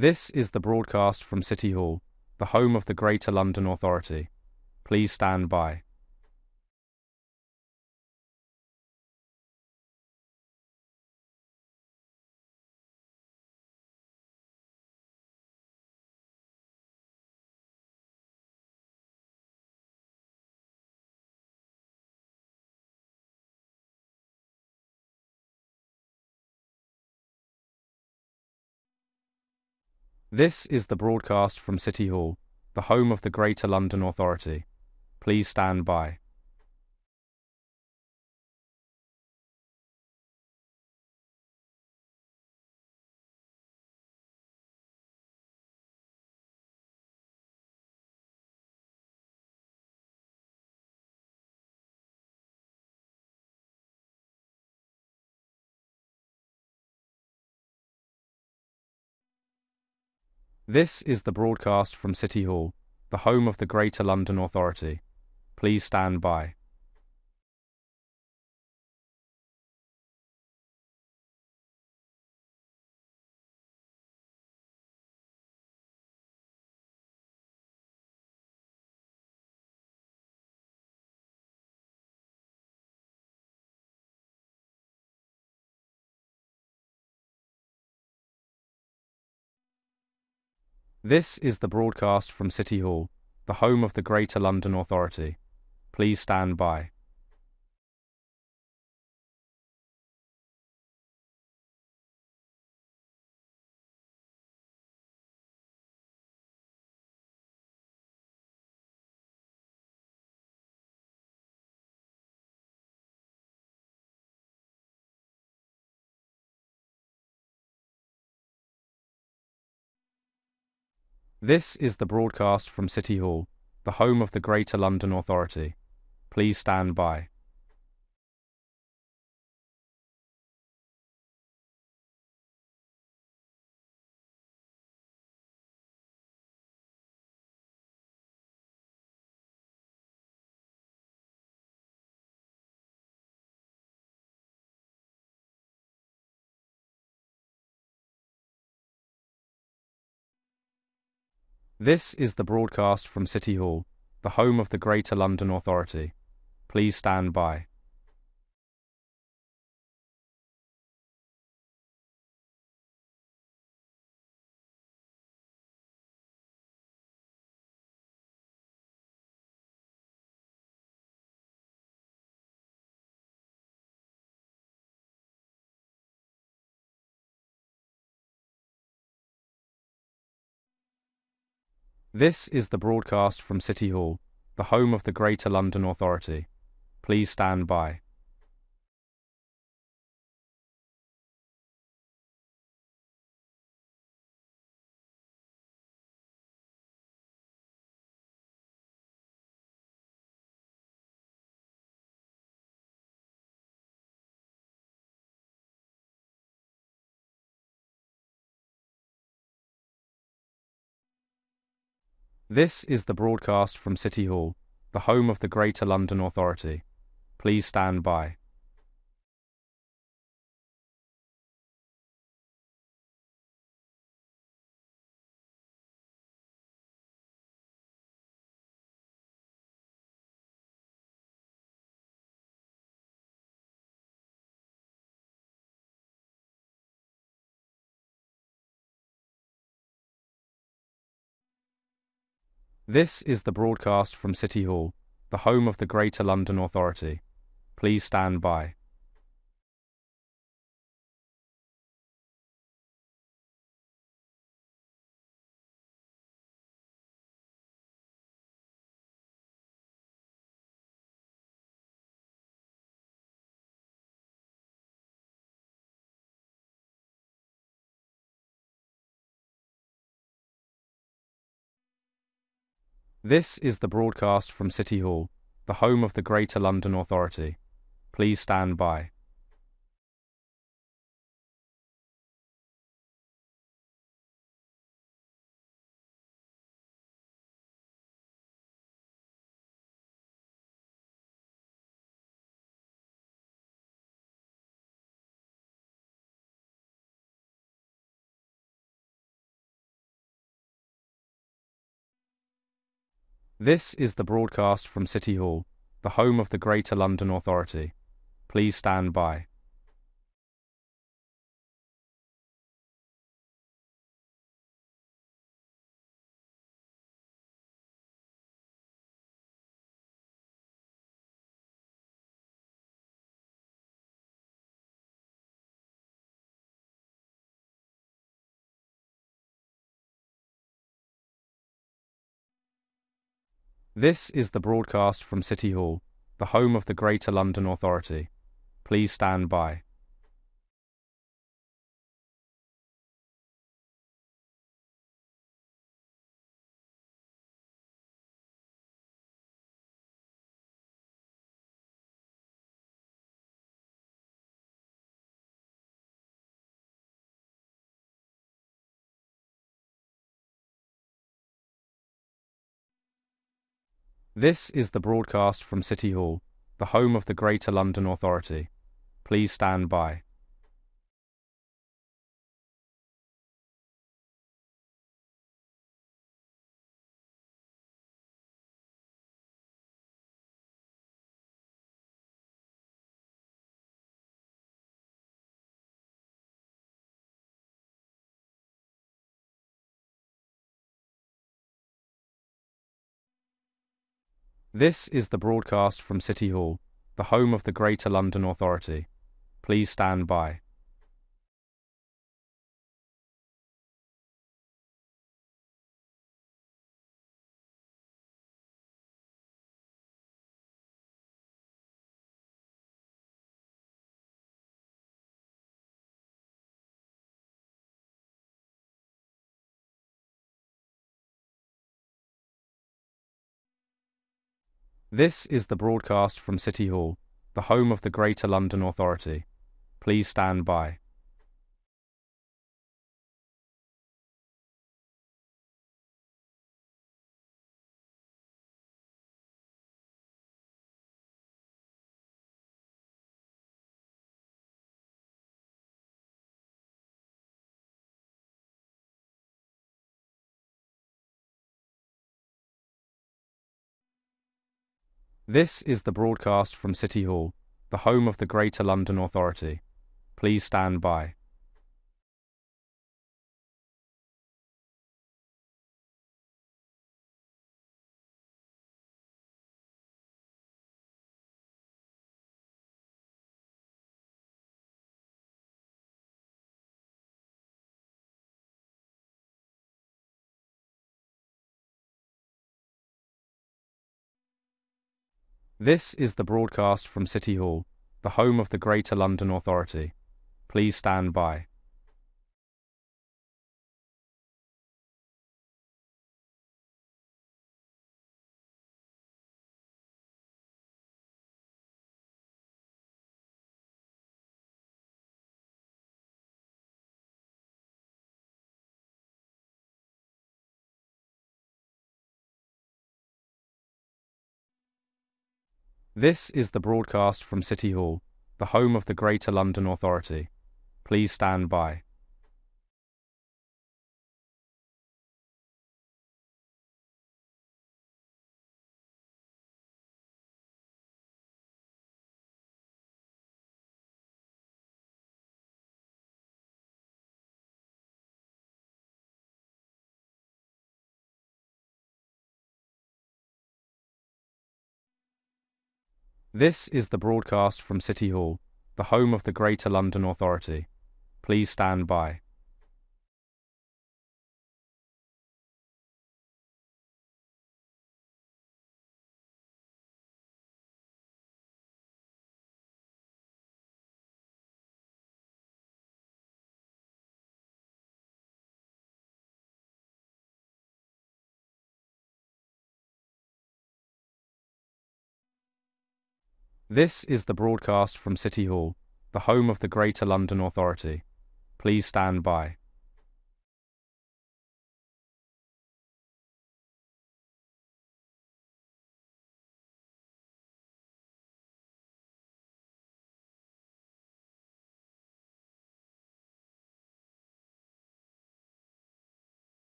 This is the broadcast from City Hall, the home of the Greater London Authority. Please stand by. This is the broadcast from City Hall, the home of the Greater London Authority. Please stand by. This is the broadcast from City Hall, the home of the Greater London Authority. Please stand by. This is the broadcast from City Hall, the home of the Greater London Authority. Please stand by. This is the broadcast from City Hall, the home of the Greater London Authority. Please stand by. This is the broadcast from City Hall, the home of the Greater London Authority. Please stand by. This is the broadcast from City Hall, the home of the Greater London Authority. Please stand by. This is the broadcast from City Hall, the home of the Greater London Authority. Please stand by. This is the broadcast from City Hall, the home of the Greater London Authority. Please stand by. This is the broadcast from City Hall, the home of the Greater London Authority. Please stand by. This is the broadcast from City Hall, the home of the Greater London Authority. Please stand by. This is the broadcast from City Hall, the home of the Greater London Authority. Please stand by. This is the broadcast from City Hall, the home of the Greater London Authority. Please stand by. This is the broadcast from City Hall, the home of the Greater London Authority. Please stand by. This is the broadcast from City Hall, the home of the Greater London Authority. Please stand by. This is the broadcast from City Hall, the home of the Greater London Authority. Please stand by. This is the broadcast from City Hall, the home of the Greater London Authority. Please stand by. This is the broadcast from City Hall, the home of the Greater London Authority. Please stand by. This is the broadcast from City Hall, the home of the Greater London Authority. Please stand by. This is the broadcast from City Hall, the home of the Greater London Authority. Please stand by.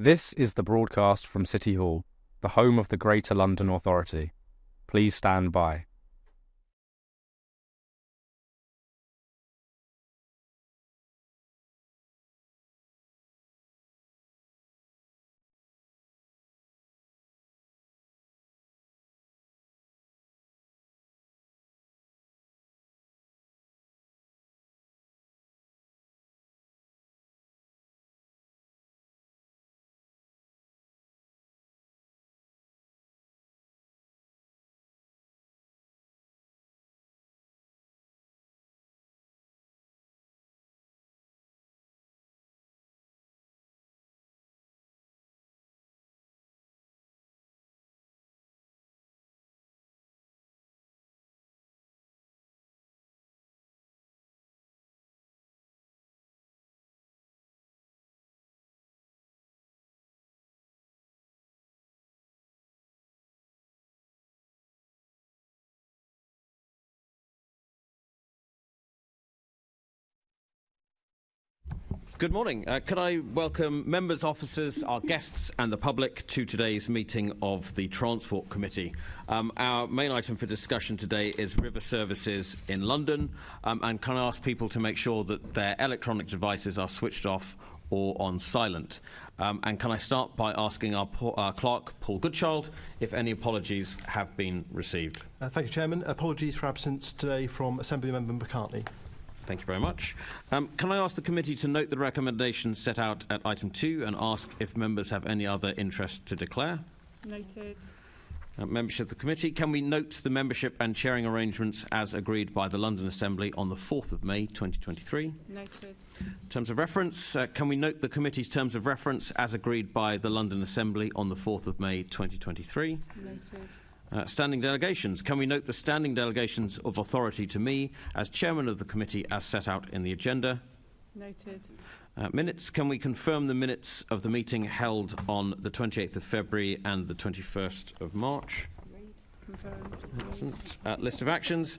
This is the broadcast from City Hall, the home of the Greater London Authority. Please stand by. Good morning. Could I welcome members, officers, our guests and the public to today's meeting of the Transport Committee. Our main item for discussion today is river services in London, and can I ask people to make sure that their electronic devices are switched off or on silent. And can I start by asking our clerk, Paul Goodchild, if any apologies have been received? Thank you, Chairman. Apologies for absence today from Assembly Member McCartney. Thank you very much. Can I ask the committee to note the recommendations set out at item 2 and ask if members have any other interest to declare? Noted. Membership of the committee, can we note the membership and chairing arrangements as agreed by the London Assembly on the 4th of May 2023? Noted. Terms of reference, can we note the committee's terms of reference as agreed by the London Assembly on the 4th of May 2023? Noted. Standing delegations. Can we note the standing delegations of authority to me as chairman of the committee as set out in the agenda? Noted. Minutes. Can we confirm the minutes of the meeting held on the 28th of February and the 21st of March? Confirmed. Excellent. List of actions.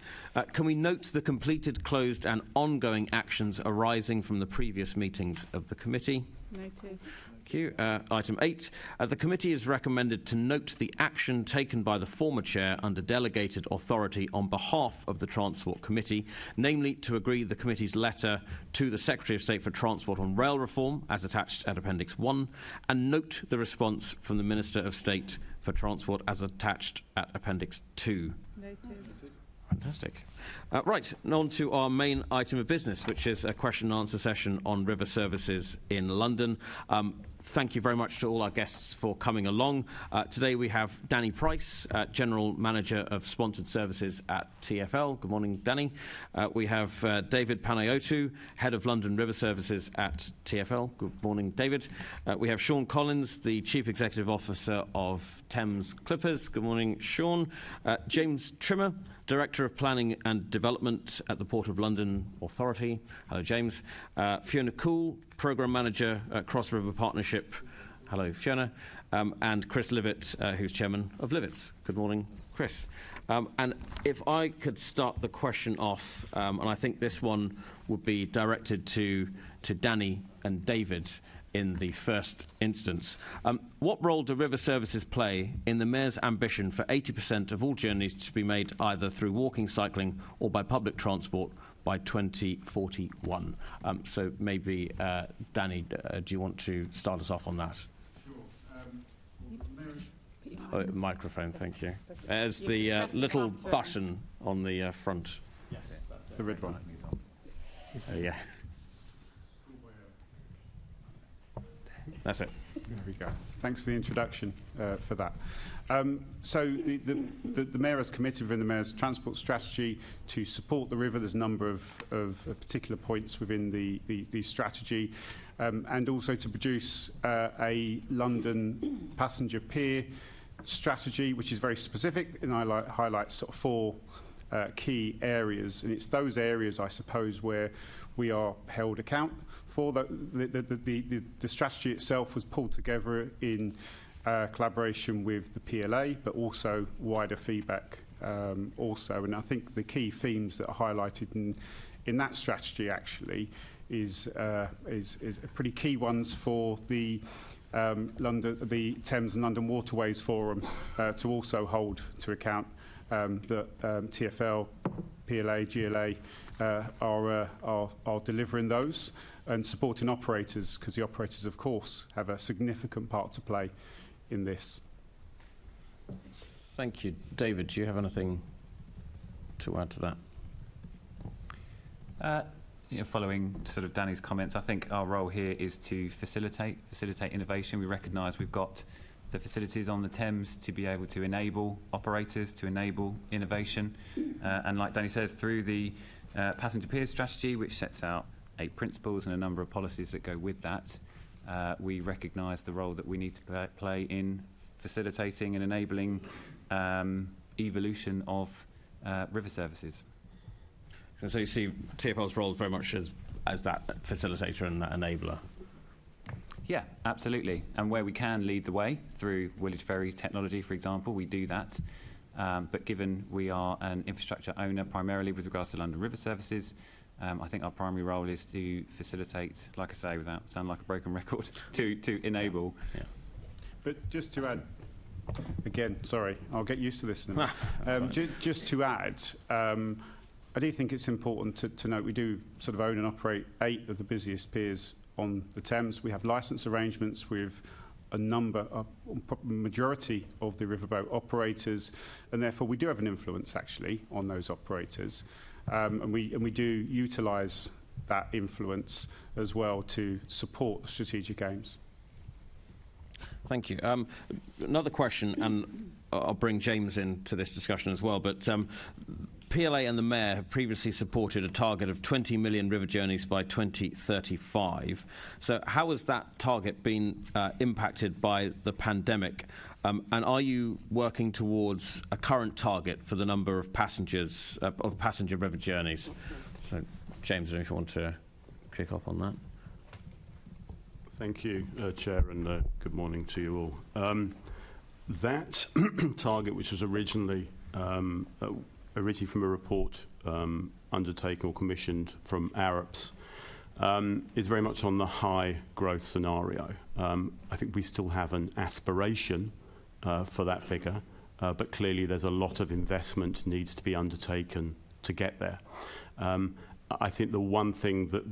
Can we note the completed, closed and ongoing actions arising from the previous meetings of the committee? Noted. Thank you. Item 8. The committee is recommended to note the action taken by the former chair under delegated authority on behalf of the Transport Committee, namely to agree the committee's letter to the Secretary of State for Transport on rail reform as attached at Appendix 1, and note the response from the Minister of State for Transport as attached at Appendix 2. Noted. Fantastic. Right, on to our main item of business, which is a question and answer session on river services in London. Thank you very much to all our guests for coming along. Today we have Danny Price, General Manager of Sponsored Services at TfL. Good morning, Danny. We have David Panayiotou, Head of London River Services at TfL. Good morning, David. We have Sean Collins, the Chief Executive Officer of Thames Clippers. Good morning, Sean. James Trimmer, Director of Planning and Development at the Port of London Authority. Hello, James. Fiona Coull, Programme Manager at Cross River Partnership. Hello, Fiona. And Chris Livett, who's Chairman of Livett. Good morning, Chris. And if I could start the question off, and I think this one would be directed to Danny and David in the first instance. What role do river services play in the Mayor's ambition for 80% of all journeys to be made either through walking, cycling or by public transport by 2041? So maybe, Danny, do you want to start us off on that? Sure. Microphone, thank you. There's the little button on the front. Yes, the red one. Yeah. That's it. There we go. Thanks for the introduction for that. So the Mayor has committed within the Mayor's transport strategy to support the river. There's a number of particular points within the strategy, and also to produce a London passenger pier strategy, which is very specific, and I highlight sort of 4 key areas, and it's those areas, I suppose, where we are held account for. The strategy itself was pulled together in collaboration with the PLA, but also wider feedback also. And I think the key themes that are highlighted in that strategy actually is pretty key ones for the the Thames and London Waterways Forum to also hold to account that TfL, PLA, GLA are delivering those and supporting operators, because the operators, of course, have a significant part to play in this. Thank you. David, do you have anything to add to that? Following sort of Danny's comments, I think our role here is to facilitate innovation. We recognise we've got the facilities on the Thames to be able to enable operators, to enable innovation. And like Danny says, through the passenger pier strategy, which sets out 8 principles and a number of policies that go with that, we recognise the role that we need to play in facilitating and enabling evolution of river services. So you see TfL's role very much as that facilitator and that enabler. Yeah, absolutely. And where we can lead the way through Woolwich Ferry technology, for example, we do that. But given we are an infrastructure owner primarily with regards to London River Services, I think our primary role is to facilitate, like I say, without sounding like a broken record, to enable. Yeah. But just to add, again, sorry, I'll get used to this in a minute. Just to add, I do think it's important to note we do sort of own and operate 8 of the busiest piers on the Thames. We have licence arrangements with a majority of the riverboat operators, and therefore we do have an influence actually on those operators, and we do utilise that influence as well to support strategic aims. Thank you. Another question, and I'll bring James into this discussion as well, but PLA and the Mayor have previously supported a target of 20 million river journeys by 2035. So how has that target been impacted by the pandemic? And are you working towards a current target for the number of passengers, of passenger river journeys? So, James, I don't know if you want to kick off on that. Thank you, Chair, and good morning to you all. That target, which was originally from a report undertaken or commissioned from ARIPS, is very much on the high growth scenario. I think we still have an aspiration for that figure, but clearly there's a lot of investment needs to be undertaken to get there. I think the one thing that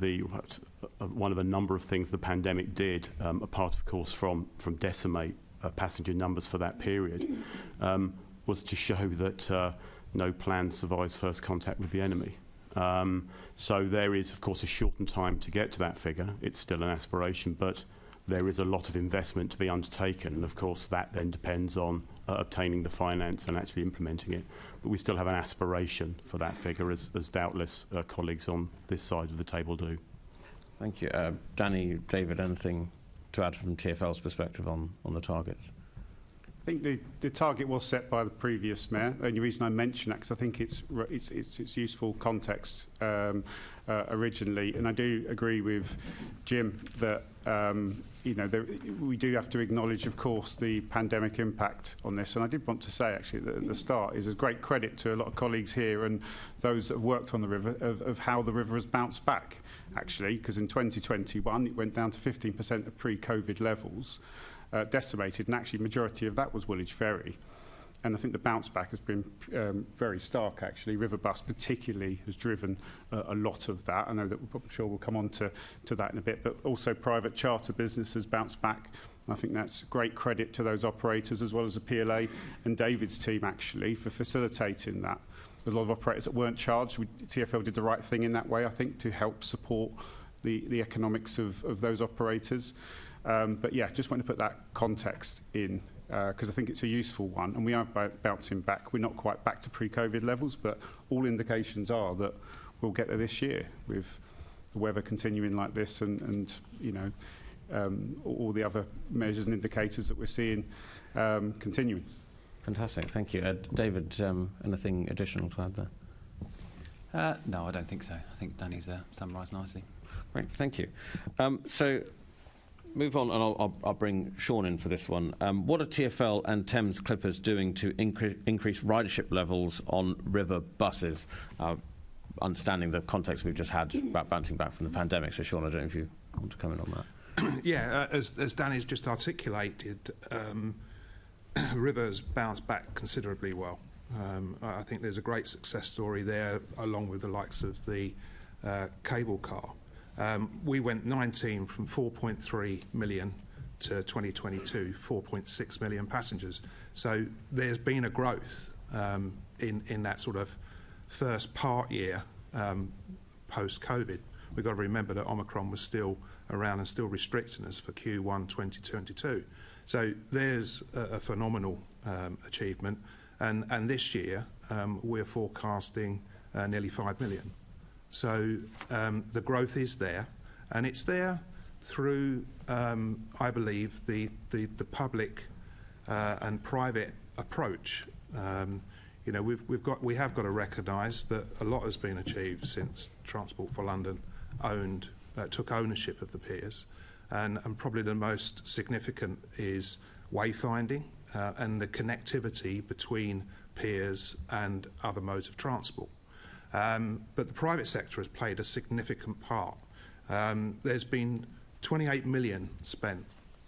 one of a number of things the pandemic did, apart of course from decimate passenger numbers for that period, was to show that no plan survives first contact with the enemy. So there is of course a shortened time to get to that figure. It's still an aspiration, but there is a lot of investment to be undertaken, and of course that then depends on obtaining the finance and actually implementing it. But we still have an aspiration for that figure, as doubtless colleagues on this side of the table do. Thank you. Danny, David, anything to add from TfL's perspective on the targets? I think the target was set by the previous Mayor. The only reason I mention that because I think it's useful context originally, and I do agree with Jim that we do have to acknowledge, of course, the pandemic impact on this. And I did want to say actually that at the start is a great credit to a lot of colleagues here and those that have worked on the river of how the river has bounced back actually, because in 2021 it went down to 15% of pre-COVID levels. Decimated, and actually majority of that was Woolwich Ferry. And I think the bounce back has been very stark actually. River Bus particularly has driven a lot of that. I know that I'm sure we'll come on to that in a bit, but also private charter business has bounced back. And I think that's great credit to those operators as well as the PLA and David's team actually for facilitating that. There's a lot of operators that weren't charged. TfL did the right thing in that way, I think, to help support the economics of those operators. But yeah, just want to put that context in because I think it's a useful one, and we are bouncing back. We're not quite back to pre-COVID levels, but all indications are that we'll get there this year with the weather continuing like this, and all the other measures and indicators that we're seeing continuing. Fantastic, thank you. David, anything additional to add there? No, I don't think so. I think Danny's summarised nicely. Great, thank you. So, move on, and I'll bring Sean in for this one. What are TfL and Thames Clippers doing to increase ridership levels on river buses? Understanding the context we've just had about bouncing back from the pandemic. So, Sean, I don't know if you want to comment on that. As Danny's just articulated, River's bounced back considerably well. I think there's a great success story there, along with the likes of the cable car. We went 19 from 4.3 million to 2022, 4.6 million passengers. So there's been a growth in that sort of first part year post-COVID. We've got to remember that Omicron was still around and still restricting us for Q1 2022. So there's a phenomenal achievement. And this year, we're forecasting nearly 5 million. So the growth is there, and it's there through, I believe, the public and private approach. We have got to recognise that a lot has been achieved since Transport for London took ownership of the piers, and probably the most significant is wayfinding and the connectivity between piers and other modes of transport. But the private sector has played a significant part. There's been 28 million spent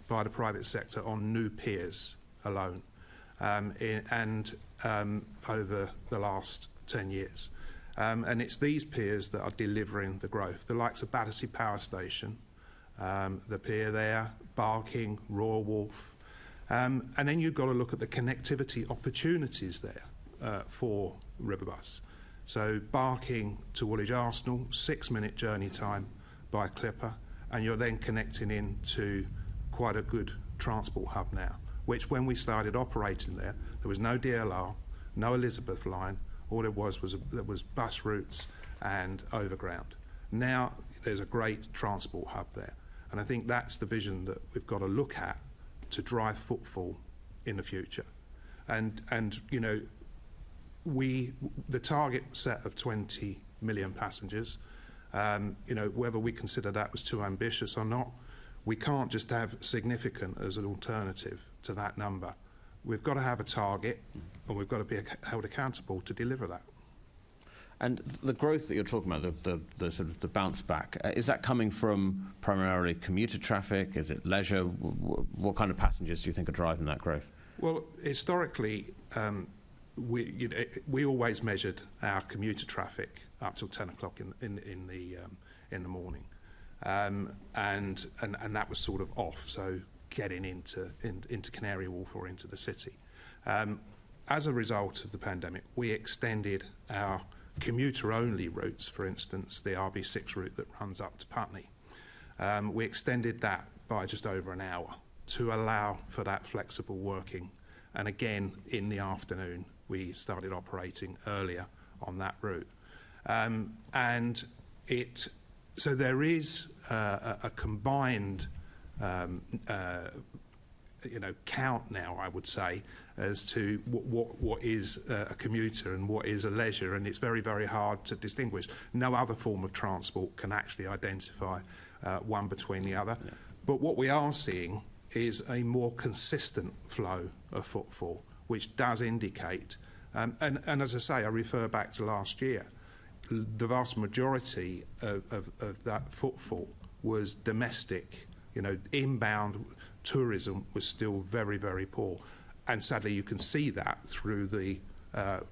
by the private sector on new piers alone, and over the last 10 years. And it's these piers that are delivering the growth. The likes of Battersea Power Station, the pier there, Barking, Royal Wharf. And then you've got to look at the connectivity opportunities there for Riverbus. So Barking to Woolwich Arsenal, 6-minute journey time by Clipper, and you're then connecting into quite a good transport hub now, which when we started operating there was no DLR, no Elizabeth line. All there was bus routes and overground. Now there's a great transport hub there, and I think that's the vision that we've got to look at to drive footfall in the future. And the target set of 20 million passengers, whether we consider that was too ambitious or not, we can't just have significant as an alternative to that number. We've got to have a target, and we've got to be held accountable to deliver that. And the growth that you're talking about, the sort of the bounce back, is that coming from primarily commuter traffic? Is it leisure? What kind of passengers do you think are driving that growth? Well, historically, we always measured our commuter traffic up till 10 o'clock in the morning, and that was sort of off. So getting into Canary Wharf or into the city. As a result of the pandemic, we extended our commuter-only routes. For instance, the RB6 route that runs up to Putney. We extended that by just over an hour to allow for that flexible working. And again, in the afternoon, we started operating earlier on that route. So there is a combined count now, I would say, as to what is a commuter and what is a leisure, and it's very, very hard to distinguish. No other form of transport can actually identify one between the other. Yeah. But what we are seeing is a more consistent flow of footfall, which does indicate, and as I say, I refer back to last year, the vast majority of that footfall was domestic. Inbound tourism was still very, very poor. And sadly, you can see that through the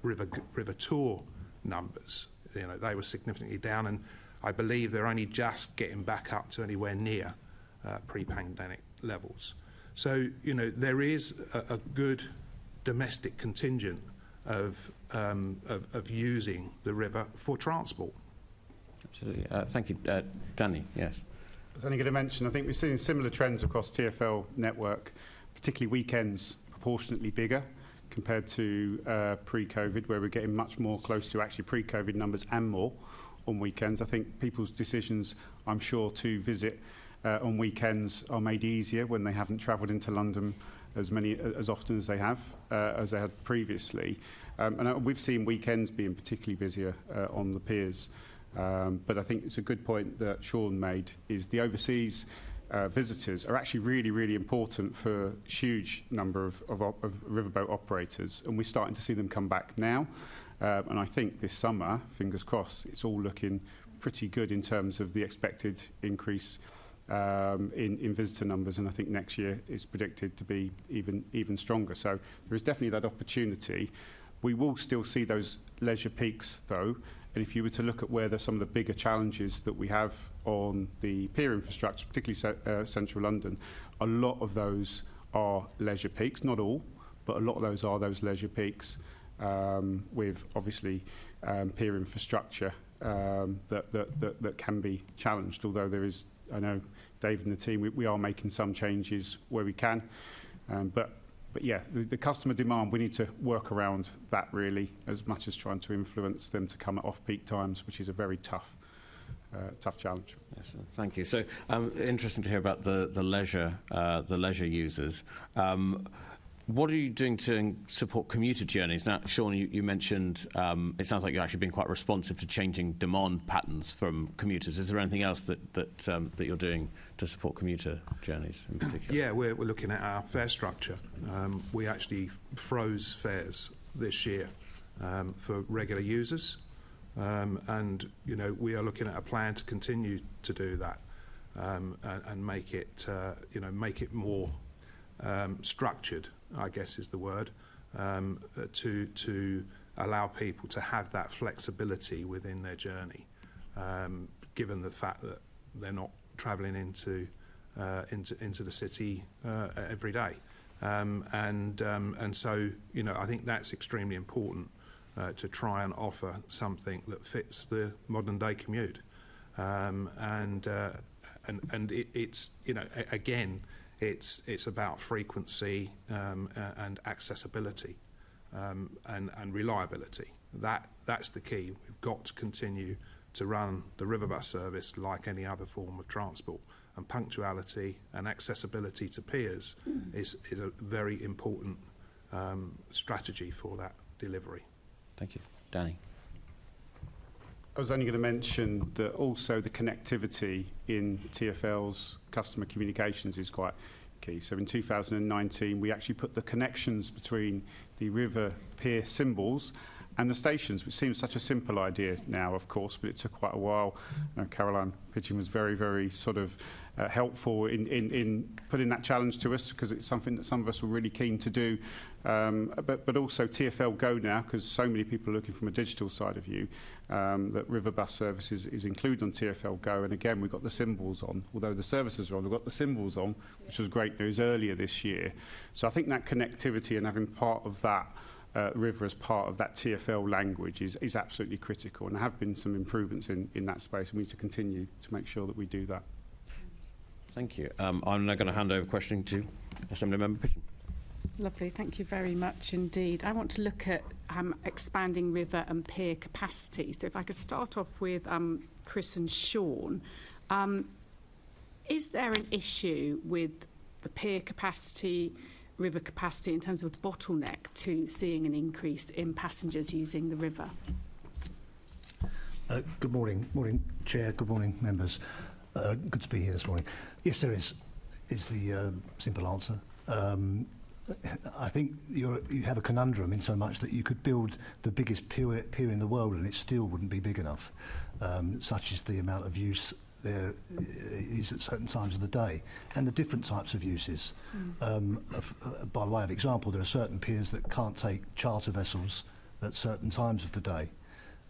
River Tour numbers. They were significantly down, and I believe they're only just getting back up to anywhere near pre-pandemic levels. So, there is a good domestic contingent of using the river for transport. Absolutely. Thank you. Danny, yes. I was only going to mention, I think we've seen similar trends across TfL network, particularly weekends proportionately bigger compared to pre-COVID, where we're getting much more close to actually pre-COVID numbers and more on weekends. I think people's decisions, I'm sure, to visit on weekends are made easier when they haven't travelled into London as often as they had previously. And we've seen weekends being particularly busier on the piers. But I think it's a good point that Sean made, is the overseas visitors are actually really, really important for a huge number of riverboat operators, and we're starting to see them come back now. And I think this summer, fingers crossed, it's all looking pretty good in terms of the expected increase in visitor numbers, and I think next year is predicted to be even stronger. So there is definitely that opportunity. We will still see those leisure peaks, though, and if you were to look at where some of the bigger challenges that we have on the pier infrastructure, particularly central London, a lot of those are leisure peaks, not all, but a lot of those are those leisure peaks with obviously pier infrastructure that can be challenged, although there is, I know Dave and the team, we are making some changes where we can, but yeah, the customer demand, we need to work around that really, as much as trying to influence them to come at off-peak times, which is a very tough challenge. Yes, thank you. So, interesting to hear about the leisure users. What are you doing to support commuter journeys? Now, Sean, you mentioned it sounds like you're actually being quite responsive to changing demand patterns from commuters. Is there anything else that you're doing to support commuter journeys in particular? Yeah, we're looking at our fare structure. We actually froze fares this year for regular users, and we are looking at a plan to continue to do that and make it more structured, I guess is the word, to allow people to have that flexibility within their journey, given the fact that they're not travelling into the city every day, and so I think that's extremely important to try and offer something that fits the modern day commute, and it's again. It's about frequency and accessibility and reliability. That's the key. We've got to continue to run the river bus service like any other form of transport. And punctuality and accessibility to piers is a very important strategy for that delivery. Thank you. Danny. I was only going to mention that also the connectivity in TfL's customer communications is quite key. So in 2019, we actually put the connections between the river pier symbols and the stations, which seems such a simple idea now, of course, but it took quite a while. Caroline Pitching was very, very sort of helpful in putting that challenge to us, because it's something that some of us were really keen to do. But also TfL Go now, because so many people are looking from a digital side of view, that river bus services is included on TfL Go. And again, we've got the symbols on. Although the services are on, we've got the symbols on, which was great news earlier this year. So I think that connectivity and having part of that river as part of that TfL language is absolutely critical. And there have been some improvements in that space, and we need to continue to make sure that we do that. Thank you. I'm now going to hand over questioning to Assemblymember Pitching. Lovely, thank you very much indeed. I want to look at expanding river and pier capacity. So if I could start off with Chris and Sean. Is there an issue with the pier capacity, river capacity, in terms of a bottleneck to seeing an increase in passengers using the river? Good morning. Morning, Chair. Good morning, members. Good to be here this morning. Yes, there is the simple answer. I think you have a conundrum in so much that you could build the biggest pier in the world and it still wouldn't be big enough. Such is the amount of use there is at certain times of the day, and the different types of uses. By way of example, there are certain piers that can't take charter vessels at certain times of the day.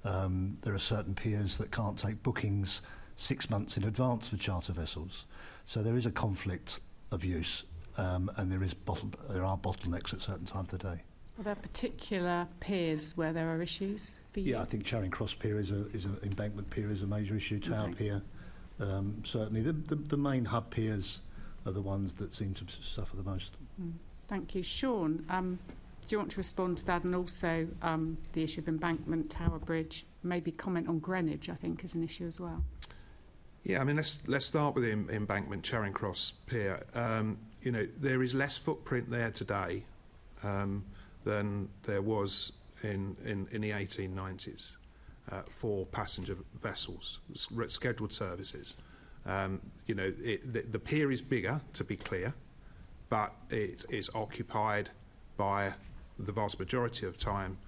There are certain piers that can't take bookings 6 months in advance for charter vessels. So there is a conflict of use, and there are bottlenecks at certain times of the day. Are there particular piers where there are issues for you? Yeah, I think Charing Cross Pier is an embankment pier is a major issue. Tower Pier, certainly. The main hub piers are the ones that seem to suffer the most. Thank you. Sean, do you want to respond to that, and also the issue of embankment, Tower Bridge? Maybe comment on Greenwich, I think, is an issue as well. Yeah, I mean, let's start with the embankment, Charing Cross Pier. There is less footprint there today than there was in the 1890s for passenger vessels, scheduled services. The pier is bigger, to be clear, but it is occupied by the vast majority of time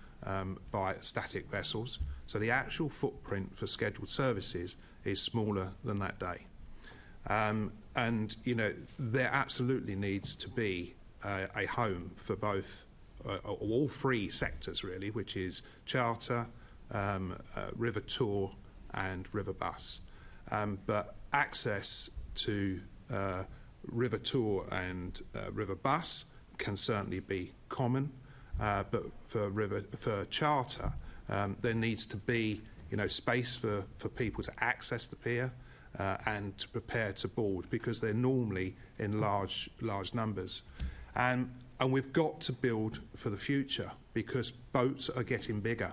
by static vessels. So the actual footprint for scheduled services is smaller than that day. And, you know, there absolutely needs to be a home for both, all three sectors really, which is charter, river tour and river bus. But access to river tour and river bus can certainly be common, but for charter, there needs to be, you know, space for people to access the pier and to prepare to board, because they're normally in large numbers. And we've got to build for the future, because boats are getting bigger,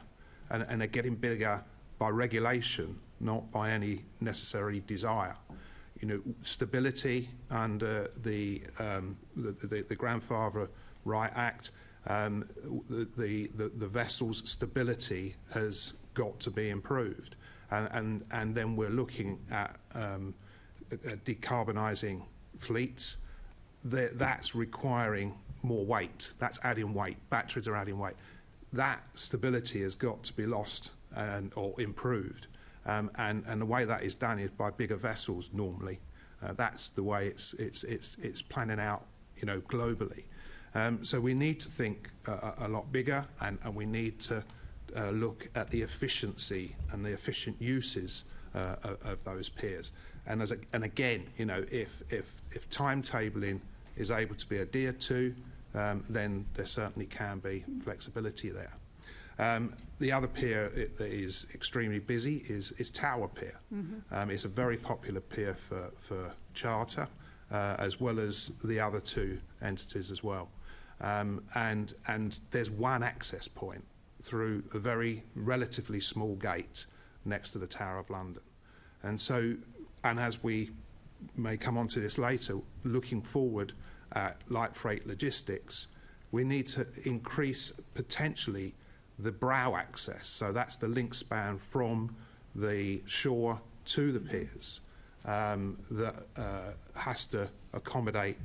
and are getting bigger by regulation, not by any necessary desire. You know, stability under the Grandfather Right Act, the vessel's stability has got to be improved, and then we're looking at decarbonising fleets. That's requiring more weight. That's adding weight. Batteries are adding weight. That stability has got to be lost or improved, and the way that is done is by bigger vessels normally. That's the way it's planning out, you know, globally. So we need to think a lot bigger, and we need to look at the efficiency and the efficient uses of those piers. And again, you know, if timetabling is able to be adhered to, then there certainly can be flexibility there. The other pier that is extremely busy is Tower Pier. It's a very popular pier for charter, as well as the other two entities as well. And there's one access point through a very relatively small gate next to the Tower of London. And so, and as we may come on to this later, looking forward at light freight logistics, we need to increase potentially the brow access. So that's the link span from the shore to the piers that has to accommodate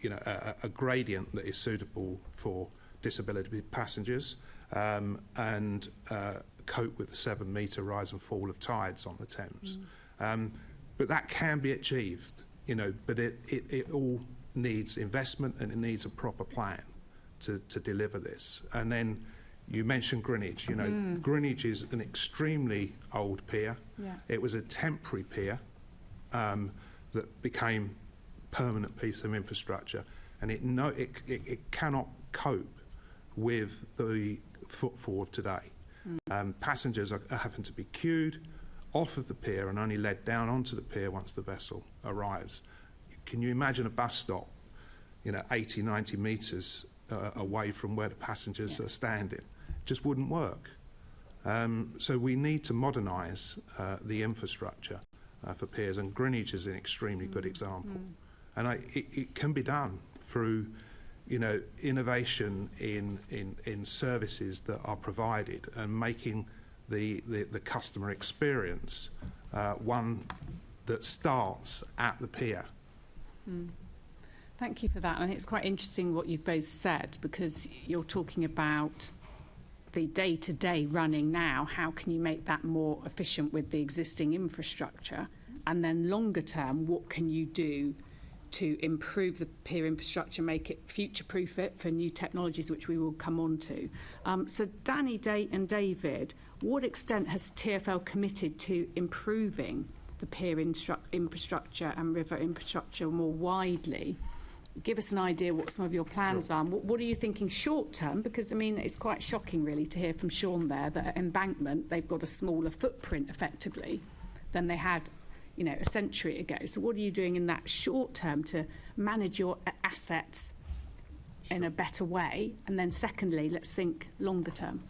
you know, a gradient that is suitable for disability passengers, and cope with the 7-metre rise and fall of tides on the Thames. But that can be achieved, you know, but it all needs investment, and it needs a proper plan to deliver this. And then you mentioned Greenwich. You know, Greenwich is an extremely old pier. Yeah. It was a temporary pier that became permanent piece of infrastructure, and it cannot cope with the footfall of today. Passengers are having to be queued off of the pier and only led down onto the pier once the vessel arrives. Can you imagine a bus stop, you know, 80, 90 metres away from where the passengers are standing? Just wouldn't work. So we need to modernise the infrastructure for piers, and Greenwich is an extremely good example. And it can be done through, you know, innovation in services that are provided, and making the customer experience one that starts at the pier. Thank you for that. And it's quite interesting what you've both said, because you're talking about the day-to-day running now. How can you make that more efficient with the existing infrastructure? And then longer term, what can you do to improve the pier infrastructure, make it future-proof it for new technologies, which we will come on to. So Danny and David, what extent has TfL committed to improving the pier infrastructure and river infrastructure more widely? Give us an idea what some of your plans are. What are you thinking short-term? Because, I mean, it's quite shocking, really, to hear from Sean there that at Embankment they've got a smaller footprint, effectively, than they had, you know, a century ago. So what are you doing in that short term to manage your assets in a better way? And then secondly, let's think longer term.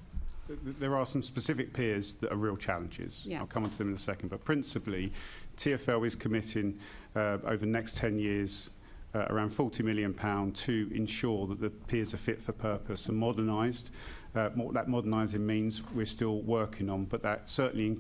There are some specific piers that are real challenges. Yeah. I'll come on to them in a second. But principally, TfL is committing over the next 10 years around £40 million to ensure that the piers are fit for purpose and modernised. What that modernising means we're still working on, but that certainly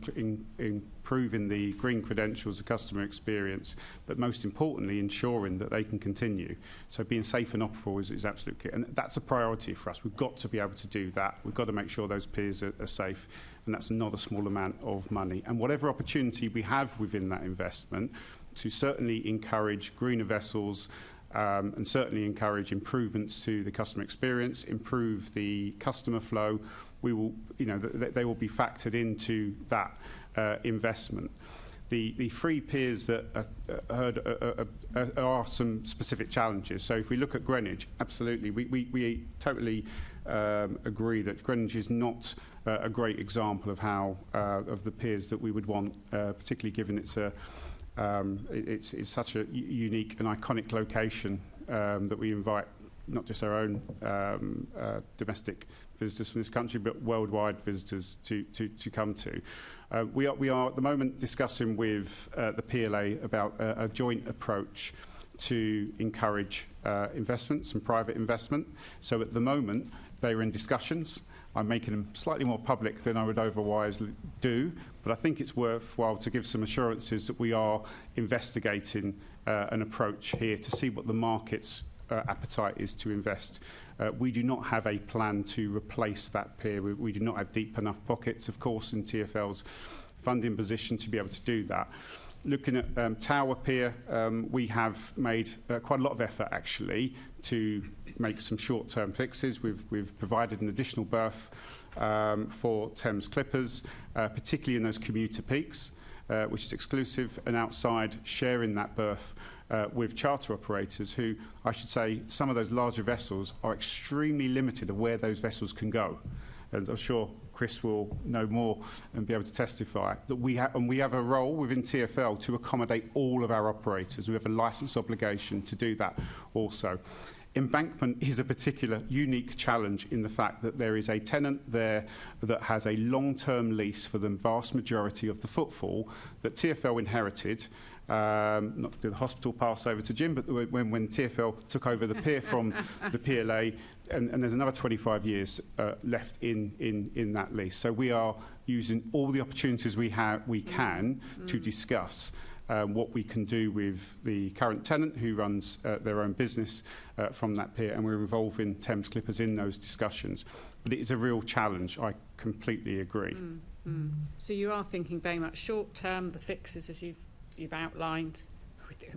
improving the green credentials, the customer experience, but most importantly ensuring that they can continue. So being safe and operable is absolutely key, and that's a priority for us. We've got to be able to do that. We've got to make sure those piers are safe, and that's not a small amount of money. And whatever opportunity we have within that investment, to certainly encourage greener vessels and certainly encourage improvements to the customer experience, improve the customer flow. We will, they will be factored into that investment. The three piers that are some specific challenges. So if we look at Greenwich, absolutely, we totally agree that Greenwich is not a great example of how of the piers that we would want, particularly given it's such a unique and iconic location that we invite not just our own domestic visitors from this country, but worldwide visitors to come to. We are at the moment discussing with the PLA about a joint approach to encourage investments and private investment. So at the moment, they are in discussions. I'm making them slightly more public than I would otherwise do, but I think it's worthwhile to give some assurances that we are investigating an approach here to see what the market's appetite is to invest. We do not have a plan to replace that pier. We do not have deep enough pockets, of course, in TfL's funding position to be able to do that. Looking at Tower Pier, we have made quite a lot of effort, actually, to make some short-term fixes. We've provided an additional berth for Thames Clippers, particularly in those commuter peaks, which is exclusive, and outside sharing that berth with charter operators who, I should say, some of those larger vessels are extremely limited of where those vessels can go. And I'm sure Chris will know more and be able to testify that we have a role within TfL to accommodate all of our operators. We have a licence obligation to do that also. Embankment is a particular unique challenge in the fact that there is a tenant there that has a long-term lease for the vast majority of the footfall that TfL inherited. Not to do the hospital pass over to Jim, but when TfL took over the pier from the PLA, and there's another 25 years left in that lease. So we are using all the opportunities we can to discuss what we can do with the current tenant who runs their own business from that pier, and we're involving Thames Clippers in those discussions. But it is a real challenge, I completely agree. So you are thinking very much short term, the fixes as you've outlined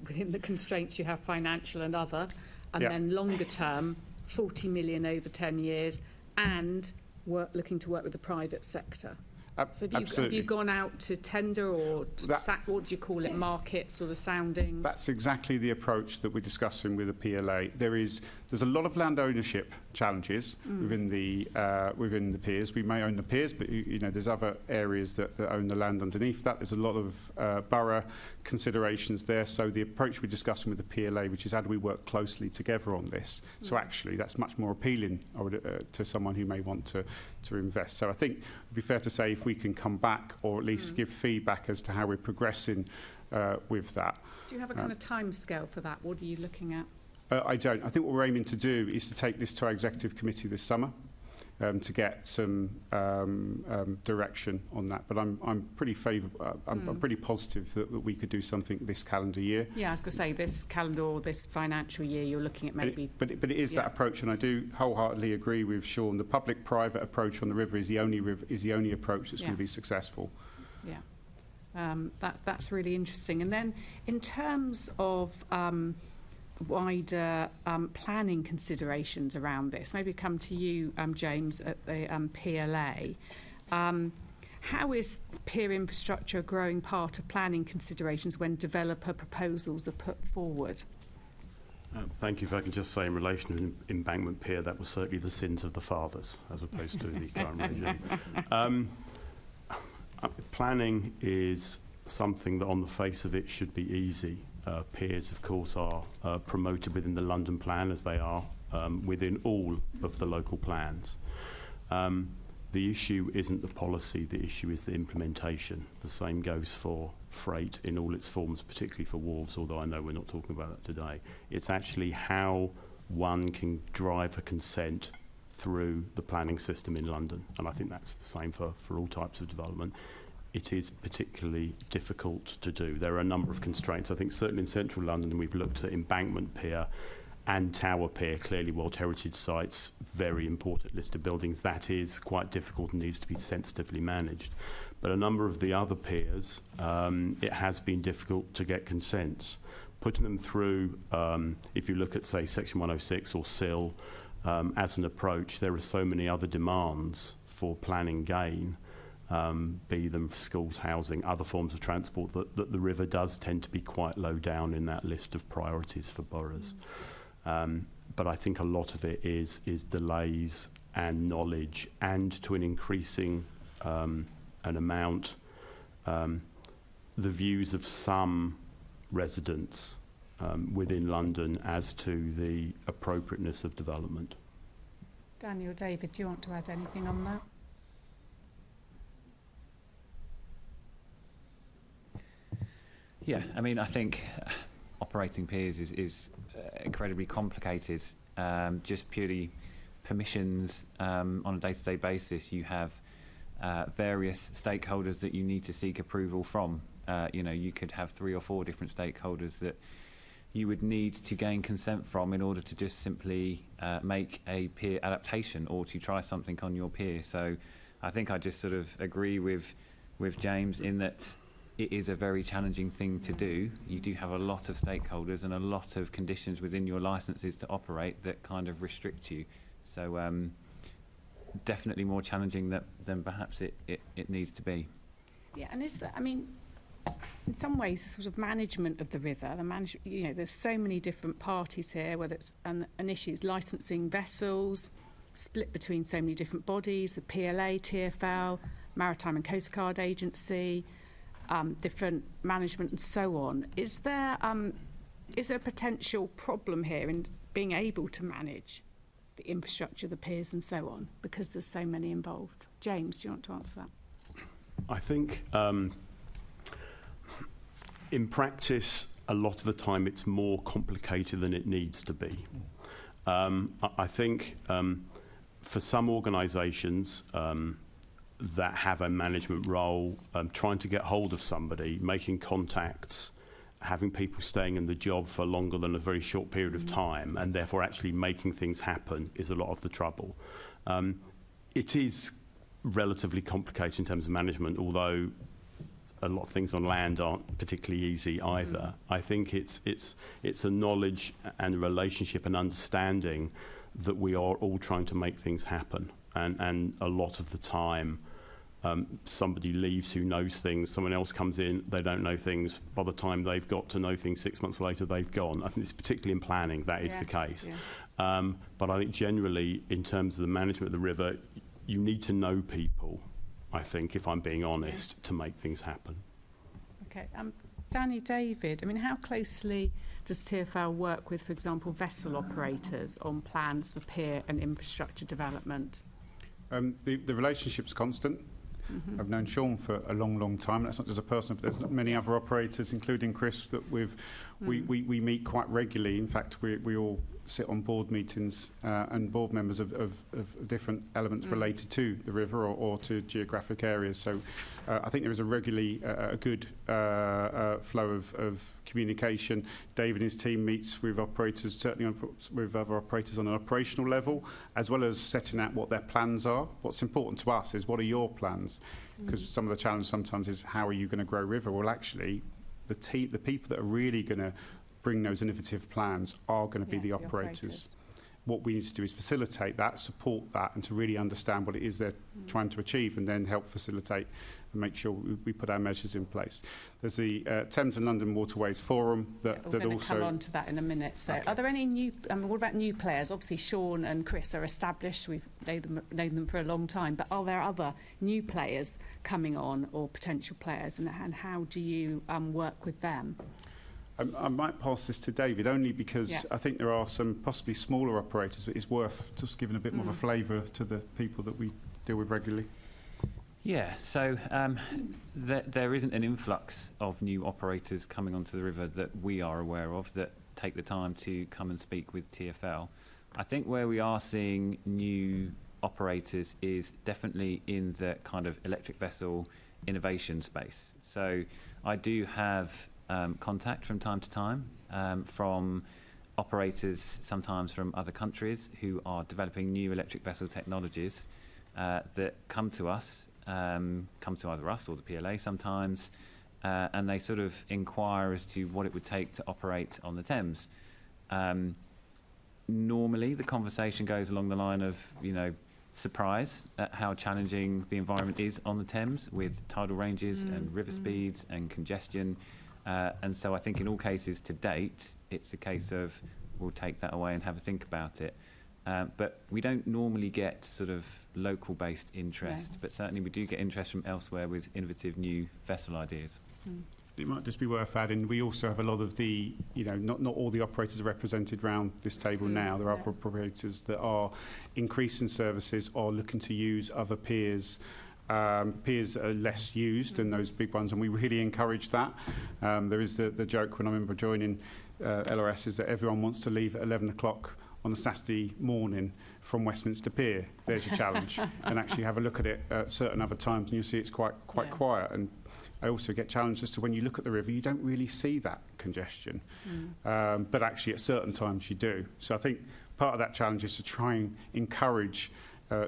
within the constraints you have, financial and other, and then longer term, 40 million over 10 years, and looking to work with the private sector. So have you gone out to tender or what do you call it, markets or the soundings? That's exactly the approach that we're discussing with the PLA. There's a lot of land ownership challenges within the piers. We may own the piers, but there's other areas that own the land underneath that. There's a lot of borough considerations there. So the approach we're discussing with the PLA, which is how do we work closely together on this. So actually, that's much more appealing to someone who may want to invest. So I think it'd be fair to say if we can come back or at least give feedback as to how we're progressing with that. Do you have a kind of time scale for that? What are you looking at? I don't. I think what we're aiming to do is to take this to our executive committee this summer to get some direction on that. But I'm pretty I'm pretty positive that we could do something this calendar year. Yeah, I was going to say this calendar or this financial year you're looking at maybe. But it is that approach, and I do wholeheartedly agree with Sean. The public-private approach on the river is the only approach that's going to be successful. Yeah, that's really interesting. And then in terms of wider planning considerations around this, maybe come to you, James, at the PLA. How is pier infrastructure a growing part of planning considerations when developer proposals are put forward? Thank you. If I can just say in relation to Embankment Pier, that was certainly the sins of the fathers as opposed to the current regime. Planning is something that on the face of it should be easy. Piers, of course, are promoted within the London plan as they are within all of the local plans. The issue isn't the policy, the issue is the implementation. The same goes for freight in all its forms, particularly for wharves, although I know we're not talking about that today. It's actually how one can drive a consent through the planning system in London, and I think that's the same for all types of development. It is particularly difficult to do. There are a number of constraints. I think certainly in central London we've looked at Embankment Pier and Tower Pier, clearly World Heritage Sites, very important list of buildings. That is quite difficult and needs to be sensitively managed. But a number of the other piers, it has been difficult to get consents. Putting them through, if you look at, say, Section 106 or SIL, as an approach, there are so many other demands for planning gain, be them for schools, housing, other forms of transport, that the river does tend to be quite low down in that list of priorities for boroughs. But I think a lot of it is delays and knowledge, and to an increasing an amount, the views of some residents within London as to the appropriateness of development. Danny or David, do you want to add anything on that? Yeah, I mean, I think operating piers is incredibly complicated. Just purely permissions on a day-to-day basis, you have various stakeholders that you need to seek approval from. You could have 3 or 4 different stakeholders that you would need to gain consent from in order to just simply make a pier adaptation or to try something on your pier. So I think I just sort of agree with James in that it is a very challenging thing to do. You do have a lot of stakeholders and a lot of conditions within your licences to operate that kind of restrict you. So definitely more challenging than perhaps it needs to be. Yeah, and is that, I mean, in some ways, the sort of management of the river, there's so many different parties here, whether it's an issues licensing vessels, split between so many different bodies, the PLA, TfL, Maritime and Coast Guard Agency, different management and so on. Is there a potential problem here in being able to manage the infrastructure, the piers and so on, because there's so many involved? James, do you want to answer that? I think in practice, a lot of the time it's more complicated than it needs to be. I think for some organisations that have a management role, trying to get hold of somebody, making contacts, having people staying in the job for longer than a very short period of time, and therefore actually making things happen is a lot of the trouble. It is relatively complicated in terms of management, although a lot of things on land aren't particularly easy either. I think it's a knowledge and a relationship and understanding that we are all trying to make things happen, and a lot of the time somebody leaves who knows things, someone else comes in, they don't know things. By the time they've got to know things 6 months later, they've gone. I think it's particularly in planning that is the case. Yes. But I think generally, in terms of the management of the river, you need to know people, I think, if I'm being honest, to make things happen. Okay. Danny, David, I mean, how closely does TfL work with, for example, vessel operators on plans for pier and infrastructure development? The relationship's constant. Mm-hmm. I've known Sean for a long, long time. That's not just a person, but there's many other operators, including Chris, that we meet quite regularly. In fact, we all sit on board meetings and board members of different elements related to the river or to geographic areas. So I think there is a regularly a good flow of communication. David and his team meets with operators, certainly with other operators on an operational level, as well as setting out what their plans are. What's important to us is, what are your plans? Because some of the challenge sometimes is, how are you going to grow river? Well, actually, the people that are really going to bring those innovative plans are going to be the operators. What we need to do is facilitate that, support that, and to really understand what it is they're trying to achieve, and then help facilitate and make sure we put our measures in place. There's the Thames and London Waterways Forum that we're going also... to come on to that in a minute. So are there any new... what about new players? Obviously, Sean and Chris are established. We've known them for a long time. But are there other new players coming on, or potential players? And how do you work with them? I might pass this to David, only because I think there are some possibly smaller operators, but it's worth just giving a bit more of a flavour to the people that we deal with regularly. Yeah, so there isn't an influx of new operators coming onto the river that we are aware of that take the time to come and speak with TfL. I think where we are seeing new operators is definitely in the kind of electric vessel innovation space. So I do have contact from time to time from operators, sometimes from other countries, who are developing new electric vessel technologies that come to us come to either us or the PLA sometimes, and they sort of inquire as to what it would take to operate on the Thames. Normally, the conversation goes along the line of, surprise at how challenging the environment is on the Thames with tidal ranges and river speeds and congestion. And so I think in all cases to date, it's a case of we'll take that away and have a think about it. But we don't normally get sort of local-based interest, but certainly we do get interest from elsewhere with innovative new vessel ideas. It might just be worth adding, we also have a lot of the, not all the operators are represented around this table now. There are other operators that are increasing services or looking to use other piers. Piers are less used than those big ones, and we really encourage that. There is the joke when I remember joining LRS is that everyone wants to leave at 11 o'clock on a Saturday morning from Westminster Pier. There's your challenge. And actually have a look at it at certain other times, and you'll see it's quite quiet. And I also get challenged as to when you look at the river, you don't really see that congestion. But actually at certain times you do. So I think part of that challenge is to try and encourage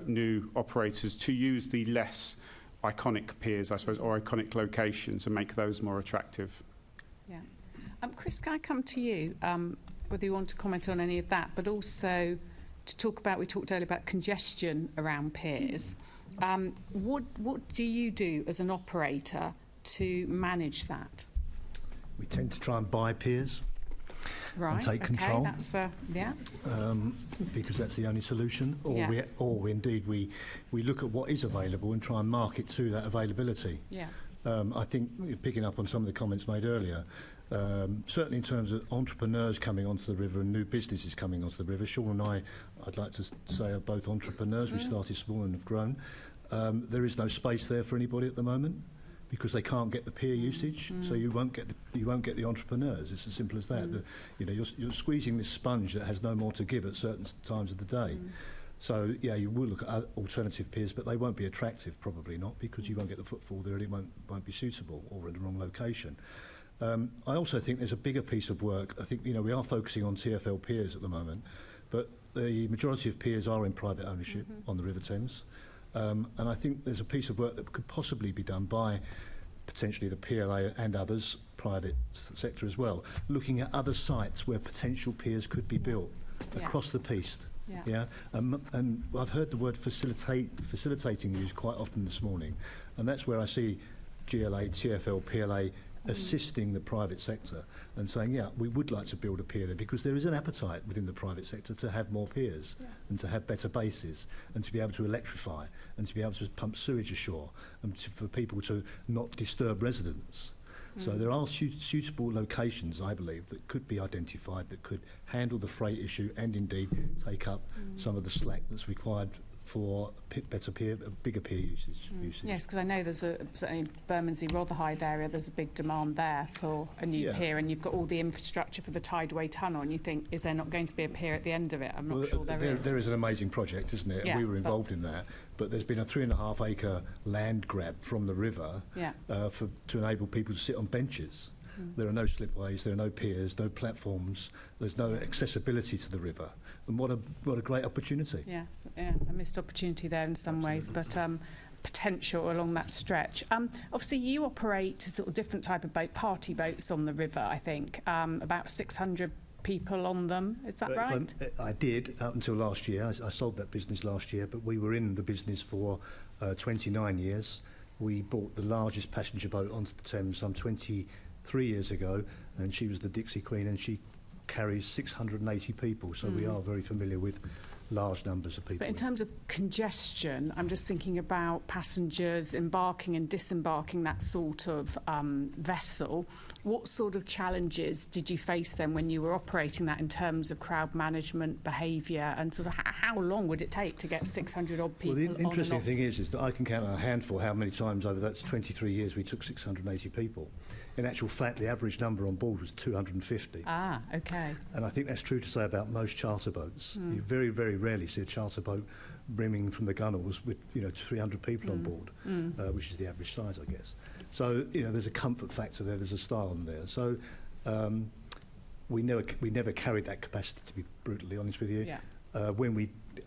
new operators to use the less iconic piers, I suppose, or iconic locations and make those more attractive. Yeah. Chris, can I come to you, whether you want to comment on any of that, but also to talk about, we talked earlier about congestion around piers. What do you do as an operator to manage that? We tend to try and buy piers and take control. That's, because that's the only solution. Or indeed we look at what is available and try and market to that availability. Yeah. I think, picking up on some of the comments made earlier, certainly in terms of entrepreneurs coming onto the river and new businesses coming onto the river, Sean and I'd like to say, are both entrepreneurs. We started small and have grown. There is no space there for anybody at the moment, because they can't get the pier usage, so you won't get the entrepreneurs. It's as simple as that. You're squeezing this sponge that has no more to give at certain times of the day. So you will look at alternative piers, but they won't be attractive, probably not, because you won't get the footfall there, and it won't be suitable or in the wrong location. I also think there's a bigger piece of work. I think we are focusing on TfL piers at the moment, but the majority of piers are in private ownership on the River Thames. And I think there's a piece of work that could possibly be done by potentially the PLA and others, private sector as well, looking at other sites where potential piers could be built across the piece. And I've heard the word facilitating used quite often this morning, and that's where I see GLA, TfL, PLA assisting the private sector and saying, we would like to build a pier there, because there is an appetite within the private sector to have more piers and to have better bases and to be able to electrify and to be able to pump sewage ashore and for people to not disturb residents. So there are suitable locations, I believe, that could be identified that could handle the freight issue and indeed take up some of the slack that's required for bigger pier usage. Yes, because I know there's certainly Bermondsey, Rotherhithe area, there's a big demand there for a new pier, and you've got all the infrastructure for the Tideway Tunnel, and you think, is there not going to be a pier at the end of it? I'm not sure there is. There is an amazing project, isn't it? And we were involved in that. But there's been a 3.5 acre land grab from the river to enable people to sit on benches. There are no slipways, there are no piers, no platforms, there's no accessibility to the river. And what a great opportunity. A missed opportunity there in some ways, but potential along that stretch. Obviously, you operate a sort of different type of boat, party boats on the river, I think, about 600 people on them. Is that right? I did up until last year. I sold that business last year, but we were in the business for 29 years. We bought the largest passenger boat onto the Thames some 23 years ago, and she was the Dixie Queen, and she carries 680 people, so we are very familiar with large numbers of people. But in terms of congestion, I'm just thinking about passengers embarking and disembarking that sort of vessel. What sort of challenges did you face then when you were operating that in terms of crowd management, behaviour, and sort of how long would it take to get 600 odd people on? Well, the interesting thing is that I can count on a handful how many times over that's 23 years we took 680 people. In actual fact, the average number on board was 250. Ah, okay. And I think that's true to say about most charter boats. You very, very rarely see a charter boat brimming from the gunwales with 300 people on board, which is the average size, I guess. So there's a comfort factor there. There's a style in there. So we never carried that capacity, to be brutally honest with you. when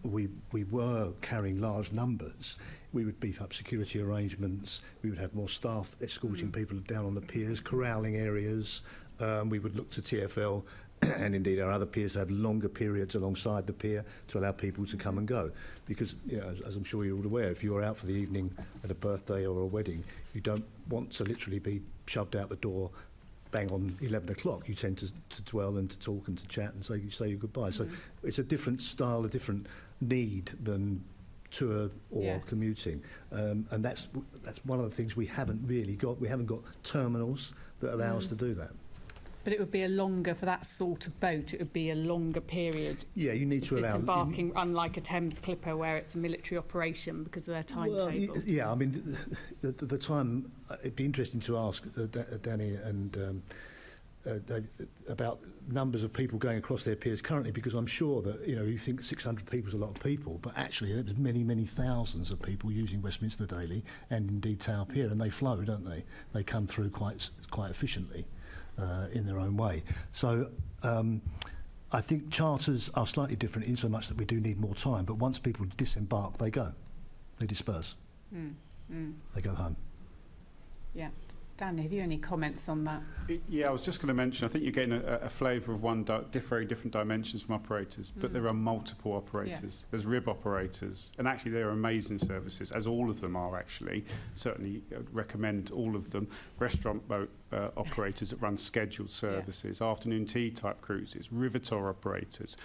we were carrying large numbers, we would beef up security arrangements, we would have more staff escorting people down on the piers, corralling areas. We would look to TfL and indeed our other piers have longer periods alongside the pier to allow people to come and go. Because, you know, as I'm sure you're all aware, if you're out for the evening at a birthday or a wedding, you don't want to literally be shoved out the door bang on 11 o'clock. You tend to dwell and to talk and to chat and say your goodbye. So it's a different style, a different need than tour or commuting. And that's one of the things we haven't really got. We haven't got terminals that allow us to do that. But it would be a longer, for that sort of boat, it would be a longer period. Yeah, you need to allow disembarking, unlike a Thames clipper where it's a military operation because of their timetable. Well, yeah, I mean, the time, it'd be interesting to ask Danny and about numbers of people going across their piers currently, because I'm sure that, you know, you think 600 people is a lot of people, but actually there's many, many thousands of people using Westminster daily and indeed Tower Pier, and they flow, don't they? They come through quite efficiently. In their own way. So I think charters are slightly different in so much that we do need more time, but once people disembark, they go. They disperse. They go home. Yeah. Dan, have you any comments on that? Yeah, I was just going to mention, I think you're getting a flavour of very different dimensions from operators, but there are multiple operators. Yes. There's RIB operators, and actually they're amazing services, as all of them are actually. Certainly recommend all of them. Restaurant boat operators that run scheduled services, afternoon tea type cruises, river tour operators.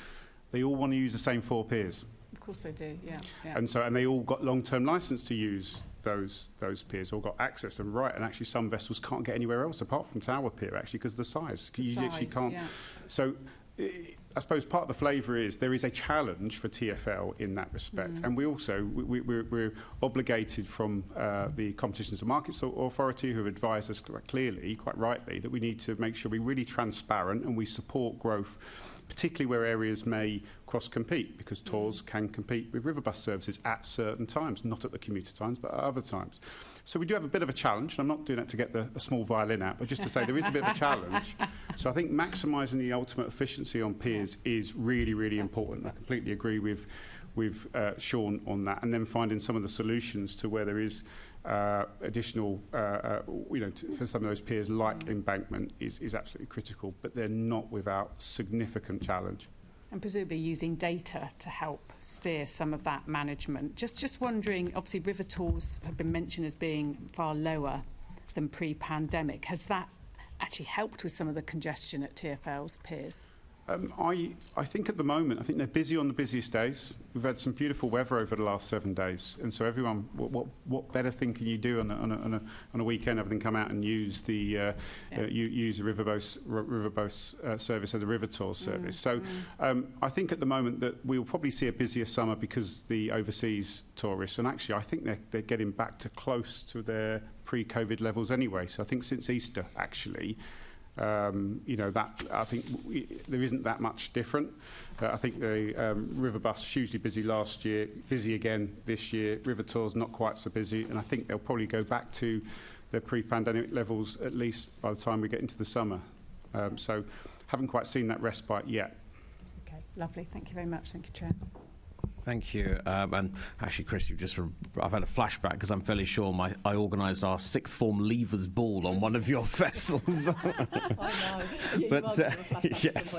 They all want to use the same 4 piers. Of course they do, yeah. And they all got long-term licence to use those piers, all got access and right, and actually some vessels can't get anywhere else apart from Tower Pier actually because of the size. You literally can't. Yeah. So I suppose part of the flavour is there is a challenge for TfL in that respect, and we're obligated from the Competitions and Markets Authority, who have advised us quite clearly, quite rightly, that we need to make sure we're really transparent and we support growth, particularly where areas may cross-compete, because tours can compete with river bus services at certain times, not at the commuter times, but at other times. So we do have a bit of a challenge, and I'm not doing that to get a small violin out, but just to say there is a bit of a challenge. So I think maximising the ultimate efficiency on piers is really, really important. I completely agree with Sean on that, and then finding some of the solutions to where there is additional, for some of those piers like embankment is absolutely critical, but they're not without significant challenge. And presumably using data to help steer some of that management. Just wondering, obviously river tours have been mentioned as being far lower than pre-pandemic. Has that actually helped with some of the congestion at TfL's piers? I think at the moment, I think they're busy on the busiest days. We've had some beautiful weather over the last 7 days, and so everyone, what better thing can you do on a weekend other than come out and use the use the river boat service or the river tour service? So I think at the moment that we'll probably see a busier summer because the overseas tourists, and actually I think they're getting back to close to their pre-COVID levels anyway. So I think since Easter actually. That I think there isn't that much different. I think the river bus hugely busy last year, busy again this year. River tours not quite so busy, and I think they'll probably go back to their pre-pandemic levels at least by the time we get into the summer. So haven't quite seen that respite yet. Okay, lovely. Thank you very much. Thank you, Chair. Thank you. And actually, Chris, I've had a flashback because I'm fairly sure I organised our 6th form leavers ball on one of your vessels. I know. But yes.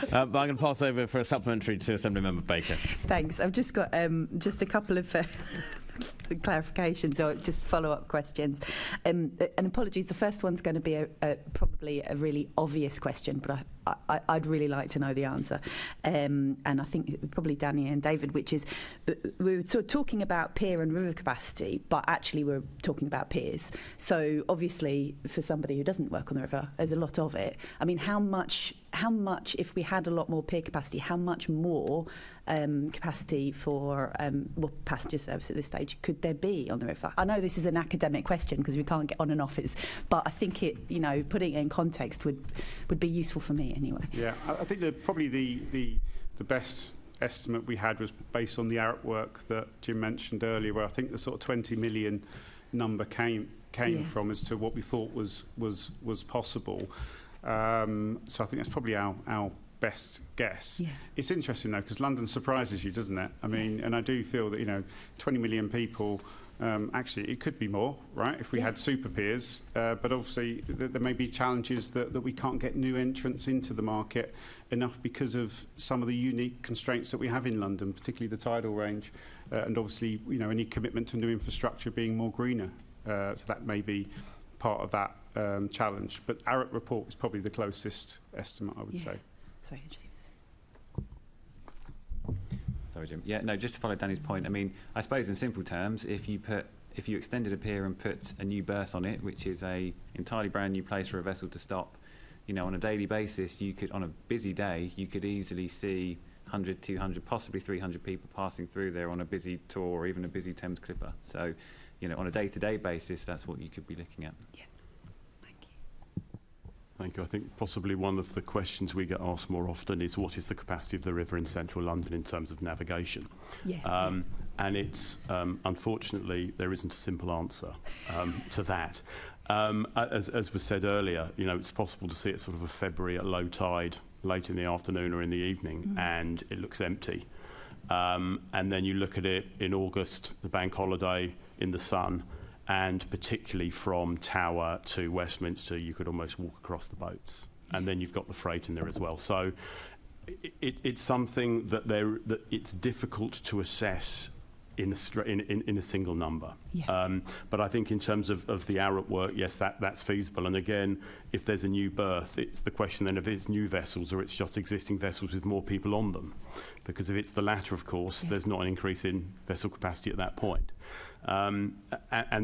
But I'm going to pass over for a supplementary to Assemblymember Baker. Thanks. I've just got just a couple of clarifications or just follow-up questions. And apologies, the first one's going to be probably a really obvious question, but I'd really like to know the answer. And I think probably Danny and David, which is, we were sort of talking about pier and river capacity, but actually we're talking about piers. So obviously, for somebody who doesn't work on the river, there's a lot of it. I mean, how much, if we had a lot more pier capacity, how much more capacity for passenger service at this stage could there be on the river? I know this is an academic question because we can't get on and off it, but I think it, putting it in context would be useful for me anyway. Yeah, I think probably the best estimate we had was based on the ARP work that Jim mentioned earlier, where I think the sort of 20 million number came from as to what we thought was possible. So I think that's probably our best guess. Yeah. It's interesting though, because London surprises you, doesn't it? I mean, and I do feel that 20 million people. Actually, it could be more, right? If we had super piers, but obviously there may be challenges that we can't get new entrants into the market enough because of some of the unique constraints that we have in London, particularly the tidal range, and obviously any commitment to new infrastructure being more greener. So that may be part of that challenge. But Arup report is probably the closest estimate, I would say. Sorry, James. Sorry, Jim. Yeah, no, just to follow Danny's point, I mean, I suppose in simple terms, if you extended a pier and put a new berth on it, which is a entirely brand new place for a vessel to stop, on a daily basis, you could, on a busy day, you could easily see 100, 200, possibly 300 people passing through there on a busy tour or even a busy Thames Clipper. So, on a day-to-day basis, that's what you could be looking at. Yeah. Thank you. I think possibly one of the questions we get asked more often is what is the capacity of the river in central London in terms of navigation? And it's, unfortunately, there isn't a simple answer to that. As was said earlier, it's possible to see it sort of a February at low tide, late in the afternoon or in the evening, and it looks empty. And then you look at it in August, the bank holiday, in the sun, and particularly from Tower to Westminster, you could almost walk across the boats. And then you've got the freight in there as well. So it's something that it's difficult to assess in a single number. But I think in terms of the Arup work, yes, that's feasible. And again, if there's a new berth, it's the question then if it's new vessels or it's just existing vessels with more people on them. Because if it's the latter, of course, there's not an increase in vessel capacity at that point. And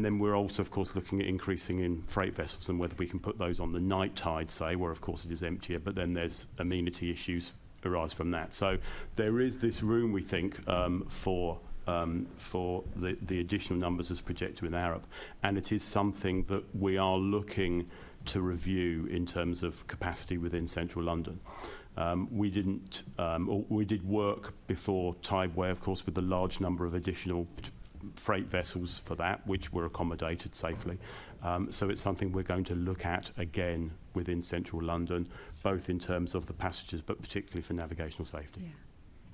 then we're also, of course, looking at increasing in freight vessels and whether we can put those on the night tide, say, where, of course, it is emptier, but then there's amenity issues arise from that. So there is this room, we think, for the additional numbers as projected in Arup, and it is something that we are looking to review in terms of capacity within central London. We did work before Tideway, of course, with the large number of additional freight vessels for that, which were accommodated safely. So it's something we're going to look at again within central London, both in terms of the passengers, but particularly for navigational safety. Yeah.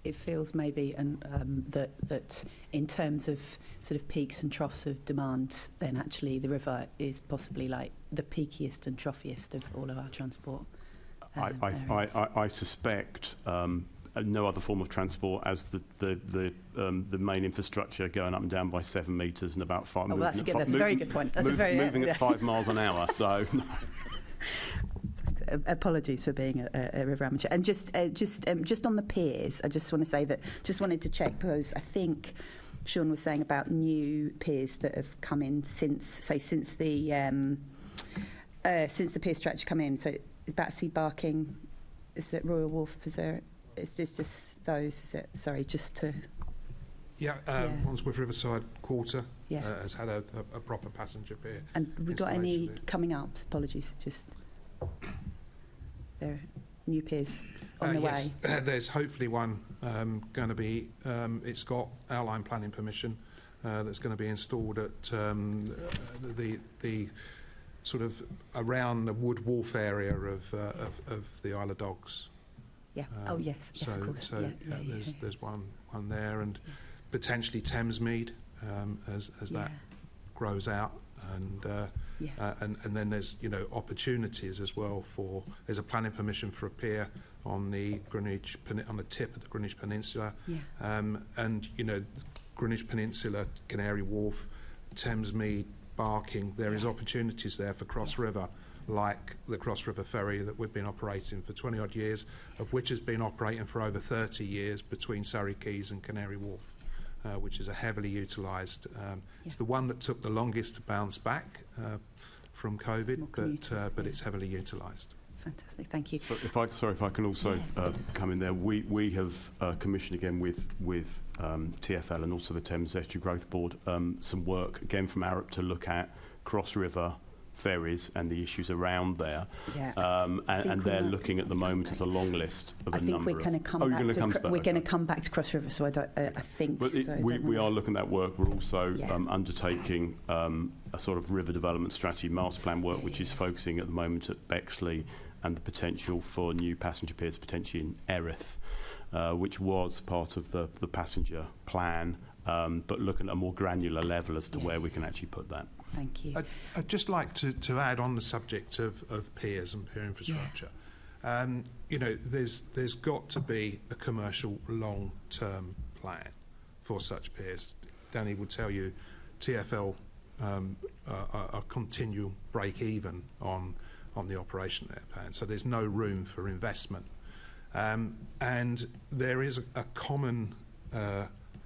It feels maybe that in terms of sort of peaks and troughs of demand, then actually the river is possibly like the peakiest and troughiest of all of our transport. I suspect no other form of transport as the main infrastructure going up and down by 7 metres and about 5. Oh, well, that's a very good point. That's moving at 5 miles an hour. So. Apologies for being a river amateur. And just on the piers, I just want to say that just wanted to check because I think Sean was saying about new piers that have come in since the pier strategy come in. So Battersea, Barking, is it Royal Wharf? Is there? It's just those. Is it? Sorry, just to. Wandsworth Riverside Quarter has had a proper passenger pier. And we got any coming up? Apologies, just. There are new piers on the way. There's hopefully one going to be. It's got outline planning permission that's going to be installed at the sort of around the Wood Wharf area of the Isle of Dogs. Yeah. Yes, of course. So there's one there, and potentially Thamesmead as that grows out. And then there's opportunities as well for there's a planning permission for a pier on the on the tip of the Greenwich Peninsula, and Greenwich Peninsula, Canary Wharf, Thamesmead, Barking. There is opportunities there for cross river, like the cross river ferry that we've been operating for 20 odd years, of which has been operating for over 30 years between Surrey Quays and Canary Wharf. Which is a heavily utilised. It's the one that took the longest to bounce back from COVID, but it's heavily utilised. Fantastic, thank you. So if I can also come in there, we have commissioned again with TfL and also the Thames Estuary Growth Board some work again from Arup to look at cross river ferries and the issues around there, and they're looking at the moment as a long list of a number of... I think we're going to come back to Cross River, so I think... But we are looking at that work. We're also undertaking a sort of river development strategy master plan work, which is focusing at the moment at Bexley and the potential for new passenger piers, potentially in Erith, which was part of the passenger plan, but looking at a more granular level as to where we can actually put that. Thank you. I'd just like to add on the subject of piers and pier infrastructure. You know, there's got to be a commercial long-term plan for such piers. Danny will tell you TfL are continual break-even on the operation of their plan, so there's no room for investment. And there is a common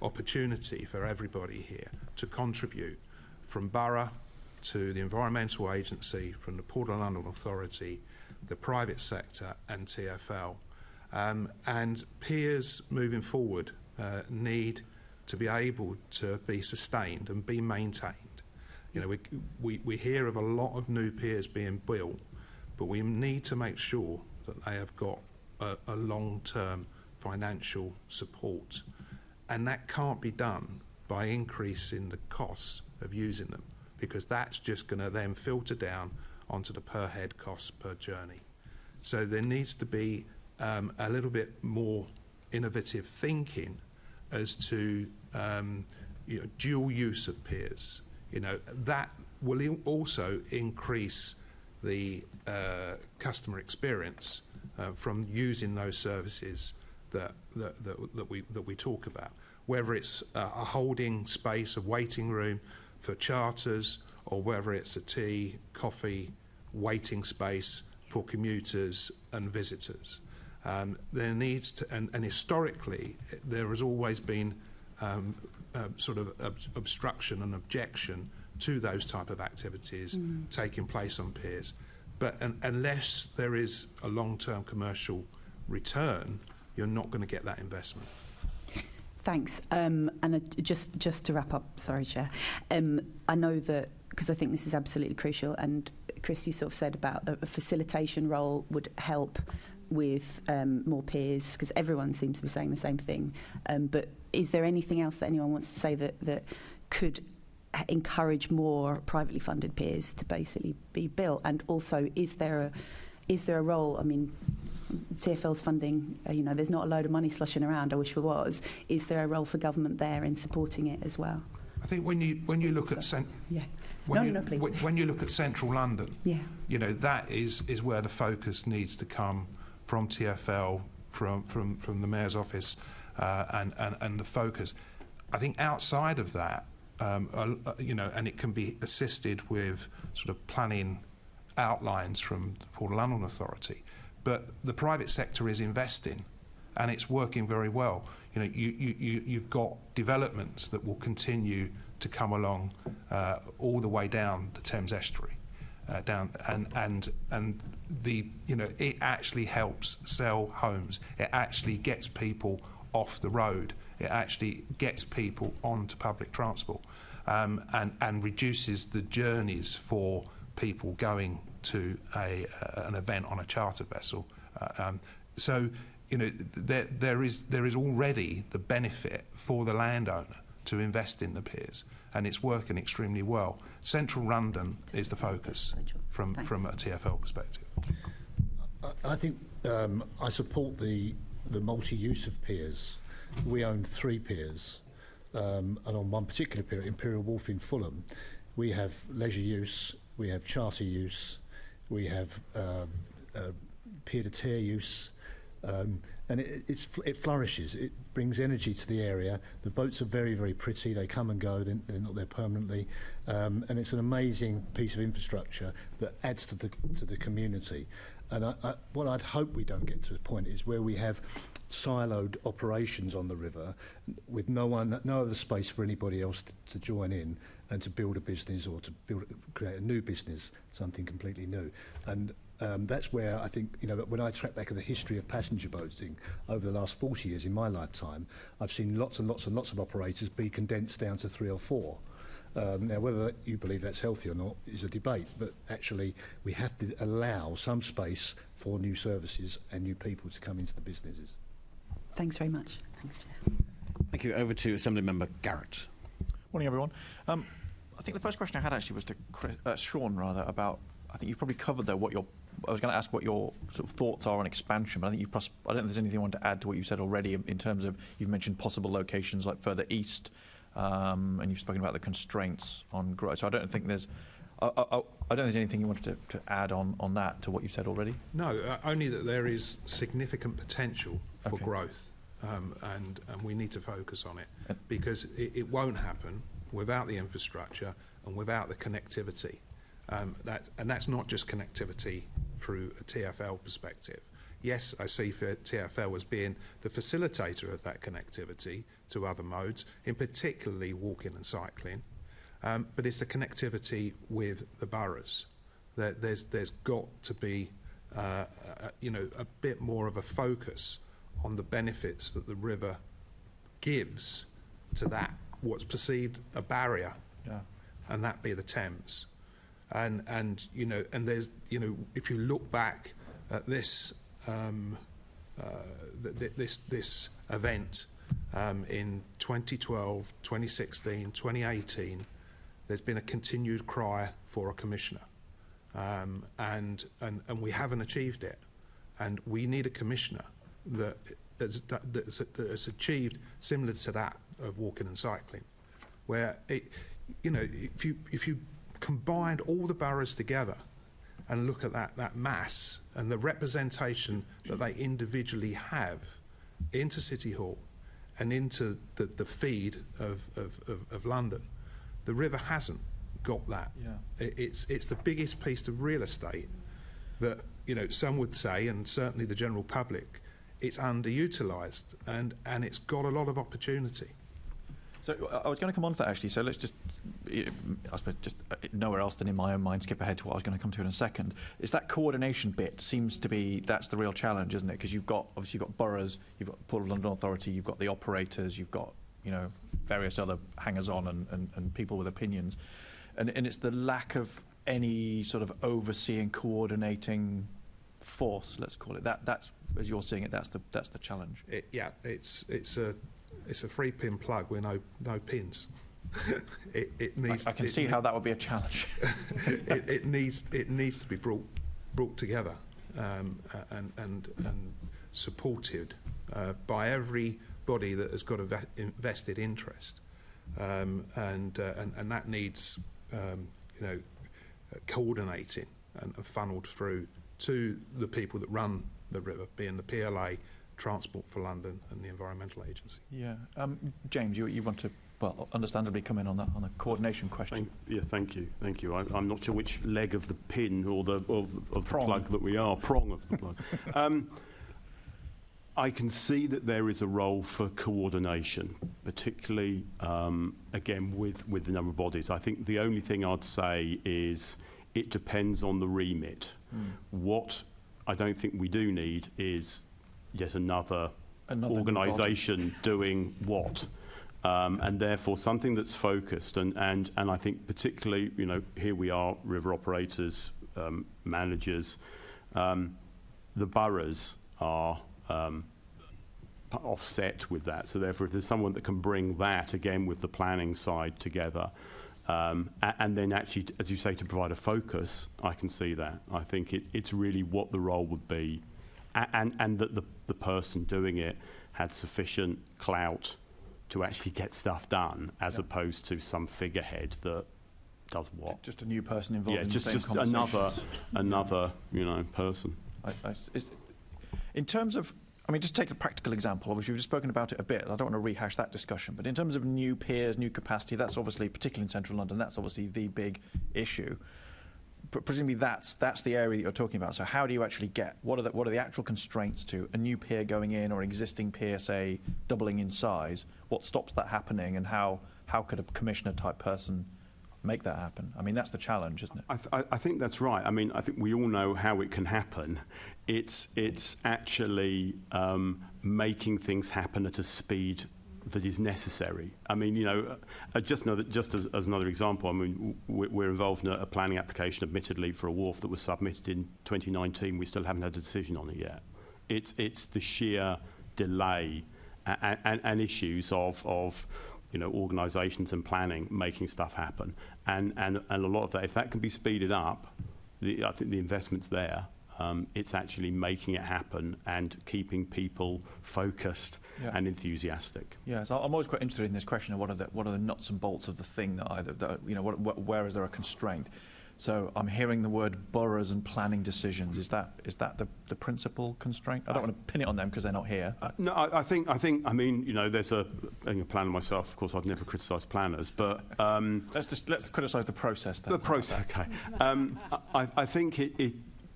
opportunity for everybody here to contribute, from borough to the environmental agency, from the Port of London Authority, the private sector and TfL. And piers moving forward need to be able to be sustained and be maintained. You know, we hear of a lot of new piers being built, but we need to make sure that they have got a long-term financial support. And that can't be done by increasing the costs of using them, because that's just going to then filter down onto the per head cost per journey. So there needs to be a little bit more innovative thinking as to you know, dual use of piers. You know, that will also increase the customer experience from using those services that we talk about, whether it's a holding space, a waiting room for charters, or whether it's a tea, coffee, waiting space for commuters and visitors. There needs to, and historically, there has always been sort of obstruction and objection to those type of activities taking place on piers. But unless there is a long-term commercial return, you're not going to get that investment. Thanks. And just to wrap up, sorry, Chair. I know that, because I think this is absolutely crucial, and Chris, you sort of said about a facilitation role would help with more piers, because everyone seems to be saying the same thing. But is there anything else that anyone wants to say that could encourage more privately funded piers to basically be built? And also, is there a role? I mean, TfL's funding, you know, there's not a load of money slushing around. I wish there was. Is there a role for government there in supporting it as well? I think when you look at when you look at central London, you know, that is where the focus needs to come from TfL, from the Mayor's office, and the focus. I think outside of that, you know, and it can be assisted with sort of planning outlines from the Port of London Authority. But the private sector is investing, and it's working very well. You know, you've got developments that will continue to come along all the way down the Thames estuary, and the, you know, it actually helps sell homes. It actually gets people off the road. It actually gets people onto public transport, and reduces the journeys for people going to an event on a charter vessel. So, you know, there is already the benefit for the landowner to invest in the piers, and it's working extremely well. Central London is the focus from a TfL perspective. I think I support the multi-use of piers. We own 3 piers, and on one particular pier, Imperial Wharf in Fulham, we have leisure use, we have charter use, we have pier-to-tier use, and it flourishes. It brings energy to the area. The boats are very, very pretty. They come and go. They're not there permanently, and it's an amazing piece of infrastructure that adds to the community. And what I'd hope we don't get to a point is where we have siloed operations on the river with no other space for anybody else to join in and to build a business or to create a new business, something completely new. And that's where I think, you know, when I track back at the history of passenger boating over the last 40 years in my lifetime, I've seen lots and lots and lots of operators be condensed down to 3 or 4. Now, whether you believe that's healthy or not is a debate, but actually we have to allow some space for new services and new people to come into the businesses. Thanks very much. Thanks, Chair. Thank you. Over to Assembly Member Garrett. Morning, everyone. I think the first question I had actually was to Sean, rather, about, I think you've probably covered there what I was going to ask what your sort of thoughts are on expansion, but I think I don't know if there's anything you want to add to what you said already in terms of, you've mentioned possible locations like further east, and you've spoken about the constraints on growth. So I don't think there's anything you wanted to add on that to what you said already. No, only that there is significant potential for growth, and we need to focus on it, because it won't happen without the infrastructure and without the connectivity. And that's not just connectivity through a TfL perspective. Yes, I see TfL as being the facilitator of that connectivity to other modes, in particularly walking and cycling, but it's the connectivity with the boroughs. There's got to be a bit more of a focus on the benefits that the river gives to that what's perceived a barrier, and that be the Thames. And there's, if you look back at this this event in 2012, 2016, 2018, there's been a continued cry for a commissioner, and we haven't achieved it, and we need a commissioner that's achieved similar to that of walking and cycling, where if you combined all the boroughs together and look at that mass and the representation that they individually have into City Hall and into the feed of London, the river hasn't got that. It's the biggest piece of real estate that some would say, and certainly the general public, it's underutilised, and it's got a lot of opportunity. So I was going to come on to that, actually, so let's just, I suppose, just nowhere else than in my own mind, skip ahead to what I was going to come to in a second. It's that coordination bit seems to be, that's the real challenge, isn't it? Because you've got boroughs, you've got Port of London Authority, you've got the operators, you've got, various other hangers-on and people with opinions. And it's the lack of any sort of overseeing, coordinating force, let's call it. That's, as you're seeing it, that's the challenge. It's a 3-pin plug with no pins. It needs. I can see how that would be a challenge. it needs to be brought together and supported by everybody that has got a vested interest, and that needs coordinating and funneled through to the people that run the river, being the PLA, Transport for London, and the Environmental Agency. Yeah, James, you want to, well, understandably come in on the coordination question. Thank you. I'm not sure which leg of the pin or of the plug that we are, prong of the plug. I can see that there is a role for coordination, particularly again with the number of bodies. I think the only thing I'd say is it depends on the remit. What I don't think we do need is yet another organisation doing what, and therefore something that's focused. And I think particularly, here we are, river operators, managers, the boroughs are offset with that. So therefore, if there's someone that can bring that again with the planning side together, and then actually, as you say, to provide a focus, I can see that. I think it's really what the role would be. And that the person doing it had sufficient clout to actually get stuff done, as opposed to some figurehead that does what. Just a new person involved. Yeah, just another person. In terms of, just take a practical example. Obviously, we've just spoken about it a bit. I don't want to rehash that discussion, but in terms of new piers, new capacity, that's obviously, particularly in central London, that's obviously the big issue. Presumably that's the area that you're talking about. So how do you actually get, what are the actual constraints to a new pier going in, or existing pier, say, doubling in size? What stops that happening, and how could a commissioner type person make that happen? That's the challenge, isn't it? I think that's right. I think we all know how it can happen. It's actually making things happen at a speed that is necessary. Just as another example, we're involved in a planning application, admittedly, for a wharf that was submitted in 2019. We still haven't had a decision on it yet. It's the sheer delay and issues of organisations and planning making stuff happen, and a lot of that, if that can be speeded up, I think the investment's there. it's actually making it happen and keeping people focused and enthusiastic. Yeah, so I'm always quite interested in this question of what are the nuts and bolts of the thing where is there a constraint? So I'm hearing the word boroughs and planning decisions. Is that the principal constraint? I don't want to pin it on them because they're not here. No, I think. I mean, there's being a planner myself. Of course, I'd never criticise planners, but let's criticise the process. Then. The process, okay. I think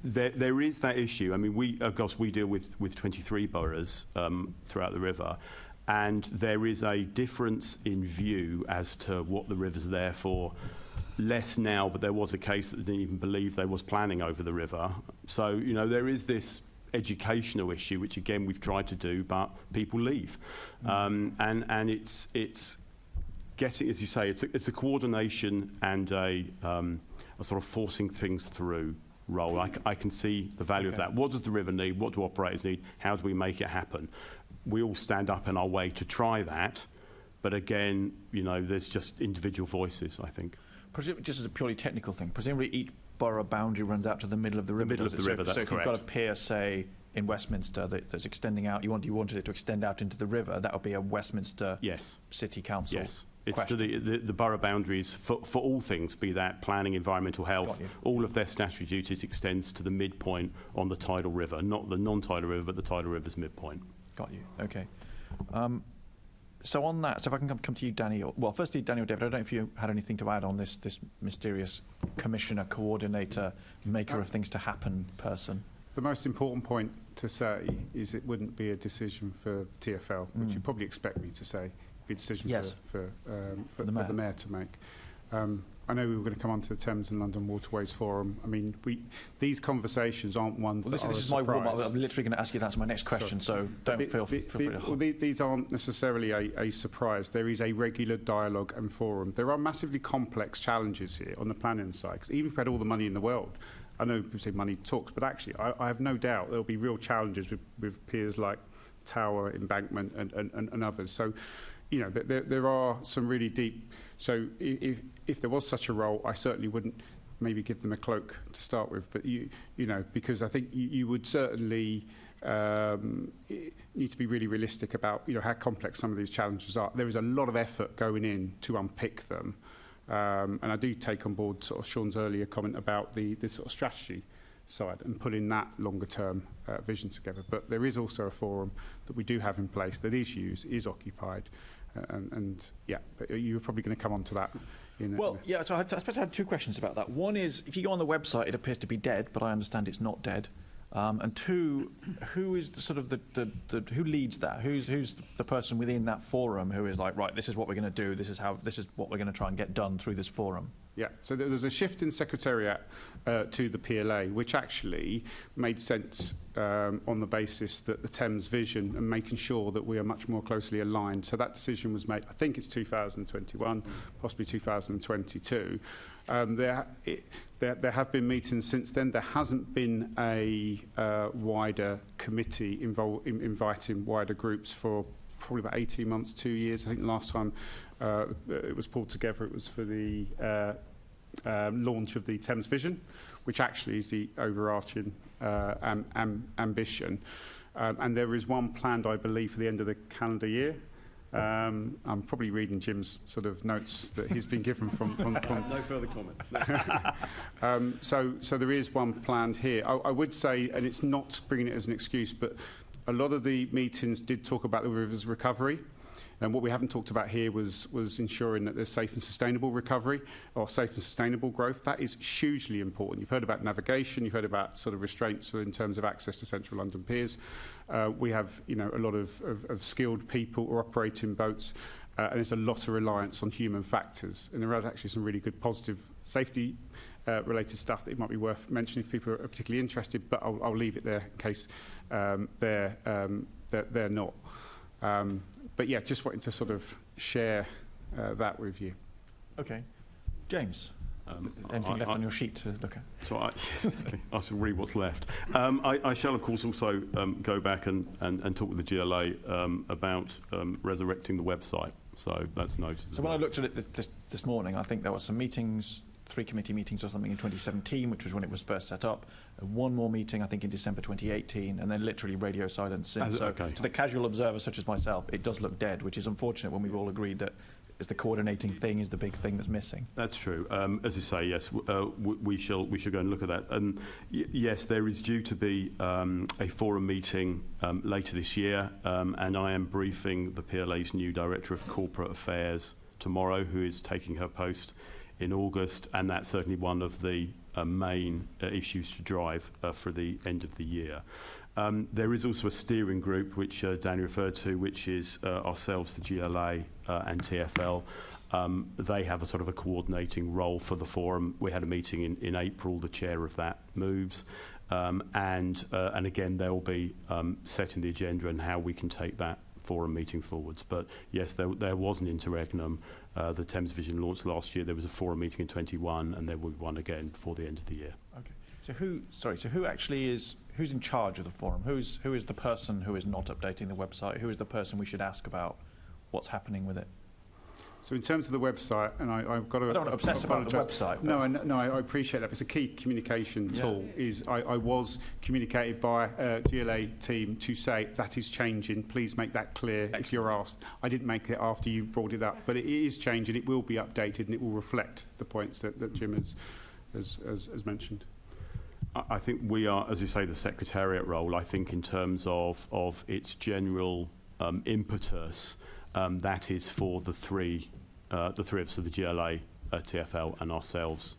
there is that issue. I mean, we deal with 23 boroughs throughout the river, and there is a difference in view as to what the river's there for. Less now, but there was a case that didn't even believe there was planning over the river. So, there is this educational issue, which again we've tried to do, but people leave. And it's getting, as you say, it's a coordination and a sort of forcing things through role. I can see the value of that. What does the river need? What do operators need? How do we make it happen? We all stand up in our way to try that, but again, there's just individual voices, I think. Just as a purely technical thing, presumably each borough boundary runs out to the middle of the river. The middle of the river, that's correct. So if you've got a pier, say, in Westminster that's extending out, you wanted it to extend out into the river, that would be a Westminster City Council It's to the borough boundaries for all things, be that planning, environmental health, all of their statutory duties extends to the midpoint on the tidal river, not the non-tidal river, but the tidal river's midpoint. Got you, okay. So on that, so if I can come to you, Danny, firstly, Danny or David, I don't know if you had anything to add on this mysterious commissioner, coordinator, maker of things to happen person. The most important point to say is it wouldn't be a decision for the TfL, which you probably expect me to say. It'd be a decision for the mayor to make. I know we were going to come on to the Thames and London Waterways Forum. I mean, these conversations aren't ones that are this is my warm-up. I'm literally going to ask you that's my next question, so don't feel free to... These aren't necessarily a surprise. There is a regular dialogue and forum. There are massively complex challenges here on the planning side, because even if we had all the money in the world, I know people say money talks, but actually I have no doubt there'll be real challenges with peers like Tower, Embankment and others. So, there are some really deep... So if there was such a role, I certainly wouldn't maybe give them a cloak to start with. But, because I think you would certainly need to be really realistic about, how complex some of these challenges are. There is a lot of effort going in to unpick them. And I do take on board sort of Sean's earlier comment about the sort of strategy side and putting that longer term vision together. But there is also a forum that we do have in place that is used, is occupied. But you were probably going to come on to that. So I suppose I had two questions about that. One is, if you go on the website, it appears to be dead, but I understand it's not dead. And two, who is who leads that? Who's the person within that forum who is like, right, this is what we're going to do. This is what we're going to try and get done through this forum. Yeah, so there was a shift in secretariat to the PLA, which actually made sense on the basis that the Thames vision and making sure that we are much more closely aligned. So that decision was made, I think it's 2021, possibly 2022. There have been meetings since then. There hasn't been a wider committee inviting wider groups for probably about 18 months, 2 years. I think the last time it was pulled together, it was for the launch of the Thames Vision, which actually is the overarching ambition. And there is one planned, I believe, for the end of the calendar year. I'm probably reading Jim's sort of notes that he's been given from No further comment. So there is one planned here. I would say, and it's not bringing it as an excuse, but a lot of the meetings did talk about the river's recovery. And what we haven't talked about here was ensuring that there's safe and sustainable recovery or safe and sustainable growth. That is hugely important. You've heard about navigation, you've heard about sort of restraints in terms of access to central London piers. We have, a lot of skilled people who are operating boats, and there's a lot of reliance on human factors. And there is actually some really good positive safety related stuff that it might be worth mentioning if people are particularly interested, but I'll leave it there in case they're not. But yeah, just wanting to sort of share that with you. Okay. James, anything left on your sheet to look at? So I shall read what's left. I shall, of course, also go back and talk with the GLA about resurrecting the website. So that's noted. So when I looked at it this morning, I think there were some meetings 3 committee meetings or something in 2017, which was when it was first set up, and 1 more meeting, I think, in December 2018, and then literally radio silence since. So to the casual observer such as myself, it does look dead, which is unfortunate when we've all agreed that is the coordinating thing is the big thing that's missing. That's true. As you say, yes, we shall go and look at that. And yes, there is due to be a forum meeting later this year, and I am briefing the PLA's new Director of Corporate Affairs tomorrow, who is taking her post in August, and that's certainly one of the main issues to drive for the end of the year. There is also a steering group, which Danny referred to, which is ourselves, the GLA and TfL. They have a sort of a coordinating role for the forum. We had a meeting in April. The chair of that moves. And again, they'll be setting the agenda and how we can take that forum meeting forwards. But yes, there was an interregnum. The Thames Vision launched last year. There was a forum meeting in 21, and there will be one again before the end of the year. Okay. So who actually is, who's in charge of the forum? Who is the person who is not updating the website? Who is the person we should ask about what's happening with it? So in terms of the website, and I've got to... I don't want to obsess about the website. No, I appreciate that. It's a key communication tool. I was communicated by a GLA team to say that is changing. Please make that clear. Excellent. If you're asked. I didn't make it after you brought it up, but it is changing. It will be updated, and it will reflect the points that Jim has mentioned. I think we are, as you say, the secretariat role. I think in terms of its general impetus, that is for the three of us, so the GLA, TfL and ourselves,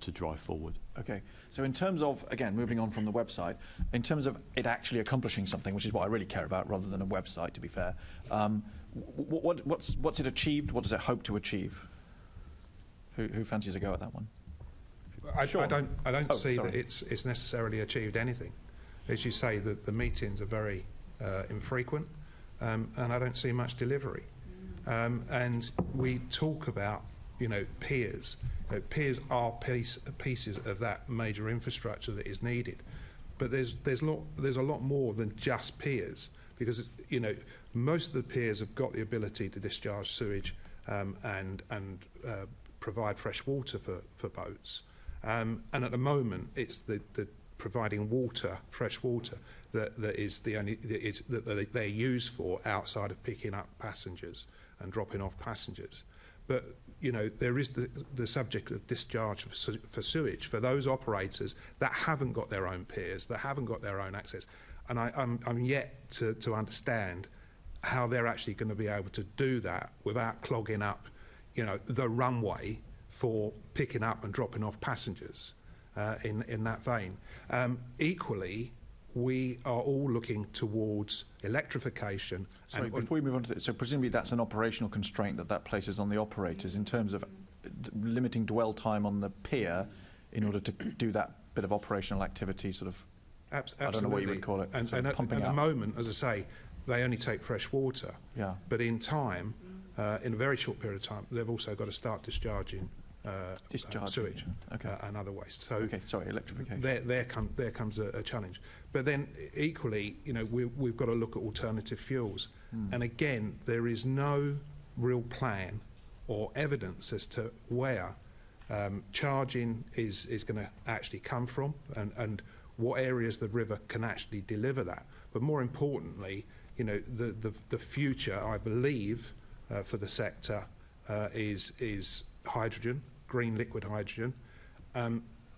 to drive forward. Okay, so in terms of, again, moving on from the website, in terms of it actually accomplishing something, which is what I really care about rather than a website, to be fair, what's it achieved? What does it hope to achieve? Who fancies a go at that one? I don't see that it's necessarily achieved anything. As you say, the meetings are very infrequent, and I don't see much delivery. And we talk about, piers. Piers are pieces of that major infrastructure that is needed, but there's a lot more than just piers, because most of the piers have got the ability to discharge sewage and provide fresh water for boats. And at the moment, it's the providing water, fresh water, that is the only that they're used for outside of picking up passengers and dropping off passengers. But there is the subject of discharge for sewage for those operators that haven't got their own piers, that haven't got their own access, and I'm yet to understand how they're actually going to be able to do that without clogging up, the runway for picking up and dropping off passengers in that vein. Equally, we are all looking towards electrification. Sorry, before we move on to this, so presumably that's an operational constraint that places on the operators in terms of limiting dwell time on the pier in order to do that bit of operational activity, sort of, Absolutely. I don't know what you would call it, and at the moment, as I say, they only take fresh water. Yeah. But in time, in a very short period of time, they've also got to start discharging sewage and other waste. So electrification. There comes a challenge. But then equally, we've got to look at alternative fuels. And again, there is no real plan or evidence as to where charging is going to actually come from and what areas the river can actually deliver that. But more importantly, the future, I believe, for the sector is hydrogen, green liquid hydrogen.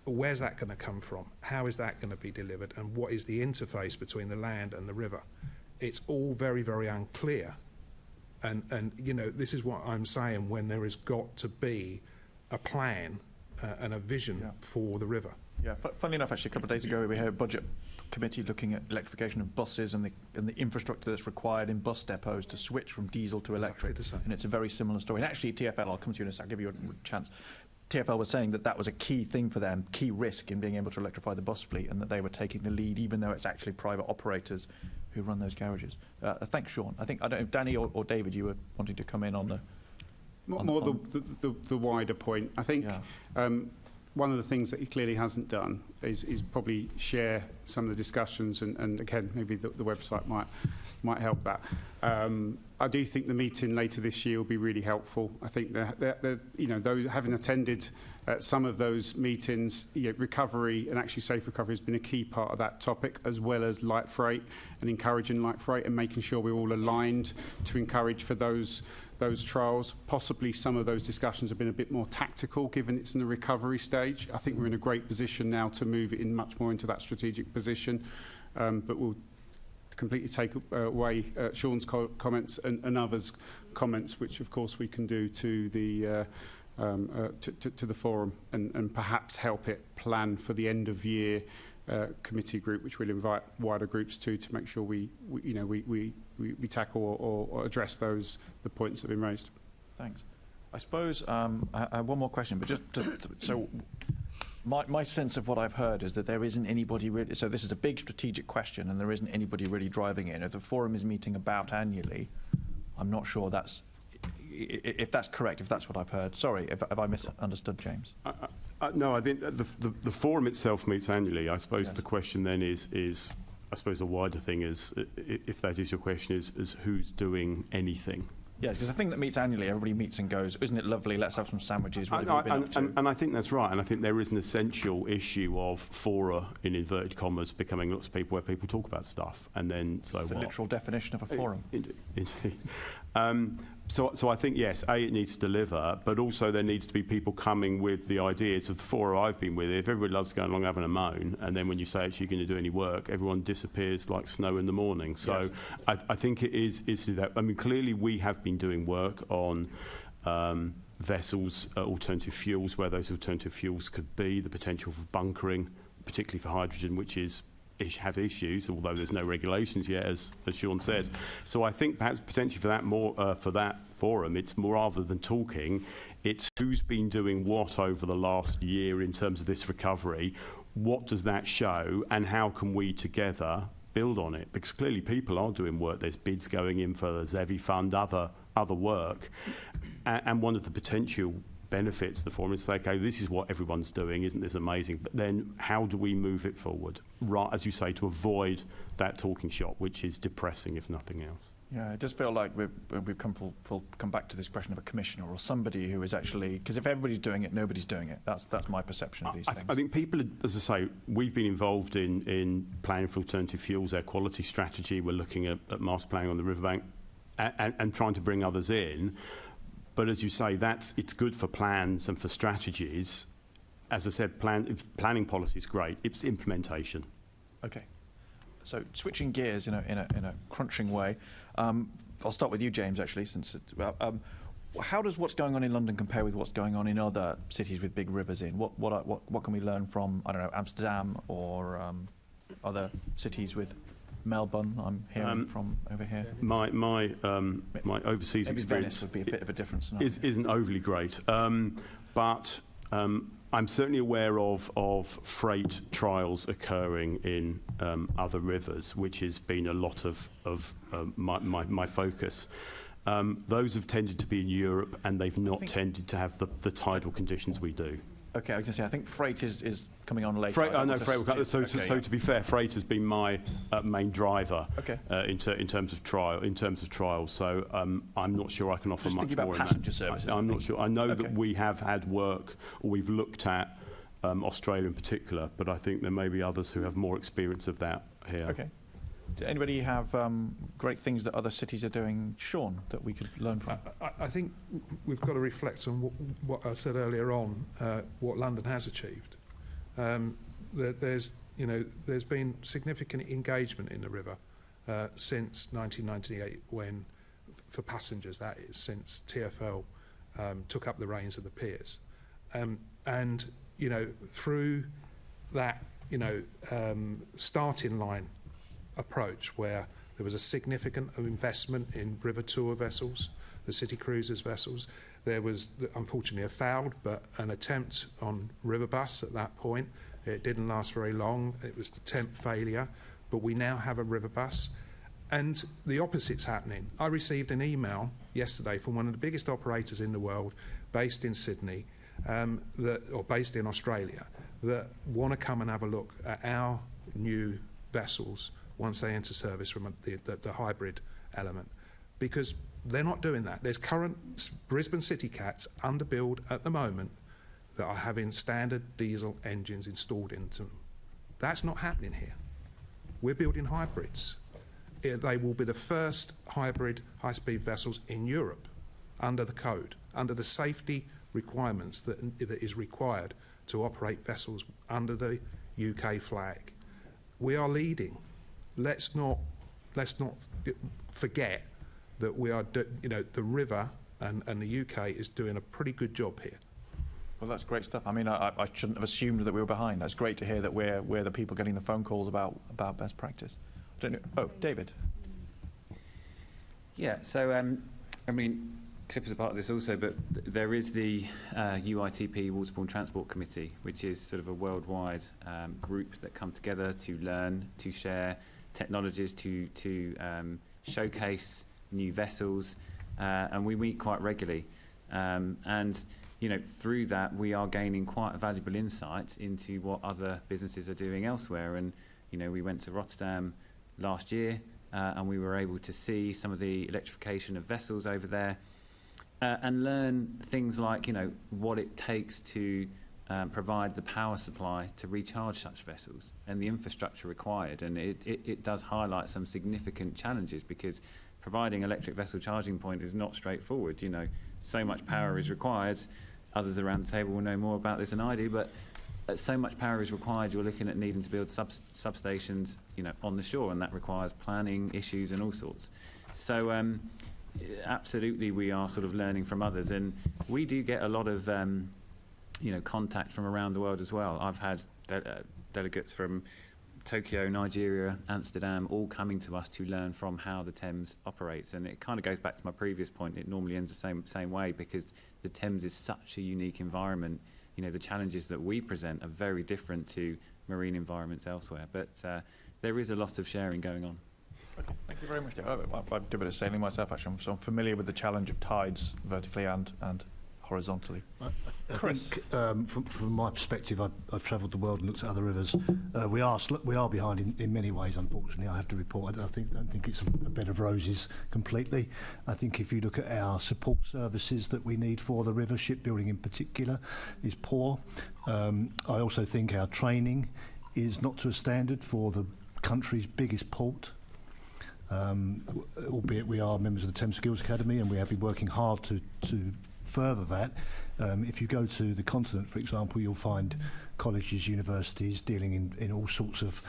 Where's that going to come from? How is that going to be delivered? And what is the interface between the land and the river? It's all very, very unclear. And this is what I'm saying, when there has got to be a plan and a vision for the river. Yeah, funnily enough, actually, a couple of days ago we had a budget committee looking at electrification of buses and the infrastructure that's required in bus depots to switch from diesel to electric. And it's a very similar story. And actually, TfL, I'll come to you in a sec, I'll give you a chance. TfL was saying that was a key thing for them, key risk in being able to electrify the bus fleet, and that they were taking the lead, even though it's actually private operators who run those garages. Thanks, Sean. I don't know if Danny or David, you were wanting to come in on the... The wider point. I think one of the things that he clearly hasn't done is probably share some of the discussions, and again, maybe the website might help that. I do think the meeting later this year will be really helpful. I think those having attended some of those meetings, recovery and actually safe recovery has been a key part of that topic, as well as light freight and encouraging light freight and making sure we're all aligned to encourage for those trials. Possibly some of those discussions have been a bit more tactical, given it's in the recovery stage. I think we're in a great position now to move it in much more into that strategic position, but we'll completely take away Sean's comments and others' comments, which of course we can do to the forum and perhaps help it plan for the end of year committee group, which we'll invite wider groups to make sure we tackle or address the points that have been raised. Thanks. I suppose I have one more question, but so my sense of what I've heard is that there isn't anybody really. So this is a big strategic question, and there isn't anybody really driving it. And if the forum is meeting about annually, I'm not sure if that's correct. If that's what I've heard. Sorry, have I misunderstood, James? No, I think the forum itself meets annually. I suppose the question then is I suppose a wider thing is, if that is your question, is who's doing anything? Yes, because I think that meets annually. Everybody meets and goes, isn't it lovely? Let's have some sandwiches. And I think that's right. And I think there is an essential issue of fora, in inverted commas, becoming lots of people where people talk about stuff. And then, so the literal definition of a forum. Indeed. So I think, yes, it needs to deliver, but also there needs to be people coming with the ideas of the fora I've been with. If everybody loves going along having a moan, and then when you say actually you're going to do any work, everyone disappears like snow in the morning. So yes. I think it is that. I mean, clearly we have been doing work on vessels, alternative fuels, where those alternative fuels could be, the potential for bunkering, particularly for hydrogen, which have issues, although there's no regulations yet, as Sean says. So I think perhaps potentially for that forum, it's more, rather than talking, it's who's been doing what over the last year in terms of this recovery, what does that show, and how can we together build on it? Because clearly people are doing work. There's bids going in for the ZEVI fund, other work, and one of the potential benefits of the forum is say, okay, this is what everyone's doing, isn't this amazing? But then how do we move it forward? Right, as you say, to avoid that talking shop, which is depressing if nothing else. Yeah, it does feel like we've come back to this question of a commissioner or somebody who is actually, because if everybody's doing it, nobody's doing it. That's my perception of these things. I think people, as I say, we've been involved in planning for alternative fuels, air quality strategy. We're looking at master planning on the riverbank and trying to bring others in. But as you say, it's good for plans and for strategies. As I said, planning policy is great. It's implementation. Okay. So switching gears in a crunching way, I'll start with you, James. Actually, since how does what's going on in London compare with what's going on in other cities with big rivers in? What can we learn from, I don't know, Amsterdam or other cities with Melbourne? I'm hearing from over here. My overseas maybe experience Venice would be a bit of a difference. Isn't overly great, but I'm certainly aware of freight trials occurring in other rivers, which has been a lot of my focus. Those have tended to be in Europe, and they've not tended to have the tidal conditions we do. Okay, I was going to say, I think freight is coming on later. Freight to be fair, freight has been my main driver in terms of trials. So I'm not sure I can offer much more. Passenger services. I'm not sure. I know that we have had work, or we've looked at Australia in particular, but I think there may be others who have more experience of that here. Okay. Do anybody have great things that other cities are doing, Sean, that we could learn from? I think we've got to reflect on what I said earlier on, what London has achieved. There's been significant engagement in the river since 1998, when, for passengers that is, since TfL took up the reins of the piers, and through that starting line approach, where there was a significant investment in river tour vessels, the city cruisers vessels. There was, unfortunately, a failed, but an attempt on river bus at that point. It didn't last very long. It was the 10th failure, but we now have a river bus. And the opposite's happening. I received an email yesterday from one of the biggest operators in the world, based in Sydney, or based in Australia, that want to come and have a look at our new vessels once they enter service from the hybrid element. because they're not doing that. There's current Brisbane City Cats under build at the moment that are having standard diesel engines installed into them. That's not happening here. We're building hybrids. They will be the first hybrid high-speed vessels in Europe under the code, under the safety requirements that is required to operate vessels under the UK flag. We are leading. Let's not forget that we are, the river and the UK is doing a pretty good job here. Well, that's great stuff. I mean, I shouldn't have assumed that we were behind. That's great to hear that we're the people getting the phone calls about best practice. I don't know. Oh, David. Yeah, so, I mean, CLIP is a part of this also, but there is the UITP, Waterborne Transport Committee, which is sort of a worldwide group that come together to learn, to share technologies, to showcase new vessels, and we meet quite regularly. And through that, we are gaining quite a valuable insight into what other businesses are doing elsewhere. And, we went to Rotterdam last year, and we were able to see some of the electrification of vessels over there, and learn things like, what it takes to provide the power supply to recharge such vessels and the infrastructure required. And it does highlight some significant challenges, because providing electric vessel charging point is not straightforward. So much power is required. Others around the table will know more about this than I do, but so much power is required, you're looking at needing to build substations, on the shore, and that requires planning issues and all sorts. So absolutely, we are sort of learning from others, and we do get a lot of contact from around the world as well. I've had delegates from Tokyo, Nigeria, Amsterdam, all coming to us to learn from how the Thames operates. And it kind of goes back to my previous point. It normally ends the same way, because the Thames is such a unique environment. The challenges that we present are very different to marine environments elsewhere. But there is a lot of sharing going on. Okay, thank you very much, Dave. I do a bit of sailing myself, actually, so I'm familiar with the challenge of tides vertically and horizontally. I think, from my perspective, I've travelled the world and looked at other rivers. We are behind in many ways, unfortunately. I have to report. I don't think it's a bed of roses completely. I think if you look at our support services that we need for the river, shipbuilding in particular, is poor. I also think our training is not to a standard for the country's biggest port. Albeit we are members of the Thames Skills Academy, and we have been working hard to further that. If you go to the continent, for example, you'll find colleges, universities dealing in all sorts of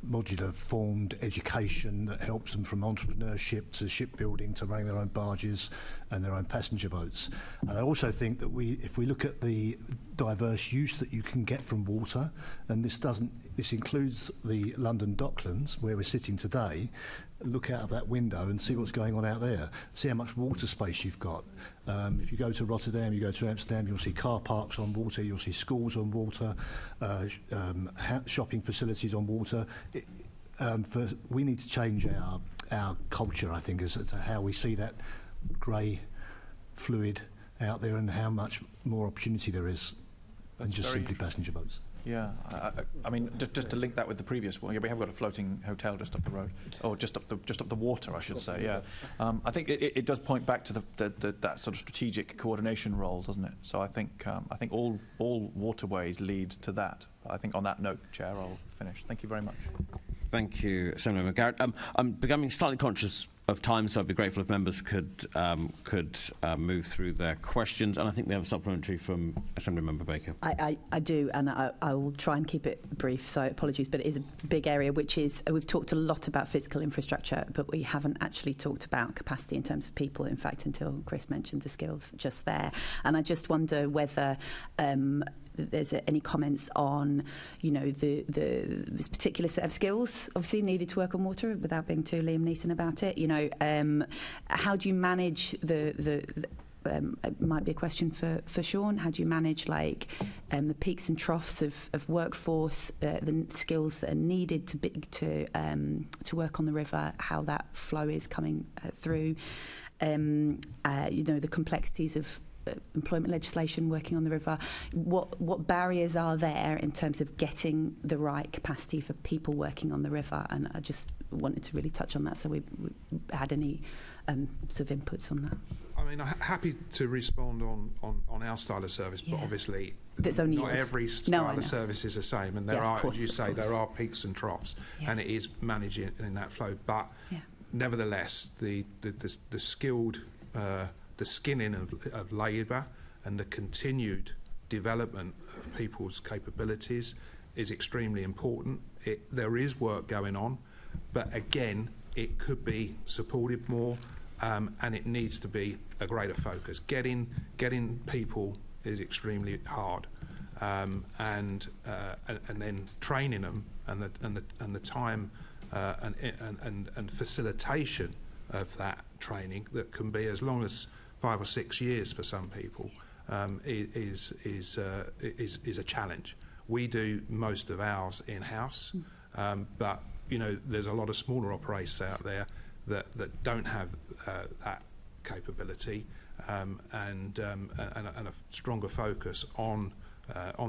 modular formed education that helps them from entrepreneurship to shipbuilding to running their own barges and their own passenger boats. And I also think that if we look at the diverse use that you can get from water, and this includes the London Docklands where we're sitting today, look out of that window and see what's going on out there. See how much water space you've got. If you go to Rotterdam, you go to Amsterdam, you'll see car parks on water, you'll see schools on water, shopping facilities on water. We need to change our culture, I think, as to how we see that grey fluid out there and how much more opportunity there is than just simply passenger boats. Yeah, I mean, just to link that with the previous one, we have got a floating hotel just up the road, or just up the water, I should say. Yeah, I think it does point back to that sort of strategic coordination role, doesn't it? So I think all waterways lead to that. I think on that note, Chair, I'll finish. Thank you very much. Thank you, Senator Garrett. I'm becoming slightly conscious of time, so I'd be grateful if members could move through their questions. And I think we have a supplementary from Assemblymember Baker. I do, and I will try and keep it brief, so apologies, but it is a big area, which is, we've talked a lot about physical infrastructure, but we haven't actually talked about capacity in terms of people, in fact, until Chris mentioned the skills just there. And I just wonder whether there's any comments on, this particular set of skills, obviously needed to work on water, without being too Liam Neeson about it. How do you manage it might be a question for Sean. How do you manage the peaks and troughs of workforce, the skills that are needed to work on the river, how that flow is coming through, the complexities of employment legislation working on the river. What barriers are there in terms of getting the right capacity for people working on the river? And I just wanted to really touch on that, so we had any sort of inputs on that. I mean, I'm happy to respond on our style of service, but obviously that's only not yours. every style of service is the same, and there are, course, as you say, there are peaks and troughs, and it is managing in that flow. But nevertheless, the skilled, the skinning of labour and the continued development of people's capabilities is extremely important. There is work going on, but again, it could be supported more, and it needs to be a greater focus. Getting people is extremely hard, and then training them and the time and facilitation of that training that can be as long as 5 or 6 years for some people is a challenge. We do most of ours in-house, but there's a lot of smaller operators out there that don't have that capability, and a stronger focus on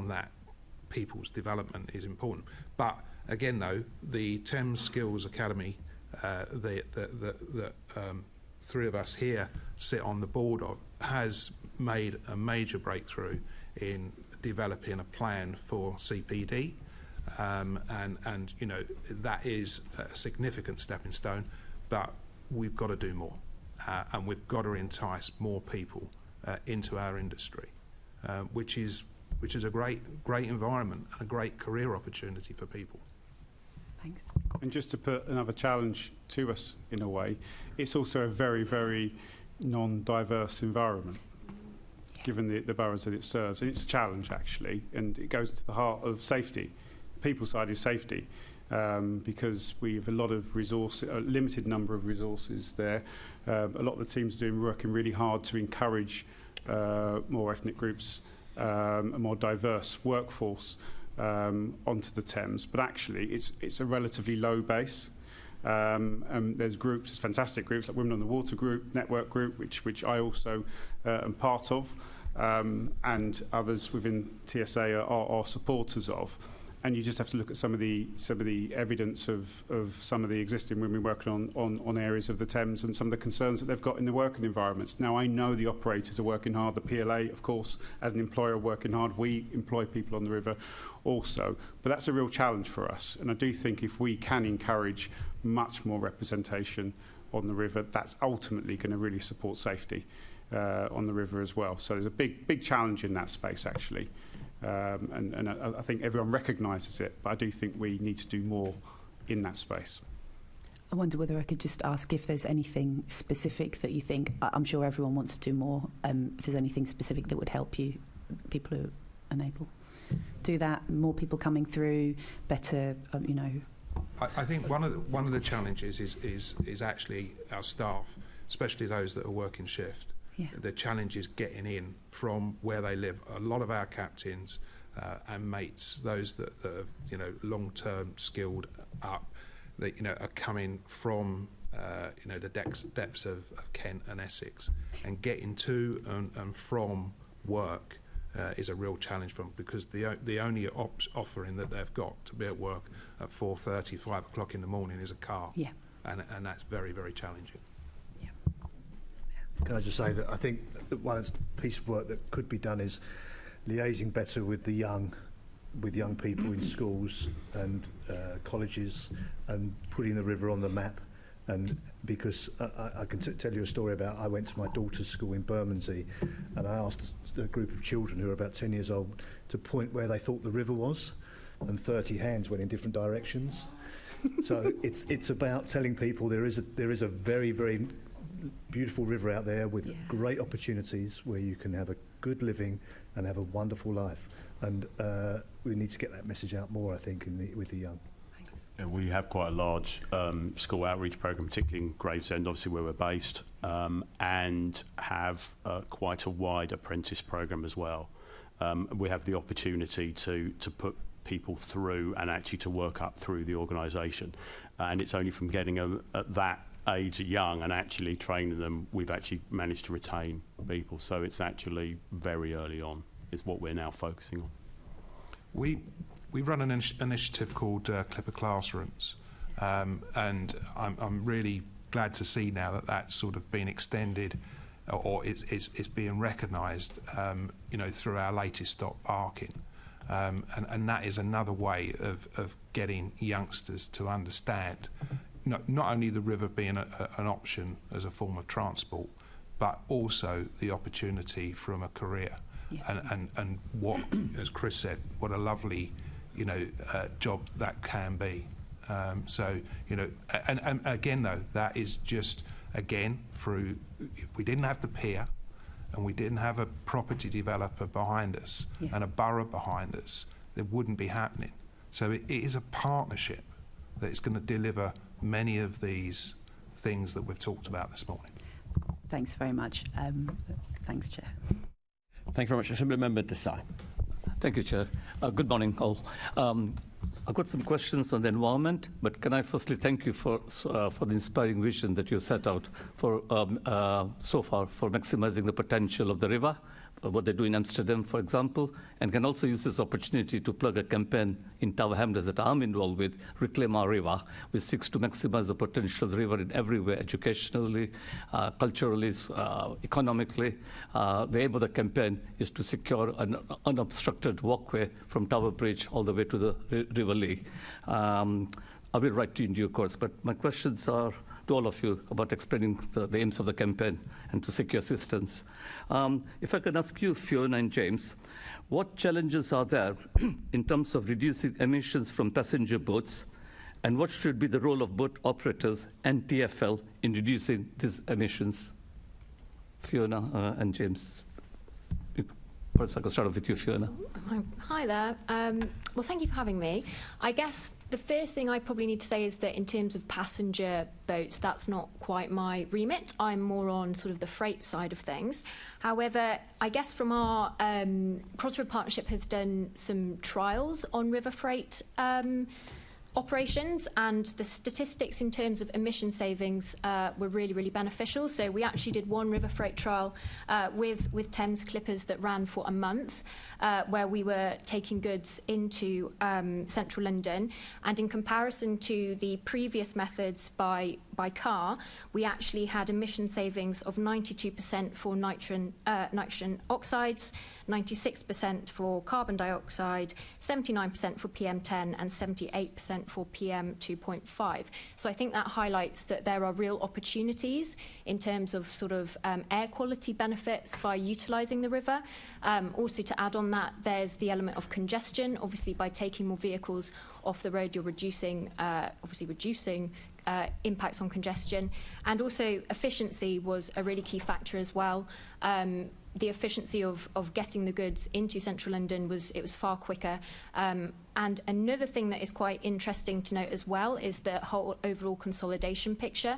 that people's development is important. But again, though, the Thames Skills Academy that three of us here sit on the board of has made a major breakthrough in developing a plan for CPD, and that is a significant stepping stone, but we've got to do more, and we've got to entice more people into our industry, which is a great environment and a great career opportunity for people. Thanks. And just to put another challenge to us in a way, it's also a very, very non-diverse environment, given the boroughs that it serves. And it's a challenge, actually, and it goes to the heart of safety. The people side is safety, because we have a lot of resources, a limited number of resources there. A lot of the teams are working really hard to encourage more ethnic groups, a more diverse workforce onto the Thames, but actually it's a relatively low base. There's groups, there's fantastic groups like Women on the Water Group, Network Group, which I also am part of, and others within TSA are supporters of. And you just have to look at some of the evidence of some of the existing women working on areas of the Thames and some of the concerns that they've got in the working environments. Now, I know the operators are working hard, the PLA, of course, as an employer, are working hard. We employ people on the river also, but that's a real challenge for us. And I do think if we can encourage much more representation on the river, that's ultimately going to really support safety on the river as well. So there's a big challenge in that space, actually. And I think everyone recognises it, but I do think we need to do more in that space. I wonder whether I could just ask if there's anything specific that you think, I'm sure everyone wants to do more, if there's anything specific that would help you, people who are unable do that, more people coming through, better, I think one of the challenges is actually our staff, especially those that are working shift. Yeah. The challenge is getting in from where they live. A lot of our captains and mates, those that have long-term skilled up, that are coming from the depths of Kent and Essex, and getting to and from work is a real challenge for them, because the only offering that they've got to be at work at 4:30, 5 o'clock in the morning is a car. Yeah. And that's very, very challenging. Can I just say that I think that one piece of work that could be done is liaising better with young people in schools and colleges, and putting the river on the map. And because I can tell you a story about, I went to my daughter's school in Bermondsey, and I asked a group of children who were about 10 years old to point where they thought the river was, and 30 hands went in different directions. So it's about telling people there is a very, very beautiful river out there with great opportunities where you can have a good living and have a wonderful life, and we need to get that message out more, I think, with the young. We have quite a large school outreach programme, particularly in Gravesend, obviously where we're based, and have quite a wide apprentice programme as well. We have the opportunity to put people through and actually to work up through the organisation, and it's only from getting them at that age are young, and actually training them, we've actually managed to retain people. So it's actually very early on is what we're now focusing on. We run an initiative called Clipper Classrooms, and I'm really glad to see now that that's sort of been extended, or it's being recognised, through our latest stop parking, and that is another way of getting youngsters to understand not only the river being an option as a form of transport, but also the opportunity from a career. Yeah. And what, as Chris said, what a lovely, job that can be. And again though, that is just, again, through, if we didn't have the pier and we didn't have a property developer behind us and a borough behind us, it wouldn't be happening. So it is a partnership that is going to deliver many of these things that we've talked about this morning. Thanks very much. Thanks, Chair. Thank you very much. Assembly Member Desai. Thank you, Chair. Good morning, all. I've got some questions on the environment, but can I firstly thank you for the inspiring vision that you set out for so far for maximising the potential of the river, what they do in Amsterdam, for example, and can also use this opportunity to plug a campaign in Tower Hamlets that I'm involved with, Reclaim Our River, which seeks to maximise the potential of the river in every way, educationally, culturally, economically. The aim of the campaign is to secure an unobstructed walkway from Tower Bridge all the way to the River Lee. I will write to you in due course, but my questions are to all of you about explaining the aims of the campaign and to seek your assistance. If I can ask you, Fiona and James, what challenges are there in terms of reducing emissions from passenger boats, and what should be the role of boat operators and TfL in reducing these emissions? Fiona and James. Perhaps I can start off with you, Fiona. Hi there. Well, thank you for having me. I guess the first thing I probably need to say is that in terms of passenger boats, that's not quite my remit. I'm more on sort of the freight side of things. However, I guess from our Crossroad Partnership has done some trials on river freight operations, and the statistics in terms of emission savings were really, really beneficial. So we actually did one river freight trial with Thames clippers that ran for a month, where we were taking goods into central London, and in comparison to the previous methods by car, we actually had emission savings of 92% for nitrogen oxides, 96% for carbon dioxide, 79% for PM10, and 78% for PM2.5. So I think that highlights that there are real opportunities in terms of sort of air quality benefits by utilising the river. Also, to add on that, there's the element of congestion. Obviously, by taking more vehicles off the road, you're reducing impacts on congestion. And also efficiency was a really key factor as well. The efficiency of getting the goods into central London was far quicker. And another thing that is quite interesting to note as well is the whole overall consolidation picture.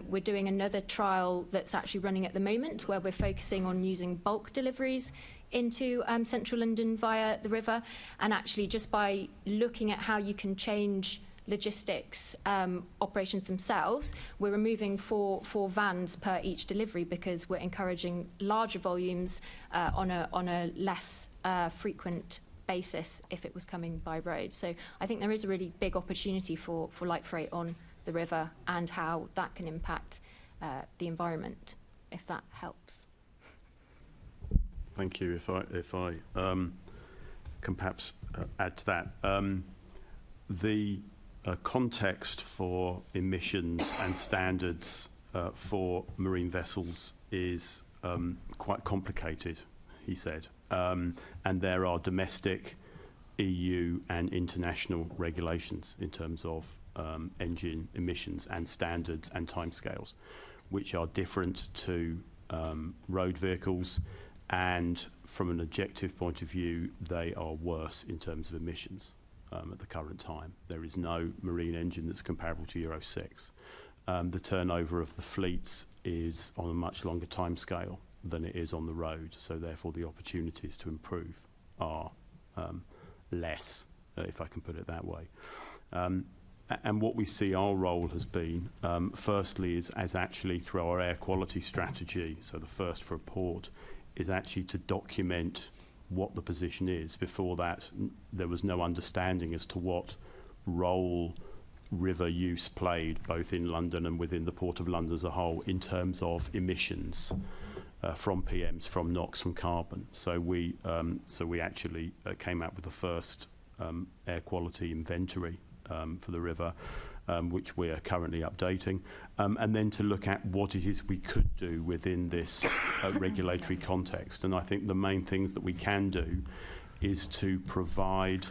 We're doing another trial that's actually running at the moment where we're focusing on using bulk deliveries into central London via the river. And actually just by looking at how you can change logistics operations themselves, we're removing four vans per each delivery because we're encouraging larger volumes on a less frequent basis if it was coming by road. So I think there is a really big opportunity for light freight on the river and how that can impact the environment, if that helps. Thank you. If I can perhaps add to that, the context for emissions and standards for marine vessels is quite complicated, he said, and there are domestic, EU and international regulations in terms of engine emissions and standards and timescales, which are different to road vehicles, and from an objective point of view, they are worse in terms of emissions. At the current time, there is no marine engine that's comparable to Euro 6. The turnover of the fleets is on a much longer timescale than it is on the road, so therefore the opportunities to improve are less, if I can put it that way. and what we see our role has been, firstly, is as actually through our air quality strategy, so the first report, is actually to document what the position is. Before that, there was no understanding as to what role river use played, both in London and within the Port of London as a whole, in terms of emissions from PMs, from NOx, from carbon. So we actually came out with the first air quality inventory for the river, which we are currently updating, and then to look at what it is we could do within this regulatory context. And I think the main things that we can do is to provide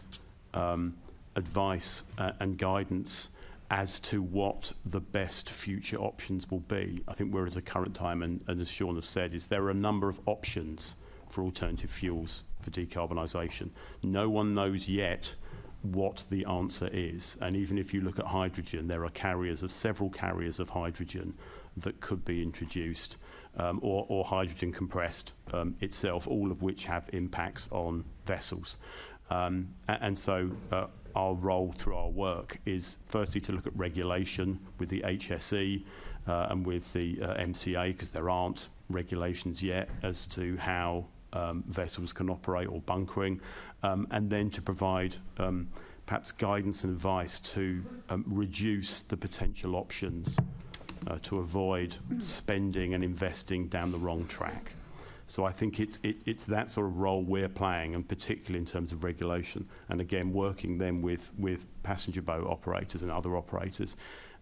advice and guidance as to what the best future options will be. I think we're at a current time, and as Sean has said, is there are a number of options for alternative fuels for decarbonisation. No one knows yet what the answer is, and even if you look at hydrogen, there are several carriers of hydrogen that could be introduced, or hydrogen compressed itself, all of which have impacts on vessels. And so our role through our work is firstly to look at regulation with the HSE and with the MCA, because there aren't regulations yet as to how vessels can operate, or bunkering, and then to provide perhaps guidance and advice to reduce the potential options to avoid spending and investing down the wrong track. So I think it's that sort of role we're playing, and particularly in terms of regulation, and again working then with passenger boat operators and other operators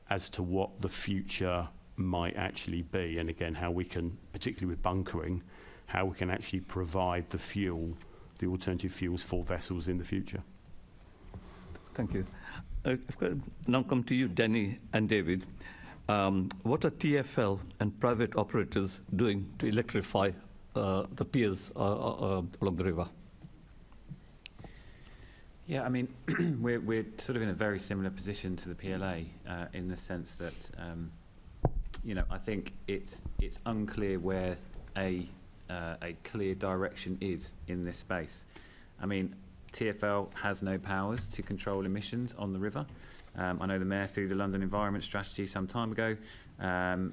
as to what the future might actually be, and again how we can, particularly with bunkering, how we can actually provide the fuel, the alternative fuels for vessels in the future. Thank you. If I now come to you, Danny and David. What are TfL and private operators doing to electrify the piers along the river? Yeah, I mean, we're sort of in a very similar position to the PLA in the sense that, I think it's unclear where a clear direction is in this space. I mean, TfL has no powers to control emissions on the river. I know the Mayor, through the London Environment Strategy some time ago,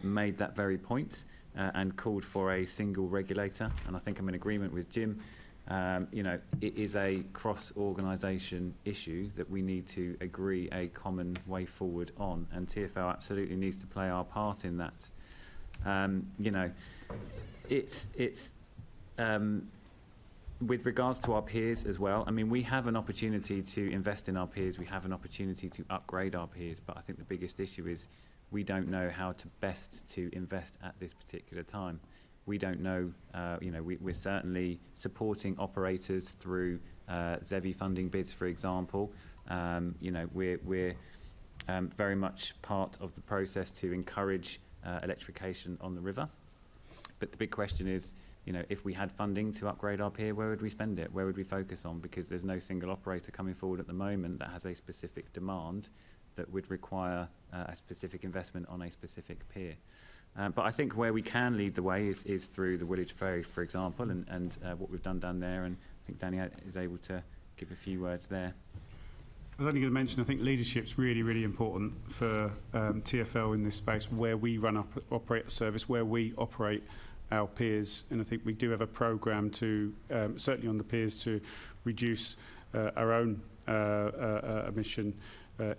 made that very point and called for a single regulator. And I think I'm in agreement with Jim. It is a cross-organisation issue that we need to agree a common way forward on, and TfL absolutely needs to play our part in that. With regards to our piers as well, I mean, we have an opportunity to invest in our piers, we have an opportunity to upgrade our piers, but I think the biggest issue is we don't know how to best to invest at this particular time. We don't know, we're certainly supporting operators through ZEVI funding bids, for example. We're very much part of the process to encourage electrification on the river. But the big question is, if we had funding to upgrade our pier, where would we spend it? Where would we focus on? Because there's no single operator coming forward at the moment that has a specific demand that would require a specific investment on a specific pier. But I think where we can lead the way is through the Woolwich Ferry, for example, and what we've done down there. And I think Danny is able to give a few words there. I was only going to mention, I think leadership's really, really important for TfL in this space, where we operate a service, where we operate our piers, and I think we do have a programme to, certainly on the piers, to reduce our own emission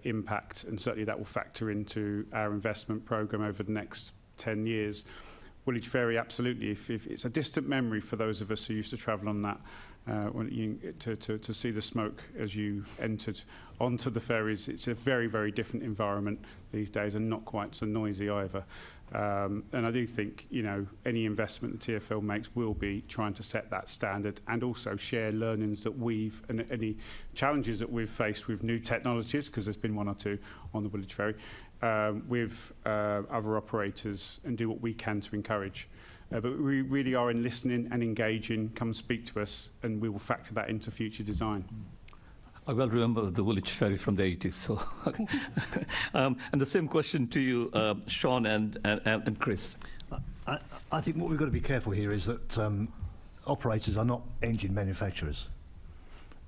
impact, and certainly that will factor into our investment programme over the next 10 years. Woolwich Ferry, absolutely. If it's a distant memory for those of us who used to travel on that, to see the smoke as you entered onto the ferries. It's a very, very different environment these days, and not quite so noisy either. And I do think, any investment the TfL makes will be trying to set that standard, and also share learnings that and any challenges that we've faced with new technologies, because there's been one or two on the Woolwich Ferry, with other operators, and do what we can to encourage. But we really are in listening and engaging. Come speak to us, and we will factor that into future design. I well remember the Woolwich Ferry from the 80s. So, and the same question to you, Sean and Chris. I think what we've got to be careful here is that operators are not engine manufacturers.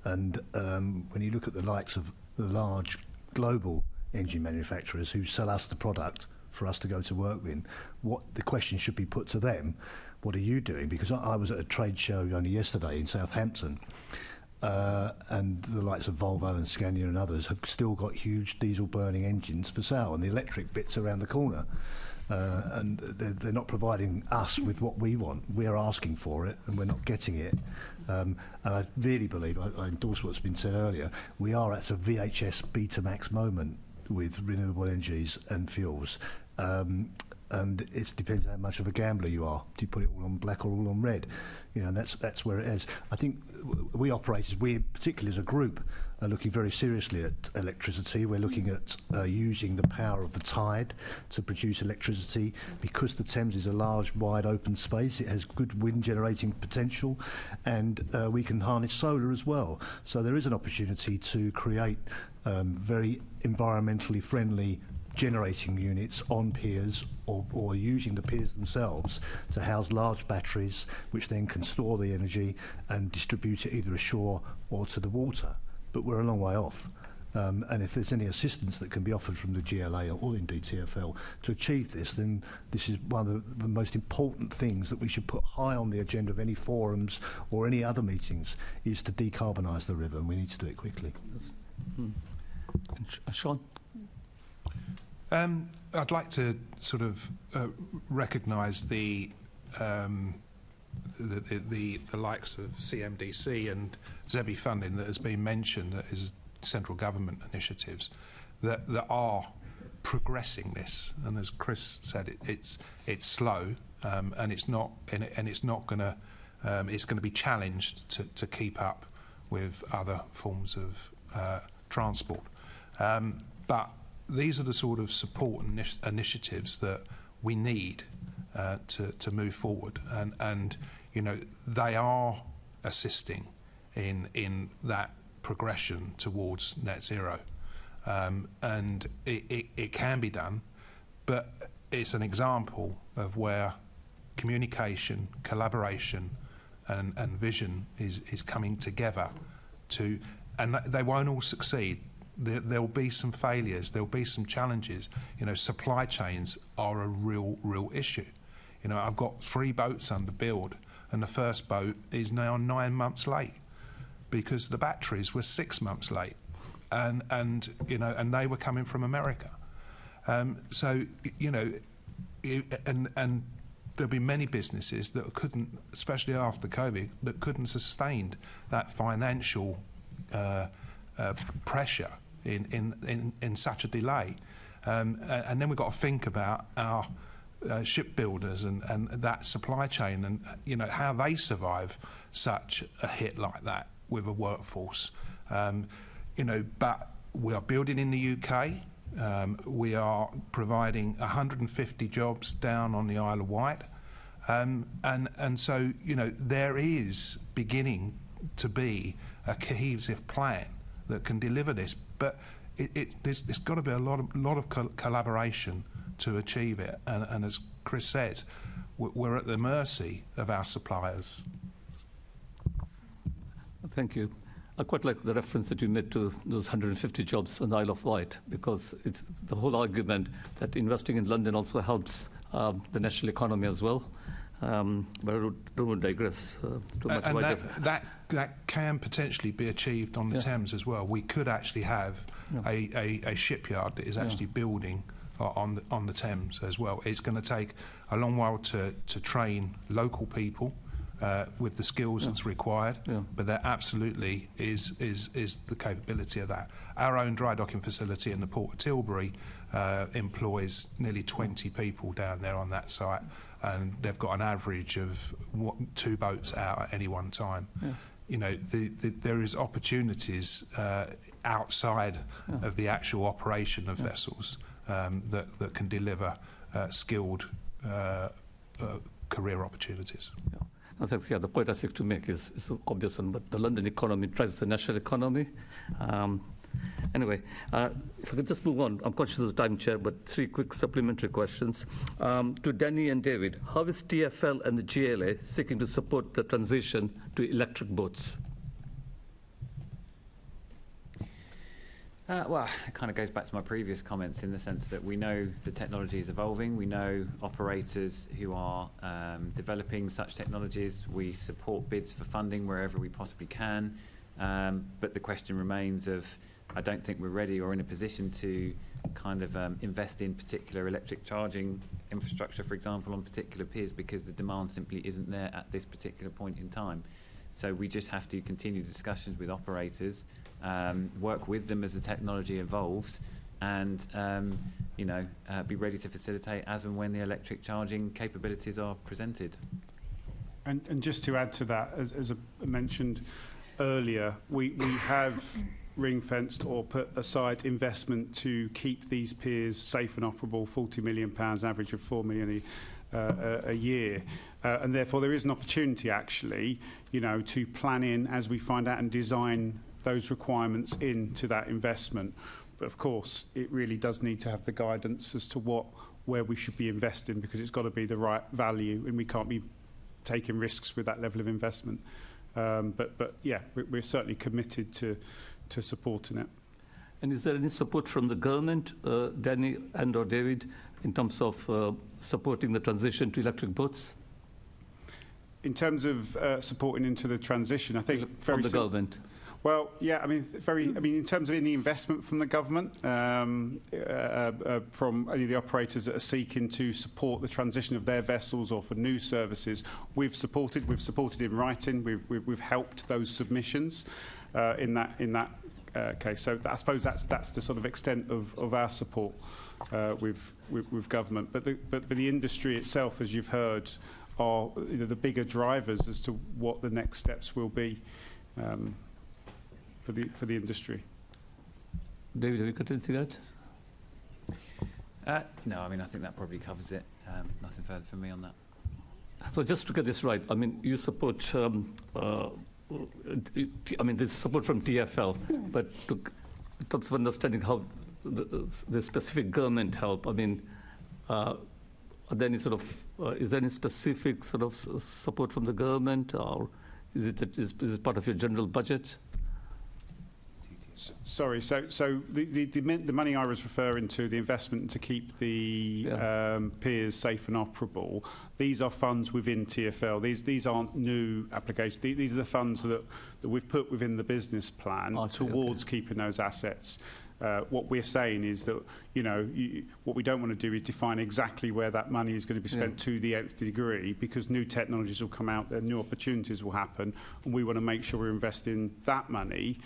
And when you look at the likes of the large global engine manufacturers who sell us the product for us to go to work in. What the question should be put to them, what are you doing? Because I was at a trade show only yesterday in Southampton, and the likes of Volvo and Scania and others have still got huge diesel burning engines for sale, and the electric bits around the corner. And they're not providing us with what we want. We're asking for it and we're not getting it. And I really believe, I endorse what's been said earlier, we are at a VHS Betamax moment with renewable energies and fuels. And it depends how much of a gambler you are. Do you put it all on black or all on red? You know, that's where it is. I think we operators, we particularly as a group, are looking very seriously at electricity. We're looking at using the power of the tide to produce electricity. Because the Thames is a large, wide open space, it has good wind generating potential, and we can harness solar as well. So there is an opportunity to create very environmentally friendly generating units on piers or using the piers themselves to house large batteries which then can store the energy and distribute it either ashore or to the water. But we're a long way off. And if there's any assistance that can be offered from the GLA or indeed TfL to achieve this, then this is one of the most important things that we should put high on the agenda of any forums or any other meetings, is to decarbonise the river, and we need to do it quickly. Sean? I'd like to sort of recognise the likes of CMDC and ZEBI funding that has been mentioned, that is central government initiatives that are progressing this. And as Chris said, it's slow, and it's not going to it's going to be challenged to keep up with other forms of transport. But these are the sort of support initiatives that we need to move forward, and you know, they are assisting in that progression towards net zero, and it can be done, but it's an example of where communication, collaboration, and vision is coming together to, and they won't all succeed. There'll be some failures, there'll be some challenges. You know, supply chains are a real issue. You know, I've got 3 boats under build, and the first boat is now 9 months late because the batteries were 6 months late, and you know, and they were coming from America. So you know, and there'll be many businesses that couldn't, especially after COVID, that couldn't sustain that financial pressure in such a delay, and then we've got to think about our shipbuilders and that supply chain, and you know, how they survive such a hit like that with a workforce. You know, but we are building in the UK. We are providing 150 jobs down on the Isle of Wight, and so you know, there is beginning to be a cohesive plan that can deliver this, but there's got to be a lot of collaboration to achieve it, and as Chris said, we're at the mercy of our suppliers. Thank you. I quite like the reference that you made to those 150 jobs on the Isle of Wight, because it's the whole argument that investing in London also helps the national economy as well. But I don't digress too much. And that can potentially be achieved on the Thames as well. We could actually have a shipyard that is actually building on the Thames as well. It's going to take a long while to train local people with the skills that's required, but there absolutely is the capability of that. Our own dry docking facility in the Port of Tilbury employs nearly 20 people down there on that site, and they've got an average of 2 boats out at any one time. You know, there is opportunities outside of the actual operation of vessels that can deliver skilled career opportunities. No, thanks. Yeah, the point I seek to make is obvious one, but the London economy drives the national economy. Anyway, if I could just move on, I'm conscious of the time, Chair, but 3 quick supplementary questions. To Danny and David, how is TfL and the GLA seeking to support the transition to electric boats? Well, it kind of goes back to my previous comments in the sense that we know the technology is evolving. We know operators who are developing such technologies. We support bids for funding wherever we possibly can. But the question remains of, I don't think we're ready or in a position to kind of invest in particular electric charging infrastructure, for example, on particular piers because the demand simply isn't there at this particular point in time. So we just have to continue discussions with operators, work with them as the technology evolves, and be ready to facilitate as and when the electric charging capabilities are presented. And just to add to that, as I mentioned earlier, we have ring-fenced or put aside investment to keep these piers safe and operable, £40 million, average of £4 million a year. And therefore there is an opportunity actually, to plan in as we find out and design those requirements into that investment. But of course, it really does need to have the guidance as to where we should be investing, because it's got to be the right value and we can't be taking risks with that level of investment. But yeah, we're certainly committed to supporting it. And is there any support from the government, Danny and or David, in terms of supporting the transition to electric boats? In terms of supporting into the transition, I think from the government. Well, yeah, in terms of any investment from the government, from any of the operators that are seeking to support the transition of their vessels or for new services, we've supported in writing. We've helped those submissions in that case. So I suppose that's the sort of extent of our support with government. But the industry itself, as you've heard, are the bigger drivers as to what the next steps will be. For the industry. David, have you got anything to add? No, I think that probably covers it. Nothing further from me on that. So just to get this right, you support, there's support from TfL, but in terms of understanding how the specific government help, are there any is there any specific sort of support from the government, or is it part of your general budget? Sorry, so the money I was referring to, the investment to keep the piers safe and operable, these are funds within TfL. These aren't new applications. These are the funds that we've put within the business plan towards keeping those assets. What we're saying is that, what we don't want to do is define exactly where that money is going to be spent to the nth degree, because new technologies will come out there, new opportunities will happen, and we want to make sure we're investing that money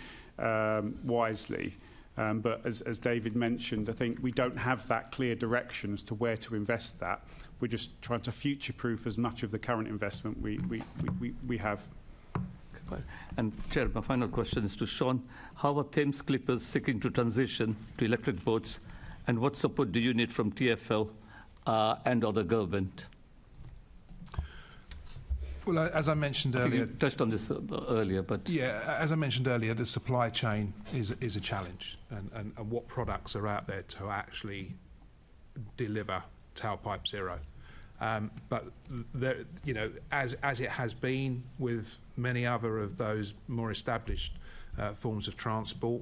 wisely. But as David mentioned, I think we don't have that clear direction as to where to invest that. We're just trying to future-proof as much of the current investment we have. And Chair, my final question is to Sean. How are Thames Clippers seeking to transition to electric boats, and what support do you need from TfL and other government? Well, as I mentioned earlier, you touched on this earlier, but yeah, as I mentioned earlier, the supply chain is a challenge, and what products are out there to actually deliver tailpipe zero. But there, as it has been with many other of those more established forms of transport,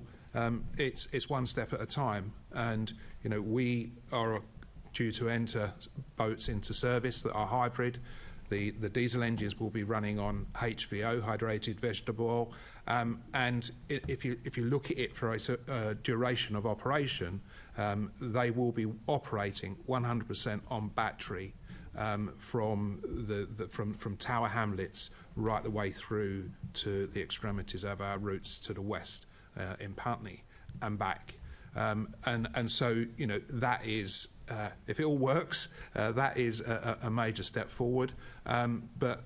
it's one step at a time. And we are due to enter boats into service that are hybrid. The diesel engines will be running on HVO, hydrated vegetable oil, and if you look at it for a duration of operation, they will be operating 100% on battery from Tower Hamlets right the way through to the extremities of our routes to the west in Putney and back. And so that is, if it all works, that is a major step forward. But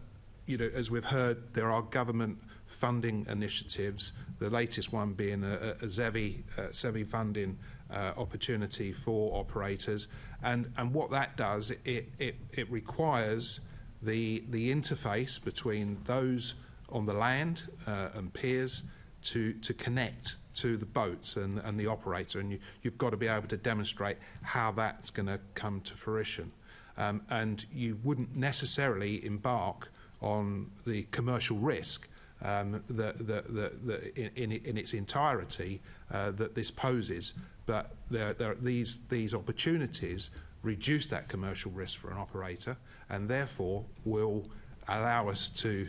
as we've heard, there are government funding initiatives, the latest one being a ZEVI funding opportunity for operators, and what that does, it requires the interface between those on the land and piers to connect to the boats and the operator, and you've got to be able to demonstrate how that's going to come to fruition. And you wouldn't necessarily embark on the commercial risk in its entirety that this poses, but these opportunities reduce that commercial risk for an operator, and therefore will allow us to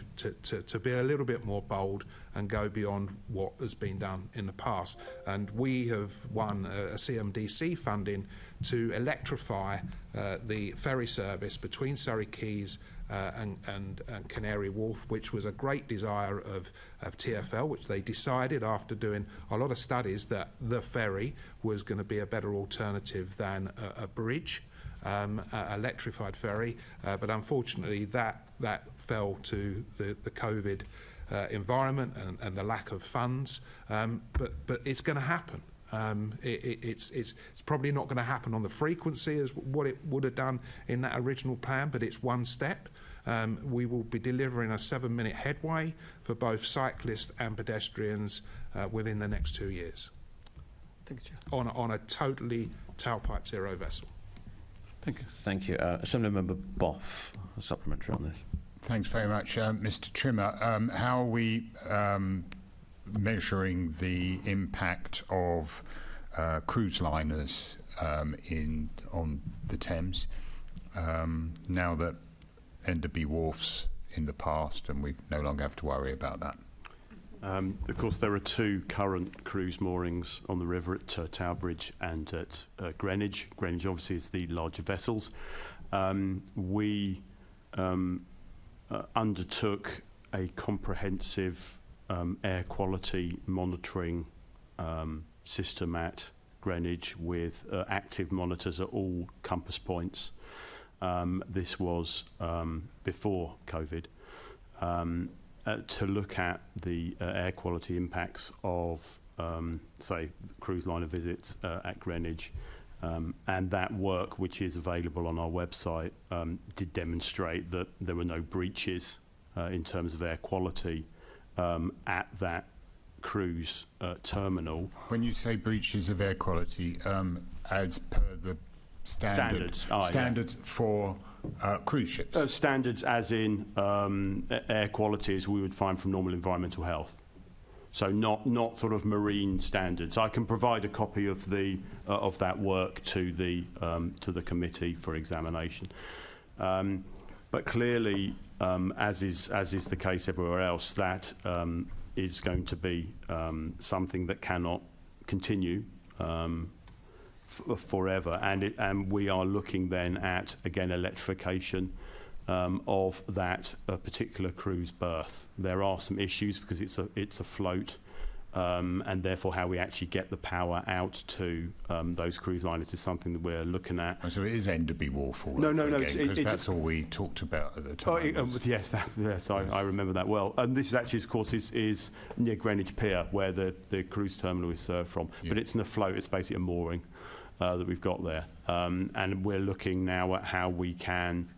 be a little bit more bold and go beyond what has been done in the past. And we have won a CMDC funding to electrify the ferry service between Surrey Quays and Canary Wharf, which was a great desire of TfL, which they decided after doing a lot of studies that the ferry was going to be a better alternative than a bridge, electrified ferry, but unfortunately that fell to the COVID environment and the lack of funds, but it's going to happen. It's probably not going to happen on the frequency as what it would have done in that original plan, but it's one step. We will be delivering a 7-minute headway for both cyclists and pedestrians within the next 2 years. Thank you, Chair. On a totally tailpipe zero vessel. Thank you. Thank you. Assemblymember Boff, a supplementary on this. Thanks very much, Mr. Trimmer. How are we measuring the impact of cruise liners on the Thames now that Enderby Wharf's in the past and we no longer have to worry about that? Of course, there are 2 current cruise moorings on the river at Tower Bridge and at Greenwich. Greenwich obviously is the larger vessels. We undertook a comprehensive air quality monitoring system at Greenwich with active monitors at all compass points. This was before COVID. To look at the air quality impacts of, say, cruise liner visits at Greenwich. And that work, which is available on our website, did demonstrate that there were no breaches in terms of air quality at that cruise terminal. When you say breaches of air quality, as per the standards for cruise ships? Standards as in air quality as we would find from normal environmental health. So not sort of marine standards. I can provide a copy of of that work to the committee for examination. But clearly, as is the case everywhere else, that is going to be something that cannot continue forever, and we are looking then at again electrification of that particular cruise berth. There are some issues because it's a float, and therefore how we actually get the power out to those cruise liners is something that we're looking at. Oh, so it is Enderby Wharf all No, because that's all we talked about at the time. Yes, I remember that well. And this is actually, of course, is near Greenwich Pier where the cruise terminal is served from. Yeah. But it's in a float. It's basically a mooring that we've got there, and we're looking now at how we can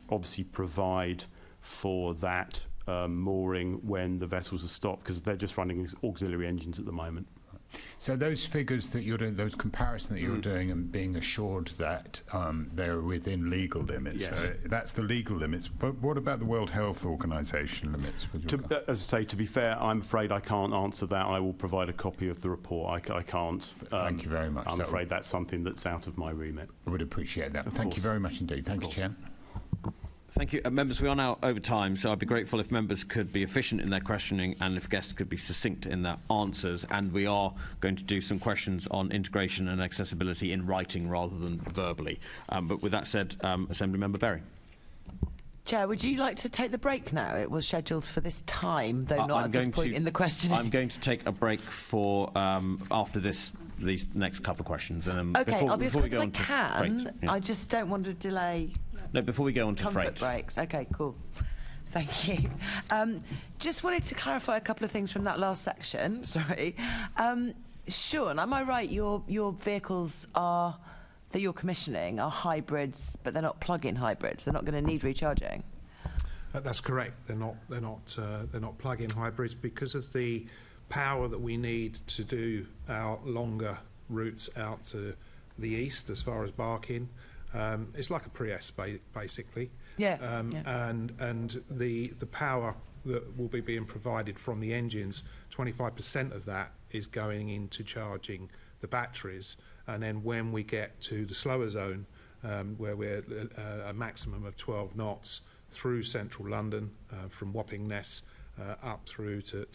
obviously provide for that mooring when the vessels are stopped, because they're just running auxiliary engines at the moment. So those figures that you're doing, those comparisons that you're doing and being assured that they're within legal limits, yes. That's the legal limits. But what about the World Health Organization limits? As I say, to be fair, I'm afraid I can't answer that. I will provide a copy of the report. I can't. Thank you very much. I'm afraid that's something that's out of my remit. I would appreciate that. Thank you very much indeed. Thank you, Chair. Thank you. Members, we are now over time, so I'd be grateful if members could be efficient in their questioning and if guests could be succinct in their answers. And we are going to do some questions on integration and accessibility in writing rather than verbally. But with that said, Assemblymember Berry. Chair, would you like to take the break now? It was scheduled for this time, though not at this point in the questioning. I'm going to take a break for after these next couple of questions. And OK, I'll be as quick as I can. Freight, yeah. I just don't want to delay. No, before we go on to comfort freight. breaks. OK, cool. Thank you. Just wanted to clarify a couple of things from that last section. Sorry. Sean, am I right? Your vehicles that you're commissioning are hybrids, but they're not plug-in hybrids. They're not going to need recharging. That's correct. They're not plug-in hybrids because of the power that we need to do our longer routes out to the east, as far as Barking. It's like a Prius, basically. Yeah. And the power that will be being provided from the engines, 25% of that is going into charging the batteries. And then when we get to the slower zone, where we're a maximum of 12 knots through central London, from Wapping-Ness up through to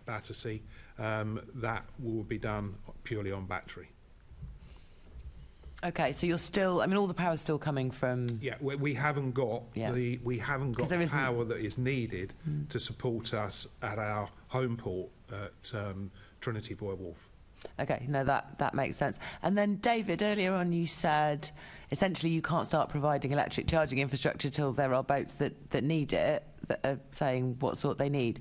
Battersea, that will be done purely on battery. Okay, so you're still, I mean, all the power's still coming from... Yeah, we haven't got the power that is needed to support us at our home port at Trinity Buoy Wharf. Okay, no, that makes sense. And then, David, earlier on you said essentially you can't start providing electric charging infrastructure till there are boats that need it, that are saying what sort they need.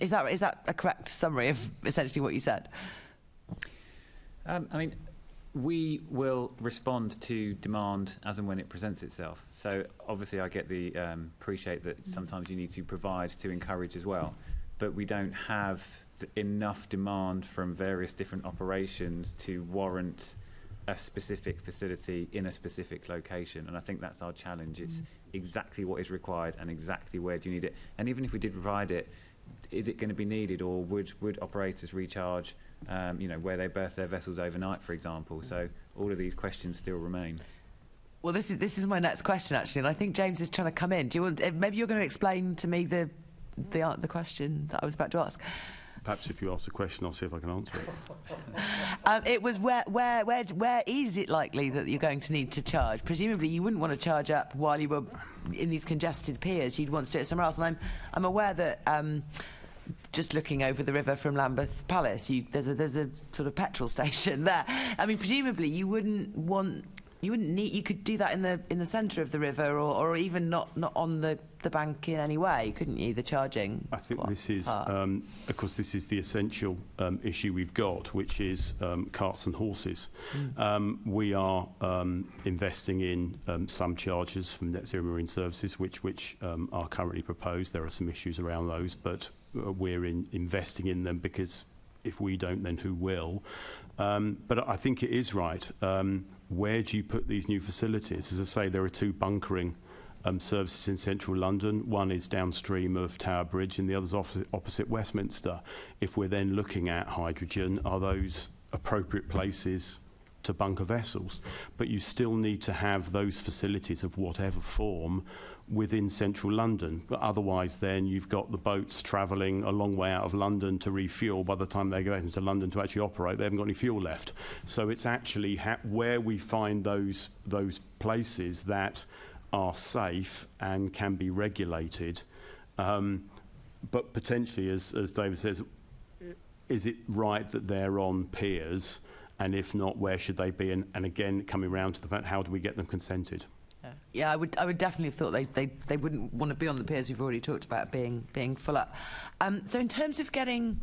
Is that a correct summary of essentially what you said? I mean, we will respond to demand as and when it presents itself. So obviously I get the appreciate that sometimes you need to provide to encourage as well, but we don't have enough demand from various different operations to warrant a specific facility in a specific location, and I think that's our challenge. It's exactly what is required and exactly where do you need it, and even if we did provide it, is it going to be needed, or would operators recharge where they berth their vessels overnight, for example? So all of these questions still remain. Well, this is my next question, actually, and I think James is trying to come in. Do you want? Maybe you're going to explain to me the question that I was about to ask. Perhaps if you ask the question, I'll see if I can answer it. It was where is it likely that you're going to need to charge? Presumably, you wouldn't want to charge up while you were in these congested piers. You'd want to do it somewhere else. And I'm aware that just looking over the river from Lambeth Palace, there's a sort of petrol station there. I mean, presumably, you wouldn't need. You could do that in the centre of the river, or even not on the bank in any way, couldn't you? The charging. I think this is, of course, this is the essential issue we've got, which is carts and horses. We are investing in some charges from Net Zero Marine Services, which are currently proposed. There are some issues around those, but we're investing in them because if we don't, then who will? But I think it is right. Where do you put these new facilities? As I say, there are two bunkering services in central London. One is downstream of Tower Bridge and the other's opposite Westminster. If we're then looking at hydrogen, are those appropriate places to bunker vessels? But you still need to have those facilities of whatever form within central London. But otherwise then you've got the boats travelling a long way out of London to refuel. By the time they go into London to actually operate, they haven't got any fuel left. So it's actually where we find those places that are safe and can be regulated. But potentially, as David says, is it right that they're on piers? And if not, where should they be? And again, coming around to the fact, how do we get them consented? Yeah, I would definitely have thought they wouldn't want to be on the piers we've already talked about being full up. So in terms of getting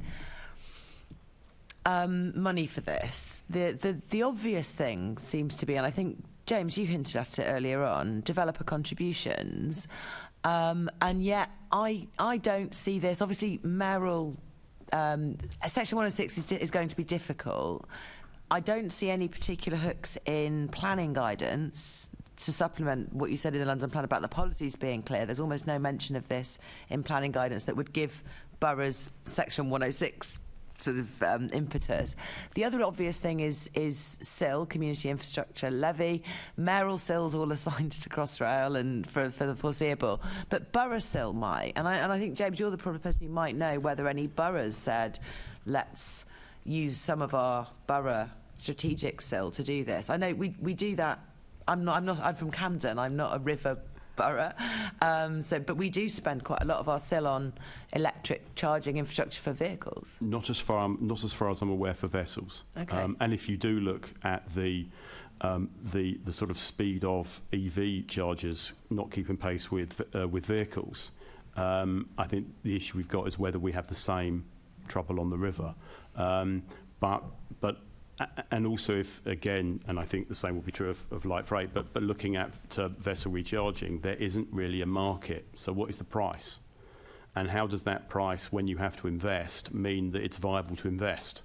money for this, the obvious thing seems to be, and I think James, you hinted at it earlier on, developer contributions, and yet I don't see this. Obviously, mayoral Section 106 is going to be difficult. I don't see any particular hooks in planning guidance to supplement what you said in the London Plan about the policies being clear. There's almost no mention of this in planning guidance that would give boroughs Section 106 sort of impetus. The other obvious thing is CIL, Community Infrastructure Levy. Mayoral CIL's all assigned to Crossrail and for the foreseeable. But borough CIL might. And I think, James, you're the probably person who might know whether any boroughs said, let's use some of our borough strategic CIL to do this. I know we do that. I'm from Camden. I'm not a river borough, but we do spend quite a lot of our CIL on electric charging infrastructure for vehicles. Not as far as I'm aware for vessels. Okay. And if you do look at the sort of speed of EV chargers not keeping pace with vehicles, I think the issue we've got is whether we have the same trouble on the river. But and also if, again, and I think the same will be true of light freight, but looking at vessel recharging, there isn't really a market. So what is the price? And how does that price, when you have to invest, mean that it's viable to invest?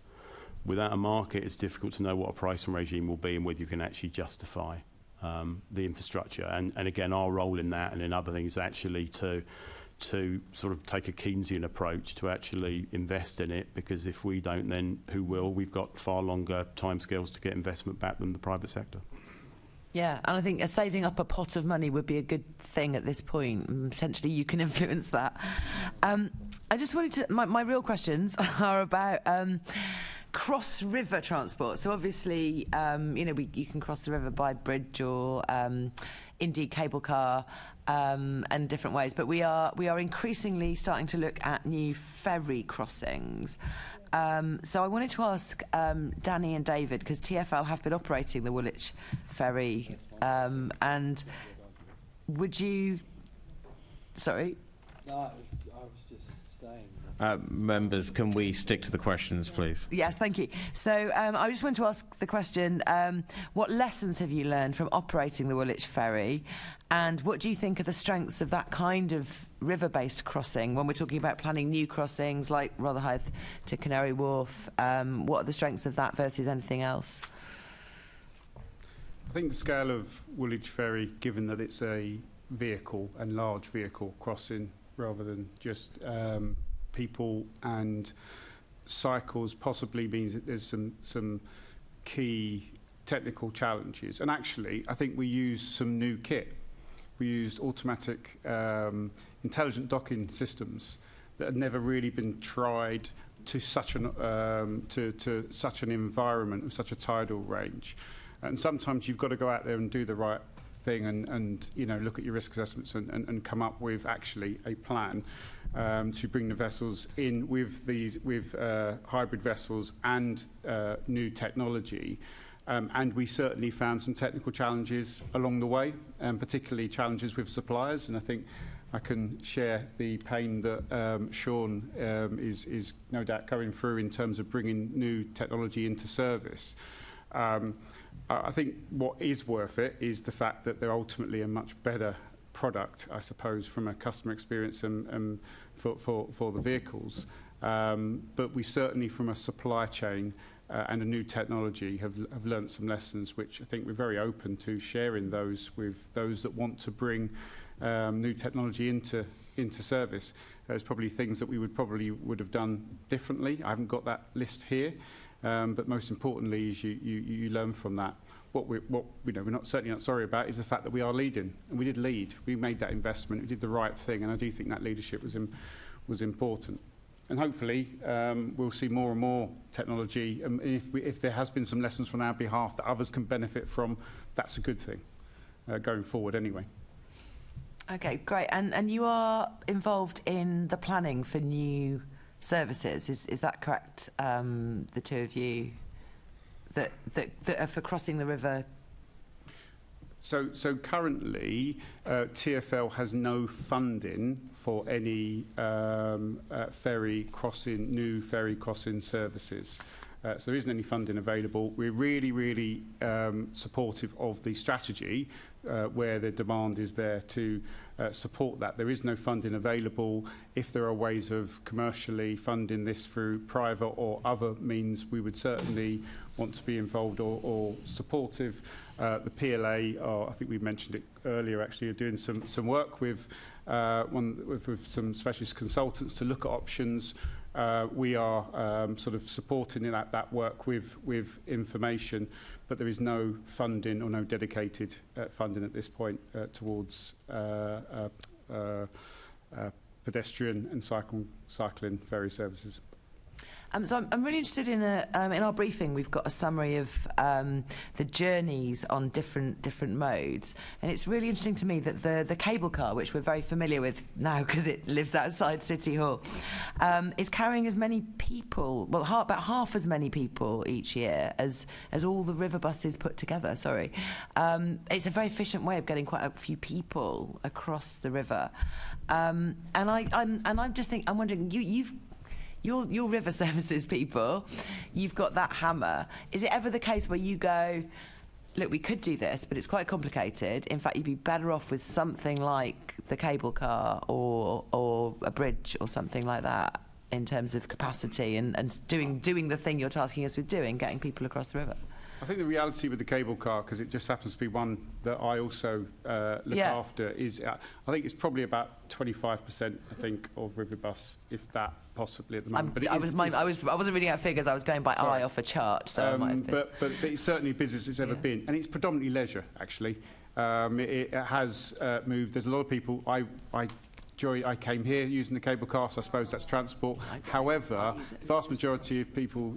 Without a market, it's difficult to know what a pricing regime will be and whether you can actually justify the infrastructure. And again, our role in that and in other things actually to sort of take a Keynesian approach to actually invest in it, because if we don't, then who will? We've got far longer timescales to get investment back than the private sector. Yeah, and I think saving up a pot of money would be a good thing at this point. Potentially you can influence that. I just wanted to, my real questions are about cross-river transport. So obviously, you can cross the river by bridge or indeed cable car and different ways. But we are increasingly starting to look at new ferry crossings. So I wanted to ask Danny and David, because TfL have been operating the Woolwich ferry, and would you... Sorry? No, I was just saying. Members, can we stick to the questions, please? Yes, thank you. So I just want to ask the question, what lessons have you learned from operating the Woolwich ferry, and what do you think are the strengths of that kind of river-based crossing when we're talking about planning new crossings like Rotherhithe to Canary Wharf? What are the strengths of that versus anything else? I think the scale of Woolwich ferry, given that it's a vehicle and large vehicle crossing rather than just people and cycles, possibly means that there's some key technical challenges. And actually, I think we used some new kit. We used automatic intelligent docking systems that had never really been tried to such an environment with such a tidal range. And sometimes you've got to go out there and do the right thing and look at your risk assessments and come up with actually a plan to bring the vessels in with hybrid vessels and new technology. And we certainly found some technical challenges along the way, particularly challenges with suppliers. And I think I can share the pain that Sean is no doubt going through in terms of bringing new technology into service. I think what is worth it is the fact that they're ultimately a much better product, I suppose, from a customer experience and for the vehicles. But we certainly, from a supply chain and a new technology, have learnt some lessons, which I think we're very open to sharing those with those that want to bring new technology into service. There's probably things that we would have done differently. I haven't got that list here. But most importantly is you learn from that. What we're certainly not sorry about is the fact that we are leading, and we did lead. We made that investment. We did the right thing, and I do think that leadership was important. And hopefully we'll see more and more technology. If there has been some lessons from our behalf that others can benefit from, that's a good thing going forward anyway. Okay, great. And you are involved in the planning for new services, is that correct? The two of you that are for crossing the river. So currently, TfL has no funding for any new ferry crossing services. So there isn't any funding available. We're really supportive of the strategy where the demand is there to support that. There is no funding available. If there are ways of commercially funding this through private or other means, we would certainly want to be involved or supportive. The PLA, I think we mentioned it earlier, actually are doing some work with some specialist consultants to look at options. We are sort of supporting that work with information, but there is no funding or no dedicated funding at this point towards pedestrian and cycling ferry services. So I'm really interested in our briefing. We've got a summary of the journeys on different modes, and it's really interesting to me that the cable car, which we're very familiar with now because it lives outside City Hall, is carrying as many people, well, about half as many people each year as all the river buses put together. Sorry, it's a very efficient way of getting quite a few people across the river, and I'm wondering, Your river services people, you've got that hammer. Is it ever the case where you go, look, we could do this, but it's quite complicated. In fact, you'd be better off with something like the cable car or a bridge or something like that in terms of capacity and doing the thing you're tasking us with doing, getting people across the river? I think the reality with the cable car, because it just happens to be one that I also look after, is I think it's probably about 25%, I think, of River Bus, if that possibly at the moment. But I wasn't reading out figures. I was going by eye off a chart. So I might have been. But it's certainly business it's ever been, and it's predominantly leisure actually. It has moved. There's a lot of people. I came here using the cable car, so I suppose that's transport. However, the vast majority of people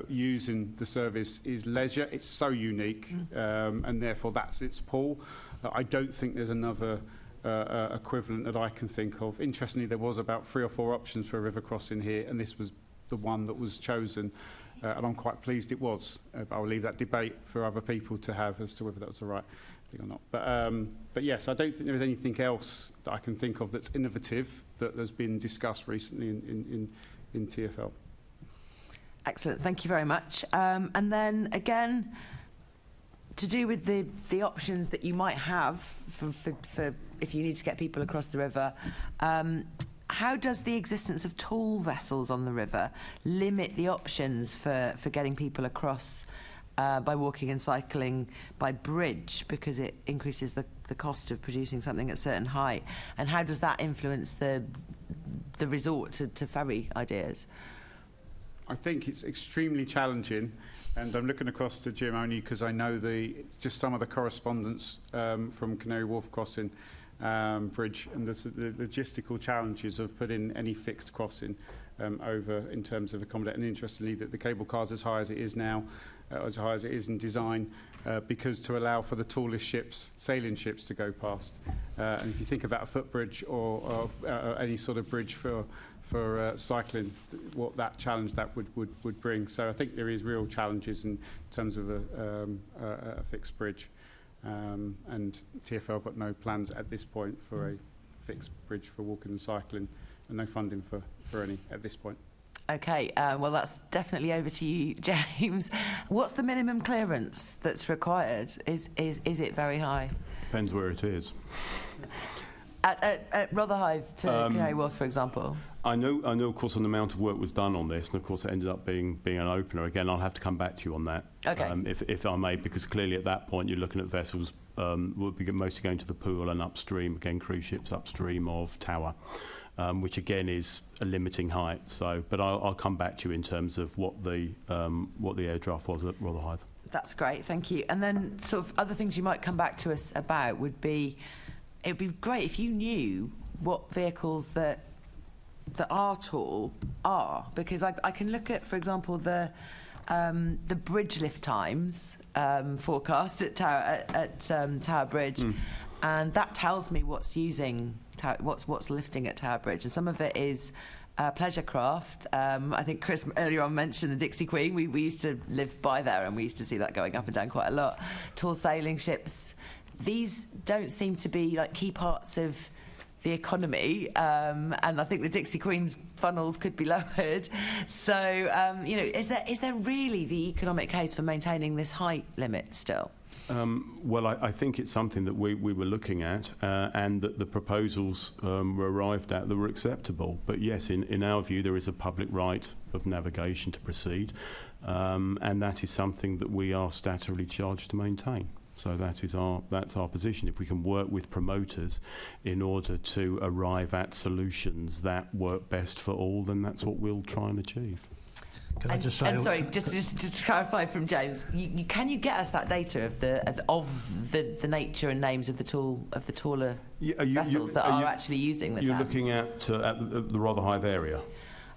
using the service is leisure. It's so unique, and therefore that's its pull. I don't think there's another equivalent that I can think of. Interestingly, there was about 3 or 4 options for a river crossing here, and this was the one that was chosen. And I'm quite pleased it was. But I'll leave that debate for other people to have as to whether that was the right thing or not. But yes, I don't think there is anything else that I can think of that's innovative that has been discussed recently in TfL. Excellent, thank you very much. And then again, to do with the options that you might have for if you need to get people across the river, how does the existence of tall vessels on the river limit the options for getting people across by walking and cycling by bridge, because it increases the cost of producing something at a certain height? And how does that influence the resort to ferry ideas? I think it's extremely challenging, and I'm looking across to Jim only because I know just some of the correspondence from Canary Wharf Crossing Bridge and the logistical challenges of putting any fixed crossing over in terms of accommodating. And interestingly, that the cable car's as high as it is now, as high as it is in design, because to allow for the tallest ships, sailing ships, to go past. And if you think about a footbridge or any sort of bridge for cycling, what that challenge that would bring. So I think there is real challenges in terms of a fixed bridge. And TfL got no plans at this point for a fixed bridge for walking and cycling, and no funding for any at this point. Okay, well that's definitely over to you, James. What's the minimum clearance that's required? Is it very high? Depends where it is. At Rotherhithe to Canary Wharf, for example? I know, of course, an amount of work was done on this, and of course it ended up being an opener. Again, I'll have to come back to you on that, if I may, because clearly at that point you're looking at vessels would be mostly going to the pool and upstream, again cruise ships upstream of Tower, which again is a limiting height. So, but I'll come back to you in terms of what the air draft was at Rotherhithe. That's great, thank you. And then sort of other things you might come back to us about would be, it would be great if you knew what vehicles that are tall are, because I can look at, for example, the bridge lift times forecast at Tower Bridge, and that tells me what's lifting at Tower Bridge, and some of it is pleasure craft. I think Chris earlier on mentioned the Dixie Queen. We used to live by there, and we used to see that going up and down quite a lot. Tall sailing ships. These don't seem to be like key parts of the economy, and I think the Dixie Queen's funnels could be lowered. So, is there really the economic case for maintaining this height limit still? Well, I think it's something that we were looking at, and that the proposals were arrived at that were acceptable. But yes, in our view, there is a public right of navigation to proceed, and that is something that we are statutorily charged to maintain. So that's our position. If we can work with promoters in order to arrive at solutions that work best for all, then that's what we'll try and achieve. Can I just say? And sorry, just to clarify from James, can you get us that data of the nature and names of the taller vessels that are actually using the Thames? You're looking at the Rotherhithe area.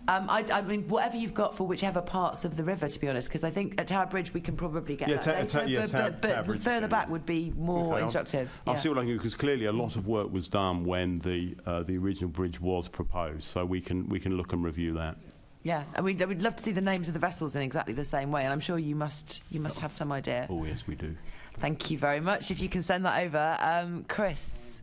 I mean, whatever you've got for whichever parts of the river, to be honest, because I think at Tower Bridge we can probably get that data, but further back would be more instructive. I'll see what I can do, because clearly a lot of work was done when the original bridge was proposed, so we can look and review that. Yeah, and we'd love to see the names of the vessels in exactly the same way, and I'm sure you must have some idea. Oh yes, we do. Thank you very much. If you can send that over, Chris.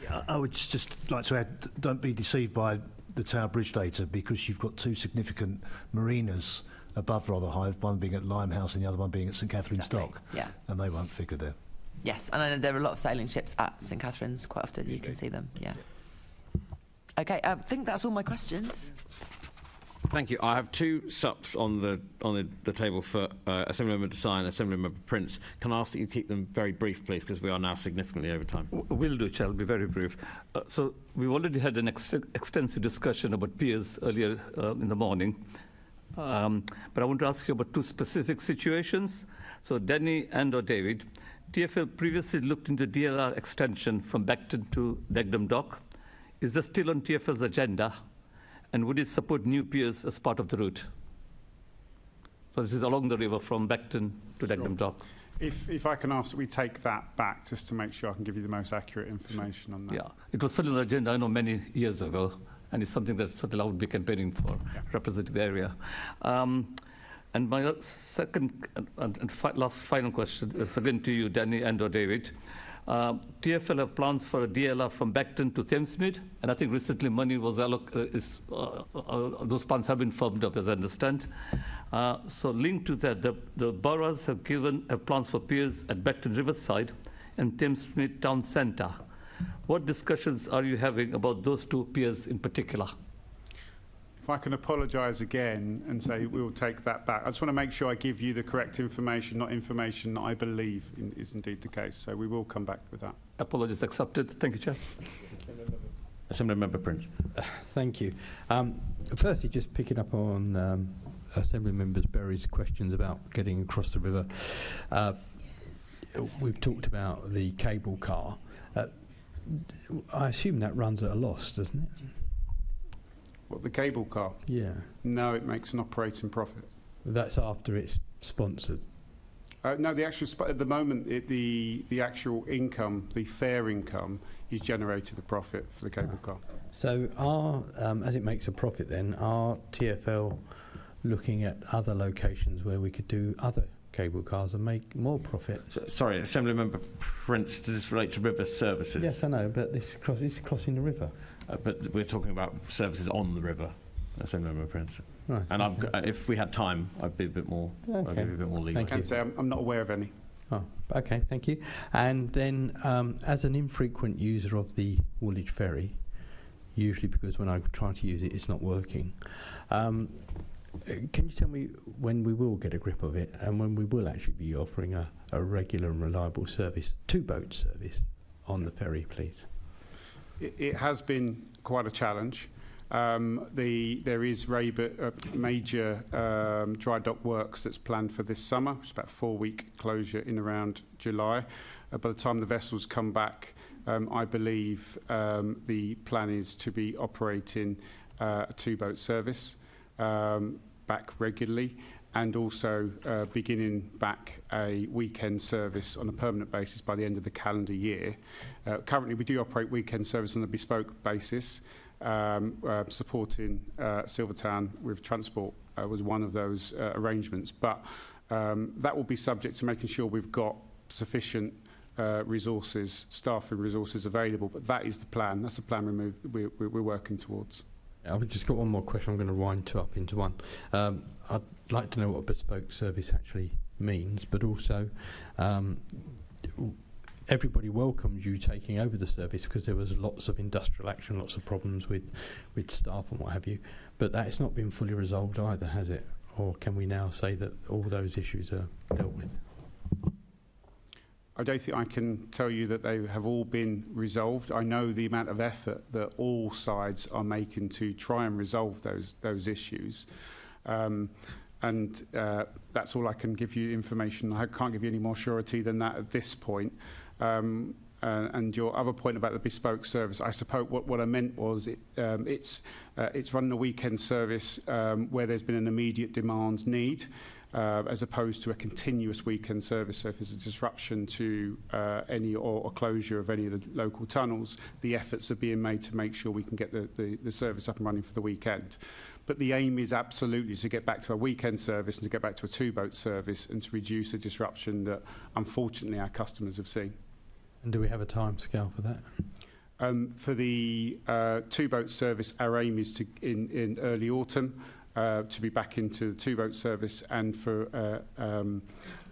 Yeah, I would just like to add, don't be deceived by the Tower Bridge data, because you've got 2 significant marinas above Rotherhithe, one being at Limehouse and the other one being at St Catherine's Dock. Yeah. And they won't figure there. Yes, and I know there are a lot of sailing ships at St Catherine's quite often. You can see them, yeah. Okay, I think that's all my questions. Thank you. I have two SUPs on the table for Assemblymember Desai and Assemblymember Prince. Can I ask that you keep them very brief, please, because we are now significantly over time. Will do, shall be very brief. So we've already had an extensive discussion about peers earlier in the morning. But I want to ask you about two specific situations. So Danny and or David, TfL previously looked into DLR extension from Beckton to Dagenham Dock. Is this still on TfL's agenda? And would it support new piers as part of the route? So this is along the river from Beckton to Dagenham Dock. If I can ask that we take that back, just to make sure I can give you the most accurate information on that. Yeah, it was certainly on the agenda, I know, many years ago, and it's something that certainly I would be campaigning for, representing the area. And my second and last final question is again to you, Danny and or David. TfL have plans for a DLR from Beckton to Thamesmead, and I think recently money was those plans have been firmed up, as I understand. So linked to that, the boroughs have given plans for piers at Beckton Riverside and Thamesmead Town Centre. What discussions are you having about those two piers in particular? If I can apologise again and say we will take that back. I just want to make sure I give you the correct information, not information that I believe is indeed the case. So we will come back with that. Apologies accepted. Thank you, Chair. Assemblymember Prince. Thank you. Firstly, just picking up on Assemblymember Berry's questions about getting across the river. We've talked about the cable car. I assume that runs at a loss, doesn't it? What, the cable car? Yeah. No, it makes an operating profit. That's after it's sponsored. No, the actual at the moment, the actual income, the fare income, is generated a profit for the cable car. So, as it makes a profit, then are TfL looking at other locations where we could do other cable cars and make more profit? Sorry, Assemblymember Prince, does this relate to river services? Yes, I know, but it's crossing the river. But we're talking about services on the river, Assemblymember Prince. Right. And if we had time, I'd be a bit more. Okay. I'd give you a bit more leeway. I can say I'm not aware of any. Oh, okay, thank you. And then, as an infrequent user of the Woolwich Ferry, usually because when I try to use it, it's not working. Can you tell me when we will get a grip of it and when we will actually be offering a regular and reliable service, two-boat service, on the ferry, please? It has been quite a challenge. There is major dry dock works that's planned for this summer. It's about a 4-week closure in around July. By the time the vessels come back, I believe the plan is to be operating a two-boat service back regularly, and also beginning back a weekend service on a permanent basis by the end of the calendar year. Currently, we do operate weekend service on a bespoke basis, supporting Silvertown with transport was one of those arrangements. But that will be subject to making sure we've got sufficient resources, staffing resources available. But that is the plan. That's the plan we're working towards. I've just got one more question. I'm going to wind two up into one. I'd like to know what a bespoke service actually means, but also everybody welcomed you taking over the service because there was lots of industrial action, lots of problems with staff and what have you. But that has not been fully resolved either, has it? Or can we now say that all those issues are dealt with? I don't think I can tell you that they have all been resolved. I know the amount of effort that all sides are making to try and resolve those issues. And that's all I can give you information. I can't give you any more surety than that at this point. And your other point about the bespoke service, I suppose what I meant was it's running a weekend service where there's been an immediate demand need, as opposed to a continuous weekend service. So if there's a disruption to any or a closure of any of the local tunnels, the efforts are being made to make sure we can get the service up and running for the weekend. But the aim is absolutely to get back to a weekend service and to get back to a two-boat service and to reduce the disruption that unfortunately our customers have seen. And do we have a time scale for that? For the two-boat service, our aim is to in early autumn to be back into the two-boat service, and for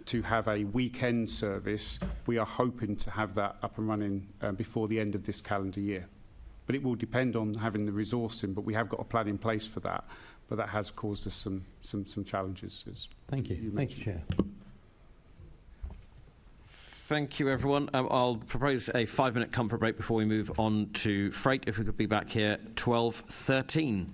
to have a weekend service, we are hoping to have that up and running before the end of this calendar year. but it will depend on having the resourcing. But we have got a plan in place for that. But that has caused us some challenges. Thank you. Thank you, Chair. Thank you, everyone. I'll propose a 5-minute comfort break before we move on to freight. If we could be back here 12:13.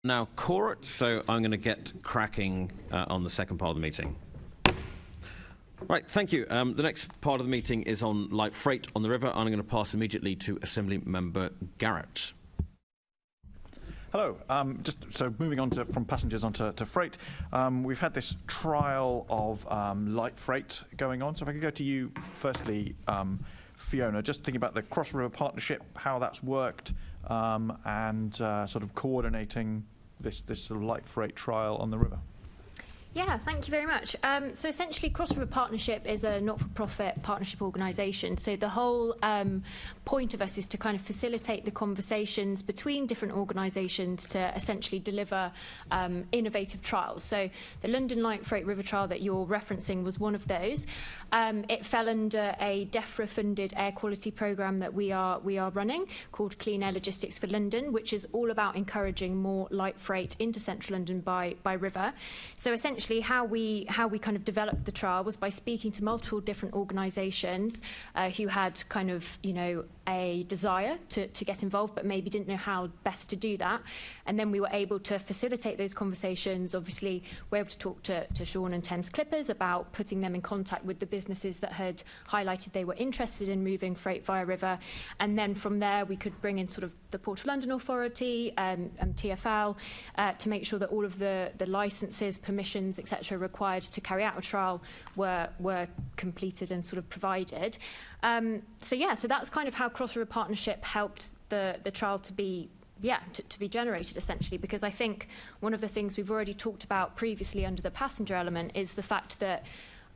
now quorate, so I'm going to get cracking on the second part of the meeting. Right, thank you. The next part of the meeting is on light freight on the river. I'm going to pass immediately to Assembly Member Garrett. Hello. Just so moving on from passengers onto freight, we've had this trial of light freight going on. So if I could go to you firstly, Fiona, just thinking about the Cross River Partnership, how that's worked, and sort of coordinating this sort of light freight trial on the river. Yeah, thank you very much. So essentially, Cross River Partnership is a not-for-profit partnership organisation. So the whole point of us is to kind of facilitate the conversations between different organisations to essentially deliver innovative trials. So the London Light Freight River Trial that you're referencing was one of those. It fell under a DEFRA-funded air quality programme that we are running called Clean Air Logistics for London, which is all about encouraging more light freight into central London by river. So essentially, how we kind of developed the trial was by speaking to multiple different organisations who had kind of, you know, a desire to get involved, but maybe didn't know how best to do that. And then we were able to facilitate those conversations. Obviously, we're able to talk to Sean and Thames Clippers about putting them in contact with the businesses that had highlighted they were interested in moving freight via river. And then from there, we could bring in sort of the Port of London Authority and TfL to make sure that all of the licences, permissions, etc. required to carry out a trial were completed and sort of provided. So that's kind of how Cross River Partnership helped the trial to be generated, essentially, because I think one of the things we've already talked about previously under the passenger element is the fact that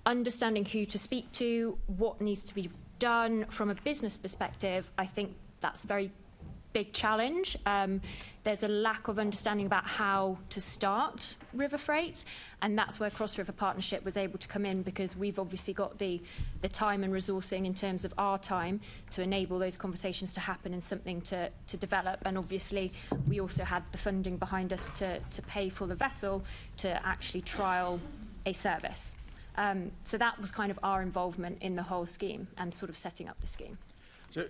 understanding who to speak to, what needs to be done from a business perspective, I think that's a very big challenge. There's a lack of understanding about how to start river freight, and that's where Cross River Partnership was able to come in, because we've obviously got the time and resourcing in terms of our time to enable those conversations to happen and something to develop. And obviously we also had the funding behind us to pay for the vessel to actually trial a service. So that was kind of our involvement in the whole scheme and sort of setting up the scheme. So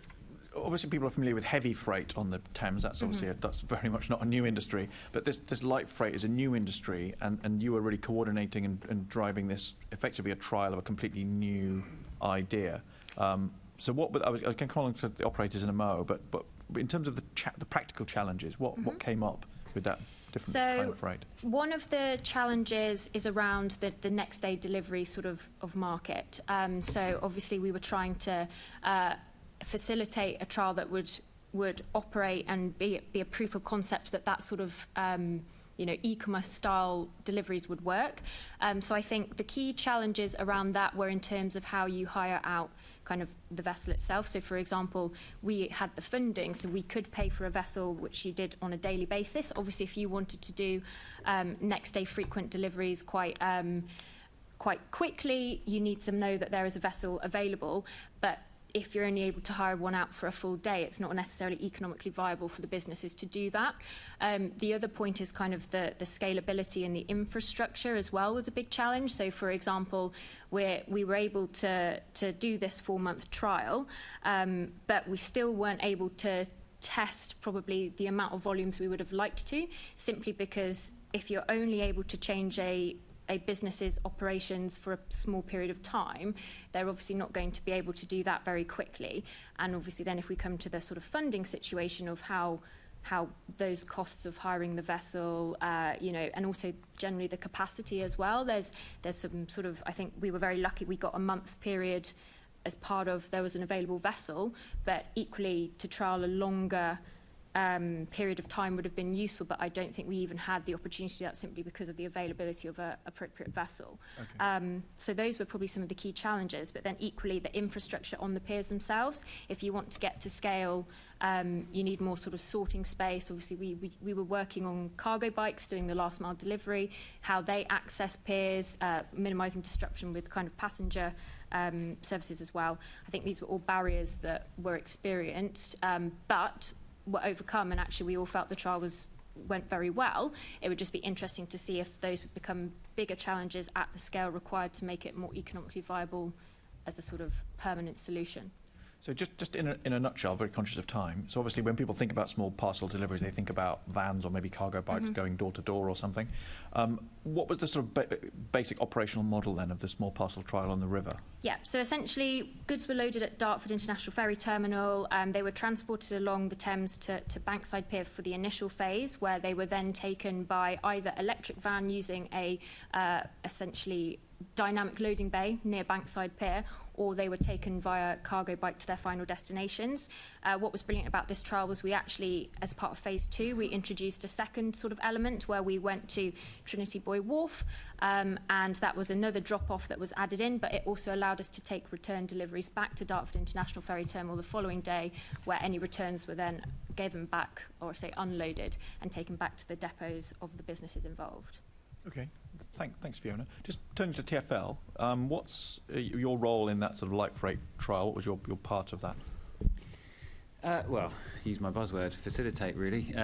obviously people are familiar with heavy freight on the Thames. That's obviously that's very much not a new industry, but this light freight is a new industry, and you were really coordinating and driving this effectively a trial of a completely new idea. So what I was going to call on to the operators in a mo, but in terms of the practical challenges, what came up with that different kind of freight? One of the challenges is around the next day delivery sort of market. So obviously we were trying to facilitate a trial that would operate and be a proof of concept that sort of e-commerce style deliveries would work. So I think the key challenges around that were in terms of how you hire out kind of the vessel itself. So for example, we had the funding, so we could pay for a vessel which you did on a daily basis. Obviously, if you wanted to do next day frequent deliveries quite quickly, you need to know that there is a vessel available. But if you're only able to hire one out for a full day, it's not necessarily economically viable for the businesses to do that. The other point is kind of the scalability and the infrastructure as well was a big challenge. So for example, we were able to do this 4-month trial, but we still weren't able to test probably the amount of volumes we would have liked to, simply because if you're only able to change a business's operations for a small period of time, they're obviously not going to be able to do that very quickly. And obviously then if we come to the sort of funding situation of how those costs of hiring the vessel, and also generally the capacity as well, there's some sort of, I think we were very lucky we got a month's period as part of, there was an available vessel, but equally to trial a longer period of time would have been useful, but I don't think we even had the opportunity to do that simply because of the availability of an appropriate vessel. Okay. So those were probably some of the key challenges, but then equally the infrastructure on the piers themselves. If you want to get to scale, you need more sort of sorting space. Obviously we were working on cargo bikes doing the last mile delivery, how they access piers, minimising disruption with kind of passenger services as well. I think these were all barriers that were experienced, but were overcome, and actually we all felt the trial went very well. It would just be interesting to see if those would become bigger challenges at the scale required to make it more economically viable as a sort of permanent solution. So just in a nutshell, very conscious of time. So obviously when people think about small parcel deliveries, they think about vans or maybe cargo bikes going door to door or something. What was the sort of basic operational model then of the small parcel trial on the river? Yeah, so essentially goods were loaded at Dartford International Ferry Terminal. They were transported along the Thames to Bankside Pier for the initial phase, where they were then taken by either electric van using a essentially dynamic loading bay near Bankside Pier, or they were taken via cargo bike to their final destinations. What was brilliant about this trial was we actually, as part of phase 2, we introduced a second sort of element where we went to Trinity Buoy Wharf, and that was another drop-off that was added in, but it also allowed us to take return deliveries back to Dartford International Ferry Terminal the following day, where any returns were then given back, or say unloaded, and taken back to the depots of the businesses involved. Okay, thanks Fiona. Just turning to TfL, what's your role in that sort of light freight trial? What was your part of that? Well, use my buzzword, facilitate really.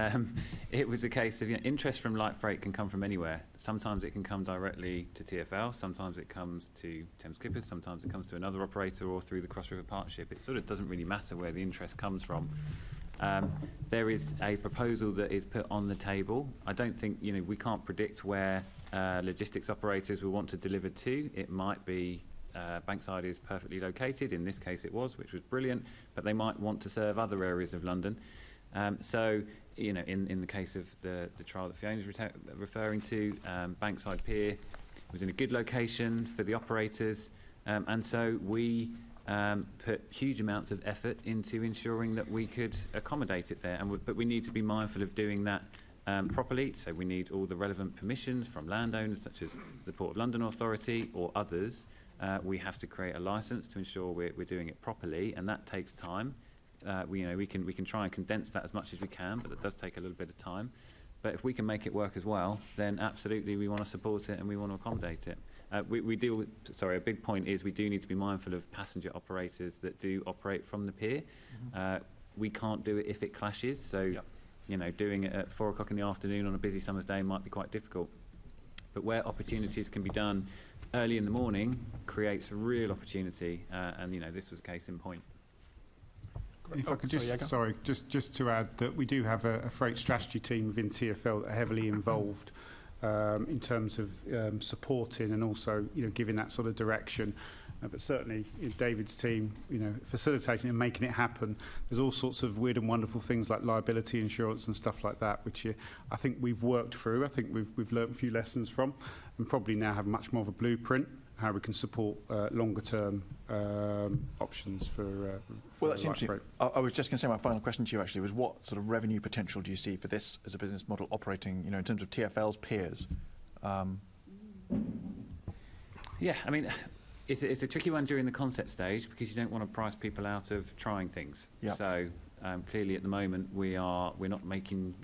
It was a case of interest from light freight can come from anywhere. Sometimes it can come directly to TfL, sometimes it comes to Thames Clippers, sometimes it comes to another operator or through the Cross River Partnership. It sort of doesn't really matter where the interest comes from. There is a proposal that is put on the table. I don't think, we can't predict where logistics operators will want to deliver to. It might be Bankside is perfectly located. In this case it was, which was brilliant, but they might want to serve other areas of London. So, in the case of the trial that Fiona is referring to, Bankside Pier was in a good location for the operators, and so we put huge amounts of effort into ensuring that we could accommodate it there. But we need to be mindful of doing that properly. So we need all the relevant permissions from landowners, such as the Port of London Authority or others. We have to create a licence to ensure we're doing it properly, and that takes time. We can try and condense that as much as we can, but that does take a little bit of time. But if we can make it work as well, then absolutely we want to support it and we want to accommodate it. A big point is we do need to be mindful of passenger operators that do operate from the pier. We can't do it if it clashes, so doing it at 4 o'clock in the afternoon on a busy summer's day might be quite difficult. But where opportunities can be done early in the morning creates a real opportunity, and this was a case in point. If I could just to add that we do have a freight strategy team within TfL that are heavily involved in terms of supporting and also giving that sort of direction. But certainly in David's team, facilitating and making it happen. There's all sorts of weird and wonderful things like liability insurance and stuff like that, which I think we've worked through. I think we've learnt a few lessons from, and probably now have much more of a blueprint how we can support longer term options for well, that's interesting. I was just going to say my final question to you actually was what sort of revenue potential do you see for this as a business model operating, in terms of TfL's peers? Yeah, I mean, it's a tricky one during the concept stage because you don't want to price people out of trying things. Yep. So clearly at the moment we're not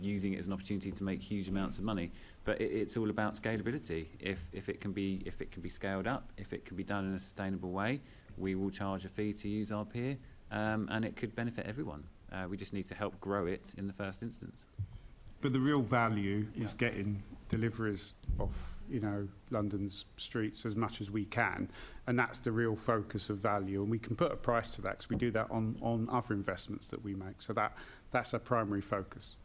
using it as an opportunity to make huge amounts of money, but it's all about scalability. If it can be scaled up, if it can be done in a sustainable way, we will charge a fee to use our pier, and it could benefit everyone. We just need to help grow it in the first instance. But the real value is getting deliveries off, London's streets as much as we can, and that's the real focus of value. And we can put a price to that because we do that on other investments that we make. So that's our primary focus.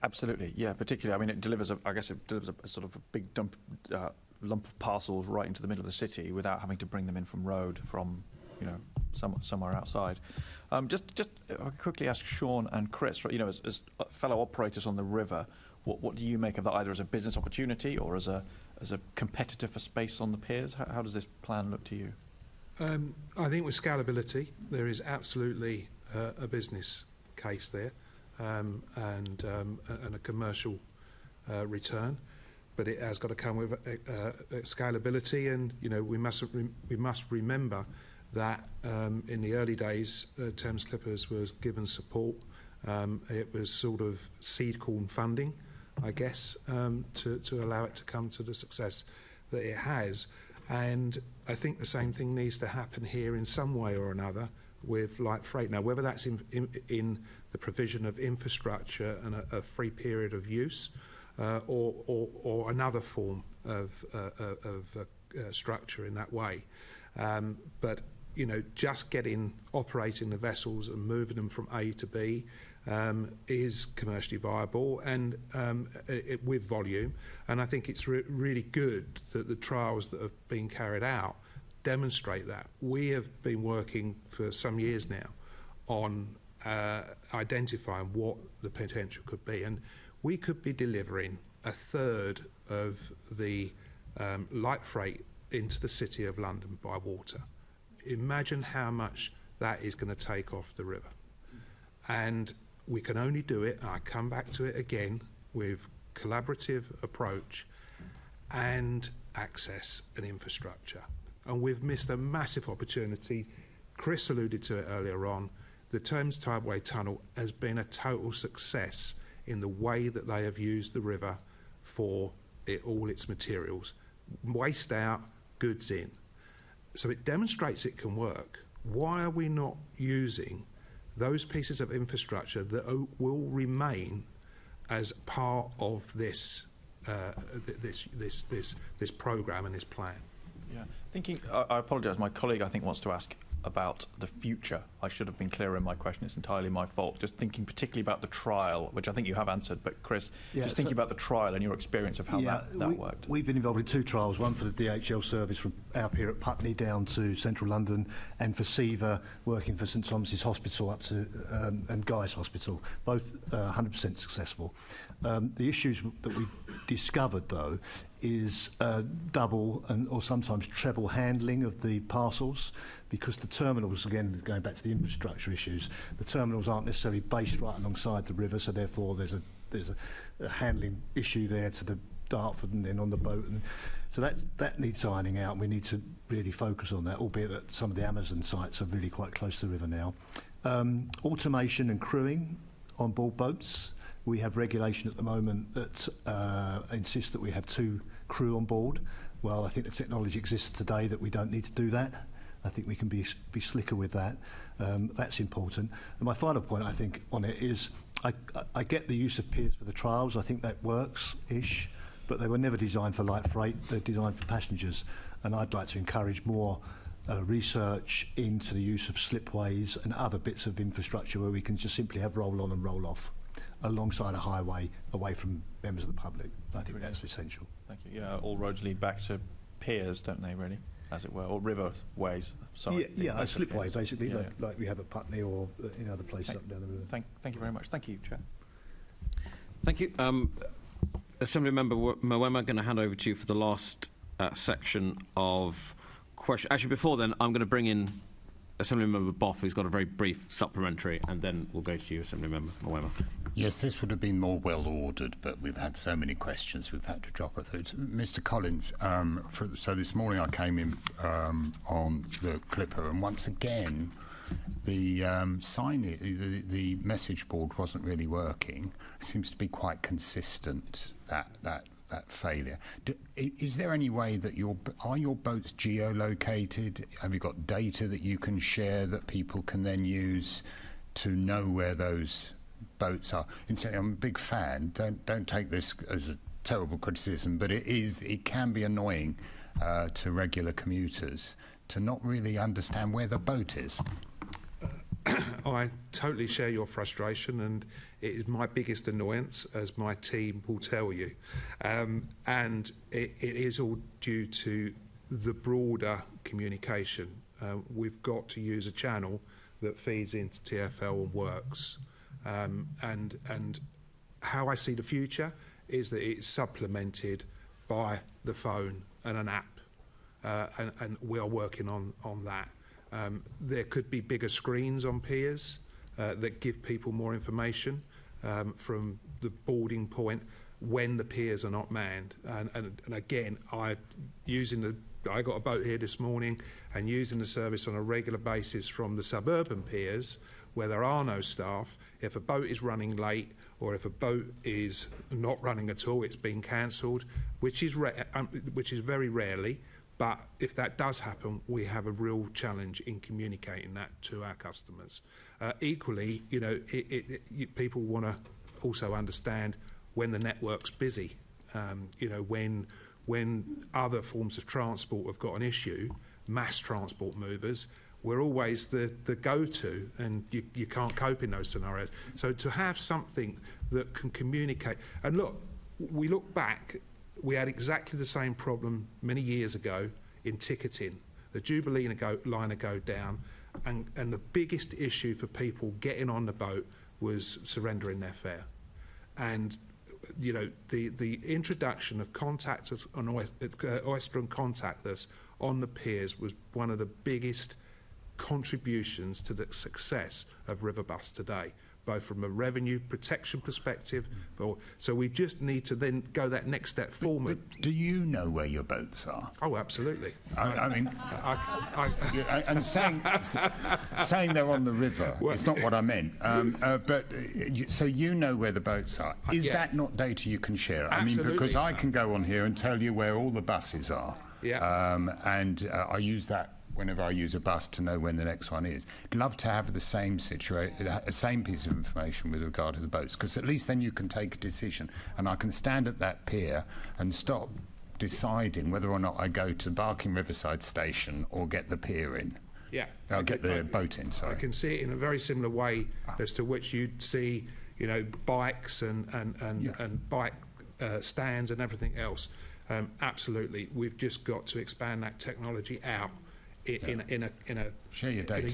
Absolutely, yeah. Particularly, I mean, it delivers a sort of a big lump of parcels right into the middle of the city without having to bring them in from road from, somewhere outside. Just I could quickly ask Sean and Chris, as fellow operators on the river, what do you make of that, either as a business opportunity or as a competitor for space on the piers? How does this plan look to you? I think with scalability, there is absolutely a business case there, and a commercial return, but it has got to come with scalability. And we must remember that in the early days, Thames Clippers was given support. It was sort of seed corn funding, I guess, to allow it to come to the success that it has. And I think the same thing needs to happen here in some way or another with light freight. Now, whether that's in the provision of infrastructure and a free period of use, or another form of structure in that way. But just operating the vessels and moving them from A to B is commercially viable and with volume. And I think it's really good that the trials that have been carried out demonstrate that. We have been working for some years now on identifying what the potential could be, and we could be delivering a third of the light freight into the City of London by water. Imagine how much that is going to take off the river. And we can only do it, and I come back to it again, with collaborative approach and access and infrastructure. And we've missed a massive opportunity. Chris alluded to it earlier on. The Thames Tideway Tunnel has been a total success in the way that they have used the river for all its materials. Waste out, goods in. So it demonstrates it can work. Why are we not using those pieces of infrastructure that will remain as part of this this program and this plan? Yeah, thinking. I apologise. My colleague, I think, wants to ask about the future. I should have been clearer in my question. It's entirely my fault. Just thinking particularly about the trial, which I think you have answered, but Chris, just thinking about the trial and your experience of how that worked. We've been involved in 2 trials, one for the DHL service from our pier at Putney down to central London, and for SEVA working for St Thomas's Hospital up to and Guy's Hospital, both 100% successful. The issues that we discovered, though, is double or sometimes treble handling of the parcels, because the terminals, again, going back to the infrastructure issues, the terminals aren't necessarily based right alongside the river, so therefore there's a handling issue there to the Dartford and then on the boat. And so that needs ironing out, and we need to really focus on that, albeit that some of the Amazon sites are really quite close to the river now. Automation and crewing on board boats. We have regulation at the moment that insists that we have 2 crew on board. Well, I think the technology exists today that we don't need to do that. I think we can be slicker with that. That's important. And my final point, I think, on it is I get the use of piers for the trials. I think that works-ish, but they were never designed for light freight. They're designed for passengers. And I'd like to encourage more research into the use of slipways and other bits of infrastructure where we can just simply have roll-on and roll-off alongside a highway away from members of the public. I think that's essential. Thank you. Yeah, all roads lead back to piers, don't they, really, as it were, or riverways? Sorry. Yeah, a slipway, basically, like we have at Putney or in other places up down the river. Thank you very much. Thank you, Chair. Thank you. Assembly Member Mwema, I'm going to hand over to you for the last section of question. Actually, before then, I'm going to bring in Assembly Member Boff, who's got a very brief supplementary, and then we'll go to you, Assembly Member Mwema. Yes, this would have been more well ordered, but we've had so many questions we've had to drop it through. Mr. Collins, so this morning I came in on the Clipper, and once again the the message board wasn't really working. It seems to be quite consistent, that failure. Is there any way that are your boats geolocated? Have you got data that you can share that people can then use to know where those boats are? Incidentally, I'm a big fan. Don't take this as a terrible criticism, but it can be annoying to regular commuters to not really understand where the boat is. I totally share your frustration, and it is my biggest annoyance, as my team will tell you. And it is all due to the broader communication. We've got to use a channel that feeds into TfL and works. And how I see the future is that it's supplemented by the phone and an app, and we are working on that. There could be bigger screens on piers that give people more information from the boarding point when the piers are not manned. And again, I got a boat here this morning, and using the service on a regular basis from the suburban piers where there are no staff. If a boat is running late, or if a boat is not running at all, it's been cancelled, which is very rarely. But if that does happen, we have a real challenge in communicating that to our customers. Equally, people want to also understand when the network's busy. When other forms of transport have got an issue, mass transport movers, we're always the go-to, and you can't cope in those scenarios. So to have something that can communicate, and look, we look back, we had exactly the same problem many years ago in ticketing. The Jubilee liner go down, and the biggest issue for people getting on the boat was surrendering their fare. And you know, the introduction of contactless on Oyster and contactless on the piers was one of the biggest contributions to the success of Riverbus today, both from a revenue protection perspective. So we just need to then go that next step forward. But do you know where your boats are? Oh, absolutely. I mean, and saying they're on the river, it's not what I meant. So you know where the boats are. Is that not data you can share? Absolutely. I mean, because I can go on here and tell you where all the buses are. Yeah. I use that whenever I use a bus to know when the next one is. I'd love to have the same same piece of information with regard to the boats, because at least then you can take a decision, and I can stand at that pier and stop deciding whether or not I go to Barking Riverside Station or get the pier in. Yeah. I'll get the boat in, sorry. I can see it in a very similar way as to which you'd see, you know, bikes and bike stands and everything else. Absolutely. We've just got to expand that technology out in a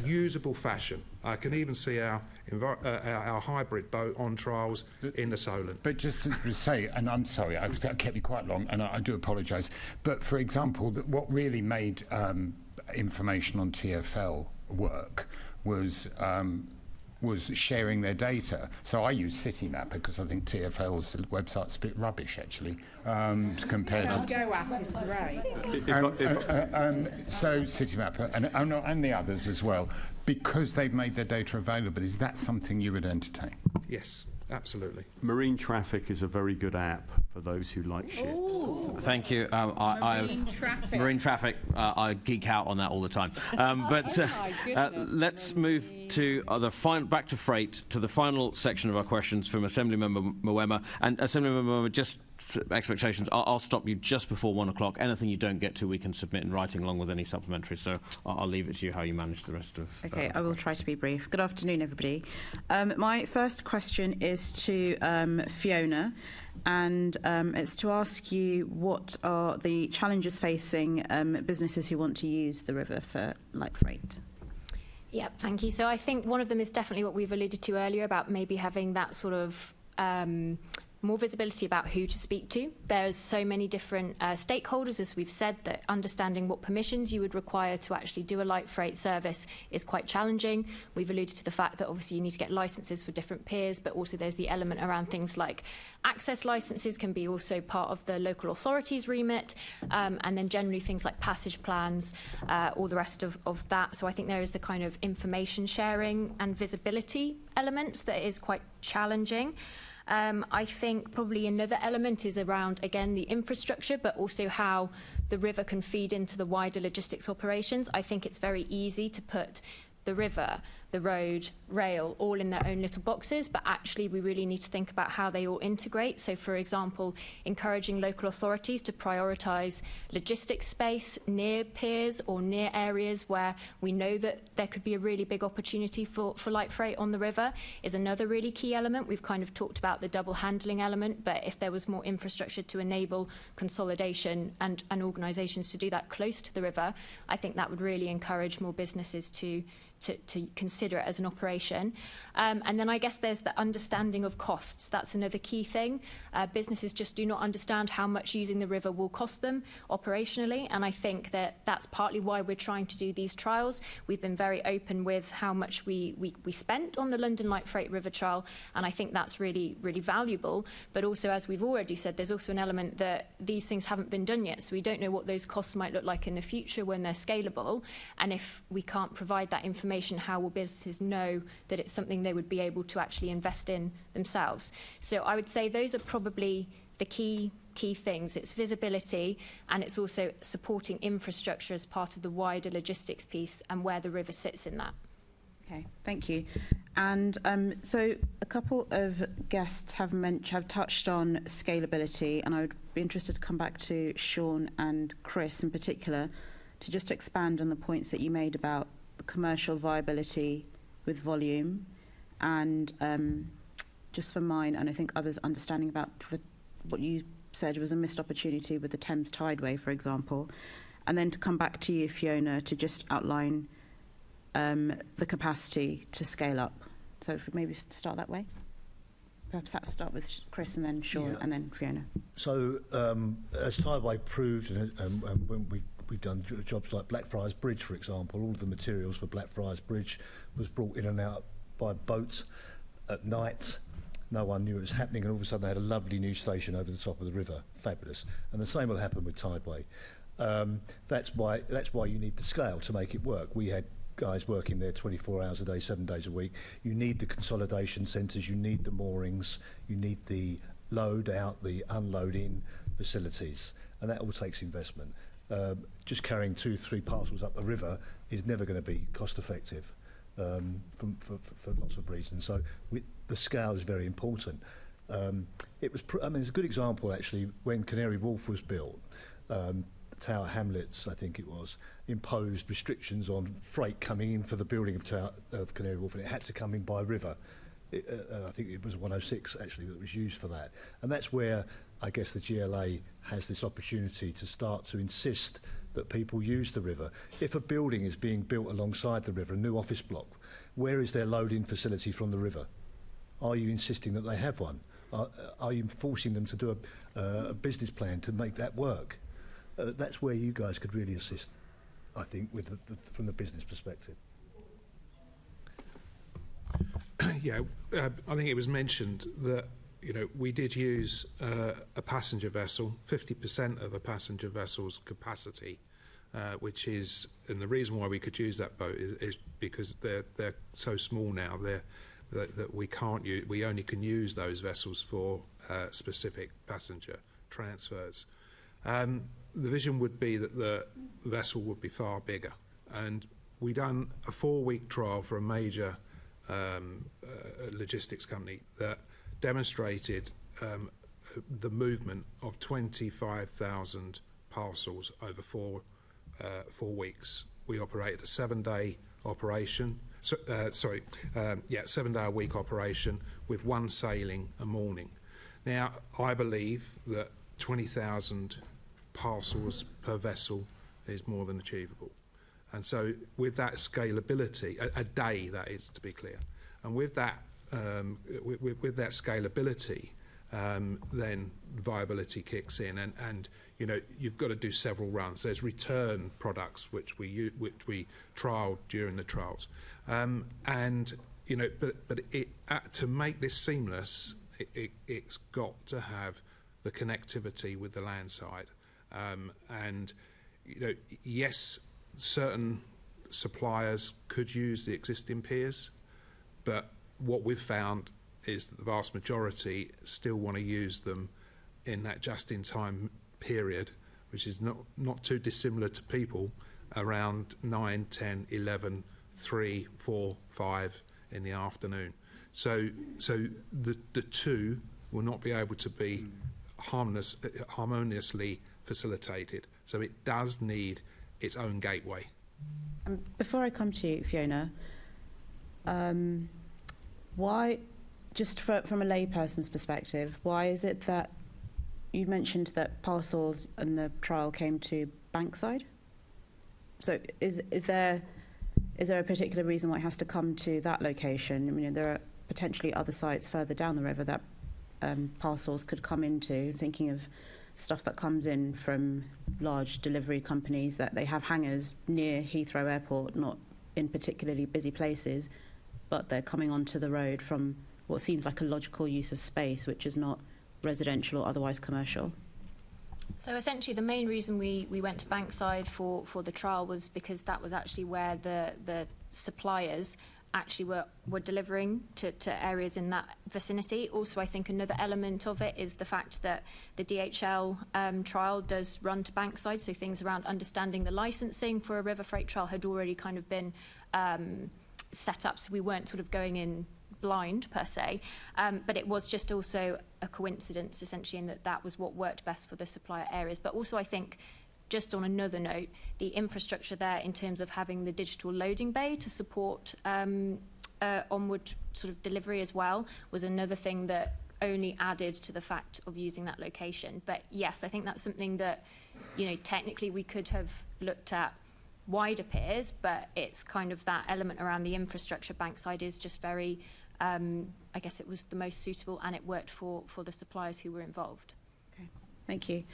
usable fashion. I can even see our hybrid boat on trials in the Solent. But just to say, and I'm sorry, I kept you quite long, and I do apologise, but for example, what really made information on TfL work was sharing their data. So I use Citymap because I think TfL's website's a bit rubbish, actually, compared to... Go app is great. So Citymap and the others as well, because they've made their data available. Is that something you would entertain? Yes, absolutely. Marine Traffic is a very good app for those who like ships. Ooh. Thank you. Marine Traffic. I geek out on that all the time. Let's move to back to freight, to the final section of our questions from Assemblymember Mwema. And Assemblymember Mwema, just expectations. I'll stop you just before 1 o'clock. Anything you don't get to, we can submit in writing along with any supplementary. So I'll leave it to you how you manage the rest of. Okay, I will try to be brief. Good afternoon, everybody. My first question is to Fiona, and it's to ask you what are the challenges facing businesses who want to use the river for light freight. Yeah, thank you. So I think one of them is definitely what we've alluded to earlier about maybe having that sort of more visibility about who to speak to. There's so many different stakeholders, as we've said, that understanding what permissions you would require to actually do a light freight service is quite challenging. We've alluded to the fact that obviously you need to get licenses for different piers, but also there's the element around things like access licenses can be also part of the local authority's remit, and then generally things like passage plans, all the rest of that. So I think there is the kind of information sharing and visibility element that is quite challenging. I think probably another element is around, again, the infrastructure, but also how the river can feed into the wider logistics operations. I think it's very easy to put the river, the road, rail, all in their own little boxes, but actually we really need to think about how they all integrate. So, for example, encouraging local authorities to prioritise logistics space near piers or near areas where we know that there could be a really big opportunity for light freight on the river is another really key element. We've kind of talked about the double handling element, but if there was more infrastructure to enable consolidation and organisations to do that close to the river, I think that would really encourage more businesses to consider it as an operation. And then I guess there's the understanding of costs. That's another key thing. Businesses just do not understand how much using the river will cost them operationally, and I think that that's partly why we're trying to do these trials. We've been very open with how much we spent on the London Light Freight River trial, and I think that's really, really valuable. But also, as we've already said, there's also an element that these things haven't been done yet, so we don't know what those costs might look like in the future when they're scalable, and if we can't provide that information, how will businesses know that it's something they would be able to actually invest in themselves? So I would say those are probably the key things. It's visibility, and it's also supporting infrastructure as part of the wider logistics piece and where the river sits in that. Okay, thank you. And so a couple of guests have touched on scalability, and I would be interested to come back to Sean and Chris in particular to just expand on the points that you made about the commercial viability with volume, and just for mine and I think others understanding about what you said was a missed opportunity with the Thames Tideway, for example, and then to come back to you, Fiona, to just outline the capacity to scale up. So if we maybe start that way. Perhaps have to start with Chris and then Sean and then Fiona. So as Tideway proved, and when we've done jobs like Blackfriars Bridge, for example, all of the materials for Blackfriars Bridge was brought in and out by boat at night. No one knew it was happening, and all of a sudden they had a lovely new station over the top of the river. Fabulous. And the same will happen with Tideway. That's why you need the scale to make it work. We had guys working there 24 hours a day, 7 days a week. You need the consolidation centres, you need the moorings, you need the load out, the unload in facilities, and that all takes investment. Just carrying 2-3 parcels up the river is never going to be cost effective for lots of reasons. So the scale is very important. It's a good example actually when Canary Wharf was built. Tower Hamlets, I think it was, imposed restrictions on freight coming in for the building of Canary Wharf, and it had to come in by river. I think it was 106 actually that was used for that. And that's where I guess the GLA has this opportunity to start to insist that people use the river. If a building is being built alongside the river, a new office block, where is their load-in facility from the river? Are you insisting that they have one? Are you forcing them to do a business plan to make that work? That's where you guys could really assist, I think, from the business perspective. Yeah, I think it was mentioned that we did use a passenger vessel, 50% of a passenger vessel's capacity, which is, and the reason why we could use that boat is because they're so small now that we can't use. We only can use those vessels for specific passenger transfers. The vision would be that the vessel would be far bigger, and we done a 4-week trial for a major logistics company that demonstrated the movement of 25,000 parcels over 4 weeks. We operated a 7-day operation. 7-day-a-week operation with 1 sailing a morning. Now, I believe that 20,000 parcels per vessel is more than achievable, and so with that scalability, a day that is, to be clear, and with that scalability, then viability kicks in, and you've got to do several runs. There's return products which we trialed during the trials, but to make this seamless, it's got to have the connectivity with the land side. Yes, certain suppliers could use the existing piers, but what we've found is that the vast majority still want to use them in that just-in-time period, which is not too dissimilar to people around 9, 10, 11, 3, 4, 5 in the afternoon. So the two will not be able to be harmoniously facilitated. So it does need its own gateway. Before I come to you, Fiona, why, just from a layperson's perspective, why is it that you mentioned that parcels in the trial came to Bankside? So is there a particular reason why it has to come to that location? I mean, there are potentially other sites further down the river that parcels could come into, thinking of stuff that comes in from large delivery companies that they have hangars near Heathrow Airport, not in particularly busy places, but they're coming onto the road from what seems like a logical use of space, which is not residential or otherwise commercial. So essentially the main reason we went to Bankside for the trial was because that was actually where the suppliers actually were delivering to areas in that vicinity. Also, I think another element of it is the fact that the DHL trial does run to Bankside, so things around understanding the licensing for a river freight trial had already kind of been set up, so we weren't sort of going in blind per se, but it was just also a coincidence essentially in that was what worked best for the supplier areas. But also I think just on another note, the infrastructure there in terms of having the digital loading bay to support onward sort of delivery as well was another thing that only added to the fact of using that location. But yes, I think that's something that, you know, technically we could have looked at wider piers, but it's kind of that element around the infrastructure bankside is just very, I guess it was the most suitable, and it worked for the suppliers who were involved. Okay, thank you.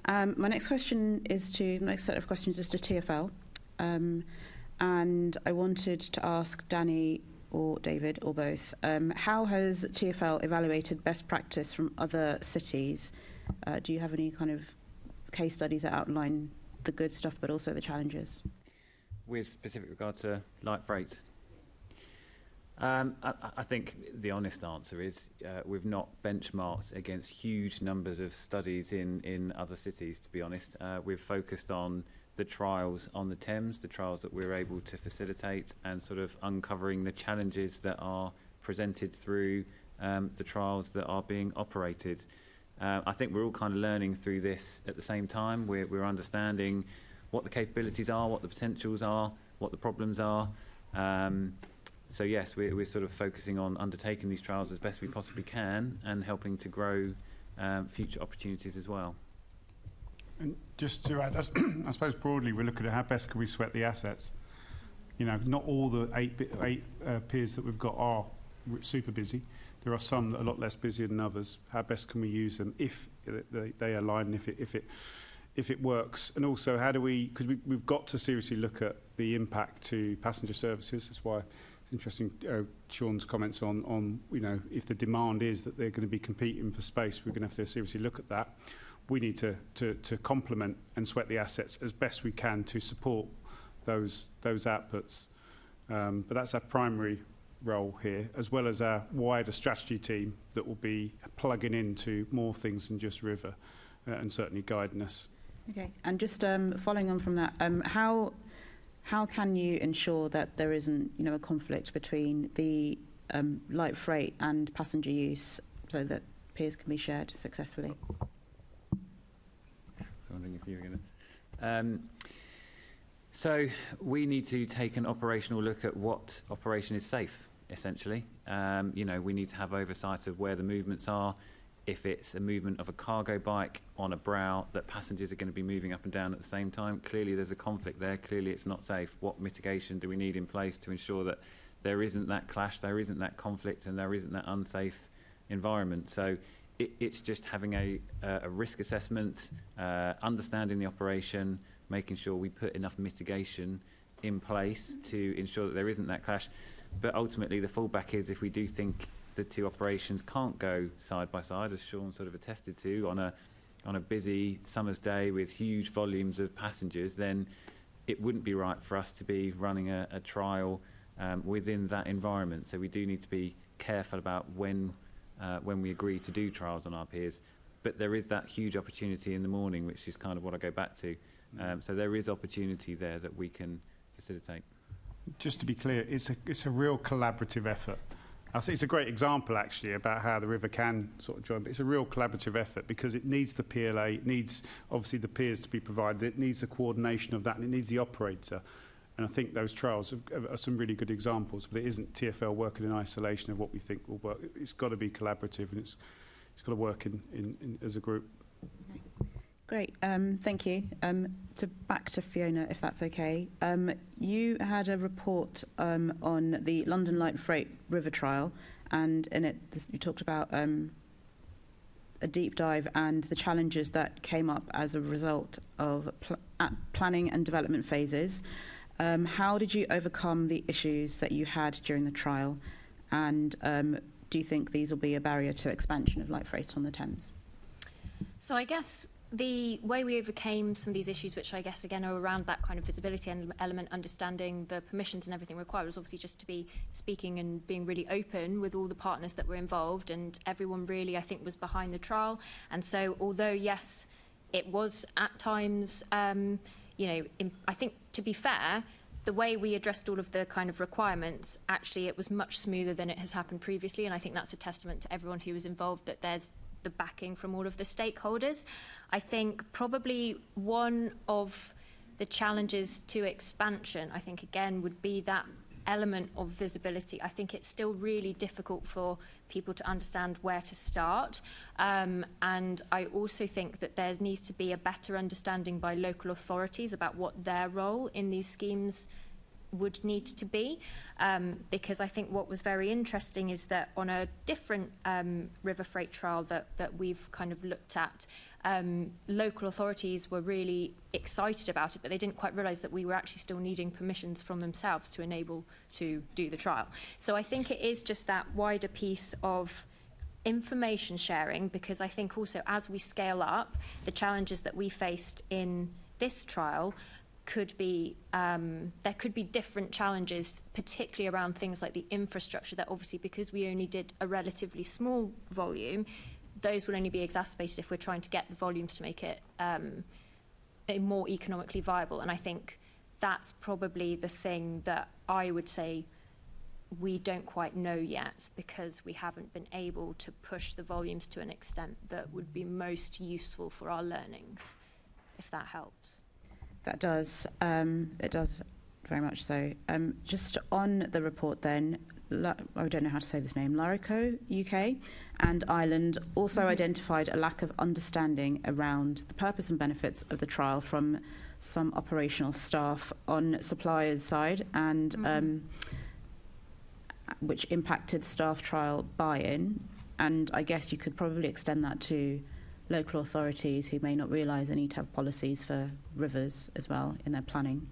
My next set of questions is to TfL, and I wanted to ask Danny or David or both, how has TfL evaluated best practice from other cities? Do you have any kind of case studies that outline the good stuff but also the challenges? With specific regard to light freight? I think the honest answer is we've not benchmarked against huge numbers of studies in other cities, to be honest. We've focused on the trials on the Thames, the trials that we're able to facilitate, and sort of uncovering the challenges that are presented through the trials that are being operated. I think we're all kind of learning through this at the same time. We're understanding what the capabilities are, what the potentials are, what the problems are. So yes, we're sort of focusing on undertaking these trials as best we possibly can and helping to grow future opportunities as well. And just to add, I suppose broadly we're looking at how best can we sweat the assets. You know, not all the eight piers that we've got are super busy. There are some that are a lot less busy than others. How best can we use them if they align, if it works? And also, how do we, because we've got to seriously look at the impact to passenger services. That's why it's interesting Sean's comments on you know, if the demand is that they're going to be competing for space, we're going to have to seriously look at that. We need to complement and sweat the assets as best we can to support those outputs. But that's our primary role here, as well as our wider strategy team that will be plugging into more things than just River and certainly guiding us. Okay, and just following on from that, how can you ensure that there isn't, you know, a conflict between the light freight and passenger use so that piers can be shared successfully? Wondering if you were going to. So we need to take an operational look at what operation is safe, essentially. You know, we need to have oversight of where the movements are. If it's a movement of a cargo bike on a brow that passengers are going to be moving up and down at the same time, clearly there's a conflict there. Clearly it's not safe. What mitigation do we need in place to ensure that there isn't that clash, there isn't that conflict, and there isn't that unsafe environment? So it's just having a risk assessment, understanding the operation, making sure we put enough mitigation in place to ensure that there isn't that clash. But ultimately, the fallback is if we do think the two operations can't go side by side, as Sean sort of attested to, on a busy summer's day with huge volumes of passengers, then it wouldn't be right for us to be running a trial within that environment. So we do need to be careful about when we agree to do trials on our piers. But there is that huge opportunity in the morning, which is kind of what I go back to. So there is opportunity there that we can facilitate. Just to be clear, it's a real collaborative effort. I think it's a great example, actually, about how the River can sort of join. But it's a real collaborative effort because it needs the PLA, it needs, obviously, the piers to be provided, it needs the coordination of that, and it needs the operator. And I think those trials are some really good examples, but it isn't TfL working in isolation of what we think will work. It's got to be collaborative, and it's got to work in as a group. Great, thank you. Back to Fiona, if that's okay. You had a report on the London Light Freight River trial, and in it you talked about a deep dive and the challenges that came up as a result of planning and development phases. How did you overcome the issues that you had during the trial, and do you think these will be a barrier to expansion of light freight on the Thames? So I guess the way we overcame some of these issues, which I guess again are around that kind of visibility element, understanding the permissions and everything required, was obviously just to be speaking and being really open with all the partners that were involved, and everyone really, I think, was behind the trial. And so although yes, it was at times you know, I think, to be fair, the way we addressed all of the kind of requirements, actually it was much smoother than it has happened previously, and I think that's a testament to everyone who was involved, that there's the backing from all of the stakeholders. I think probably one of the challenges to expansion, I think again, would be that element of visibility. I think it's still really difficult for people to understand where to start. And I also think that there needs to be a better understanding by local authorities about what their role in these schemes would need to be, because I think what was very interesting is that on a different river freight trial that we've kind of looked at, local authorities were really excited about it, but they didn't quite realise that we were actually still needing permissions from themselves to enable to do the trial. So I think it is just that wider piece of information sharing, because I think also as we scale up, the challenges that we faced in this trial could be, there could be different challenges, particularly around things like the infrastructure, that obviously because we only did a relatively small volume, those will only be exacerbated if we're trying to get the volumes to make it more economically viable. And I think that's probably the thing that I would say we don't quite know yet, because we haven't been able to push the volumes to an extent that would be most useful for our learnings, if that helps. That does. It does very much so. Just on the report then, I don't know how to say this name, Larico, UK and Ireland also identified a lack of understanding around the purpose and benefits of the trial from some operational staff on suppliers' side, and which impacted staff trial buy-in. And I guess you could probably extend that to local authorities who may not realise they need to have policies for rivers as well in their planning.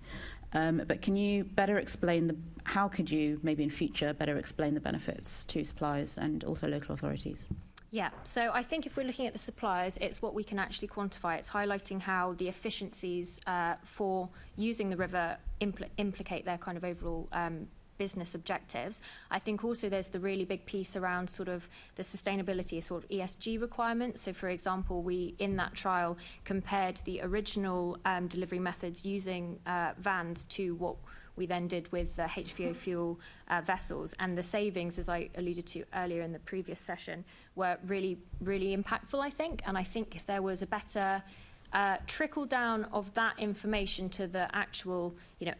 But can you better explain how could you maybe in future better explain the benefits to suppliers and also local authorities? Yeah, so I think if we're looking at the suppliers, it's what we can actually quantify. It's highlighting how the efficiencies for using the river implicate their kind of overall business objectives. I think also there's the really big piece around sort of the sustainability, sort of ESG requirements. So for example, we in that trial compared the original delivery methods using vans to what we then did with the HVO fuel vessels, and the savings, as I alluded to earlier in the previous session, were really, really impactful, I think. And I think if there was a better trickle down of that information to the actual,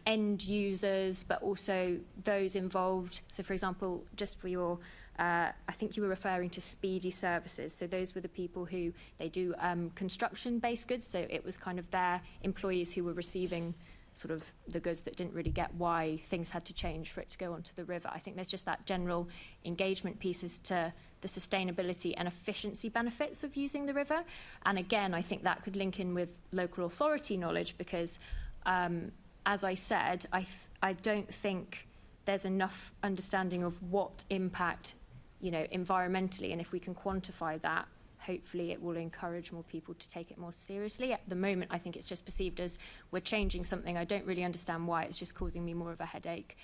end users, but also those involved. So, for example, just for your, I think you were referring to speedy services. So those were the people who they do construction-based goods. So it was kind of their employees who were receiving sort of the goods that didn't really get why things had to change for it to go onto the river. I think there's just that general engagement pieces to the sustainability and efficiency benefits of using the river. And again, I think that could link in with local authority knowledge, because as I said, I don't think there's enough understanding of what impact, environmentally, and if we can quantify that, hopefully it will encourage more people to take it more seriously. At the moment, I think it's just perceived as we're changing something. I don't really understand why. It's just causing me more of a headache.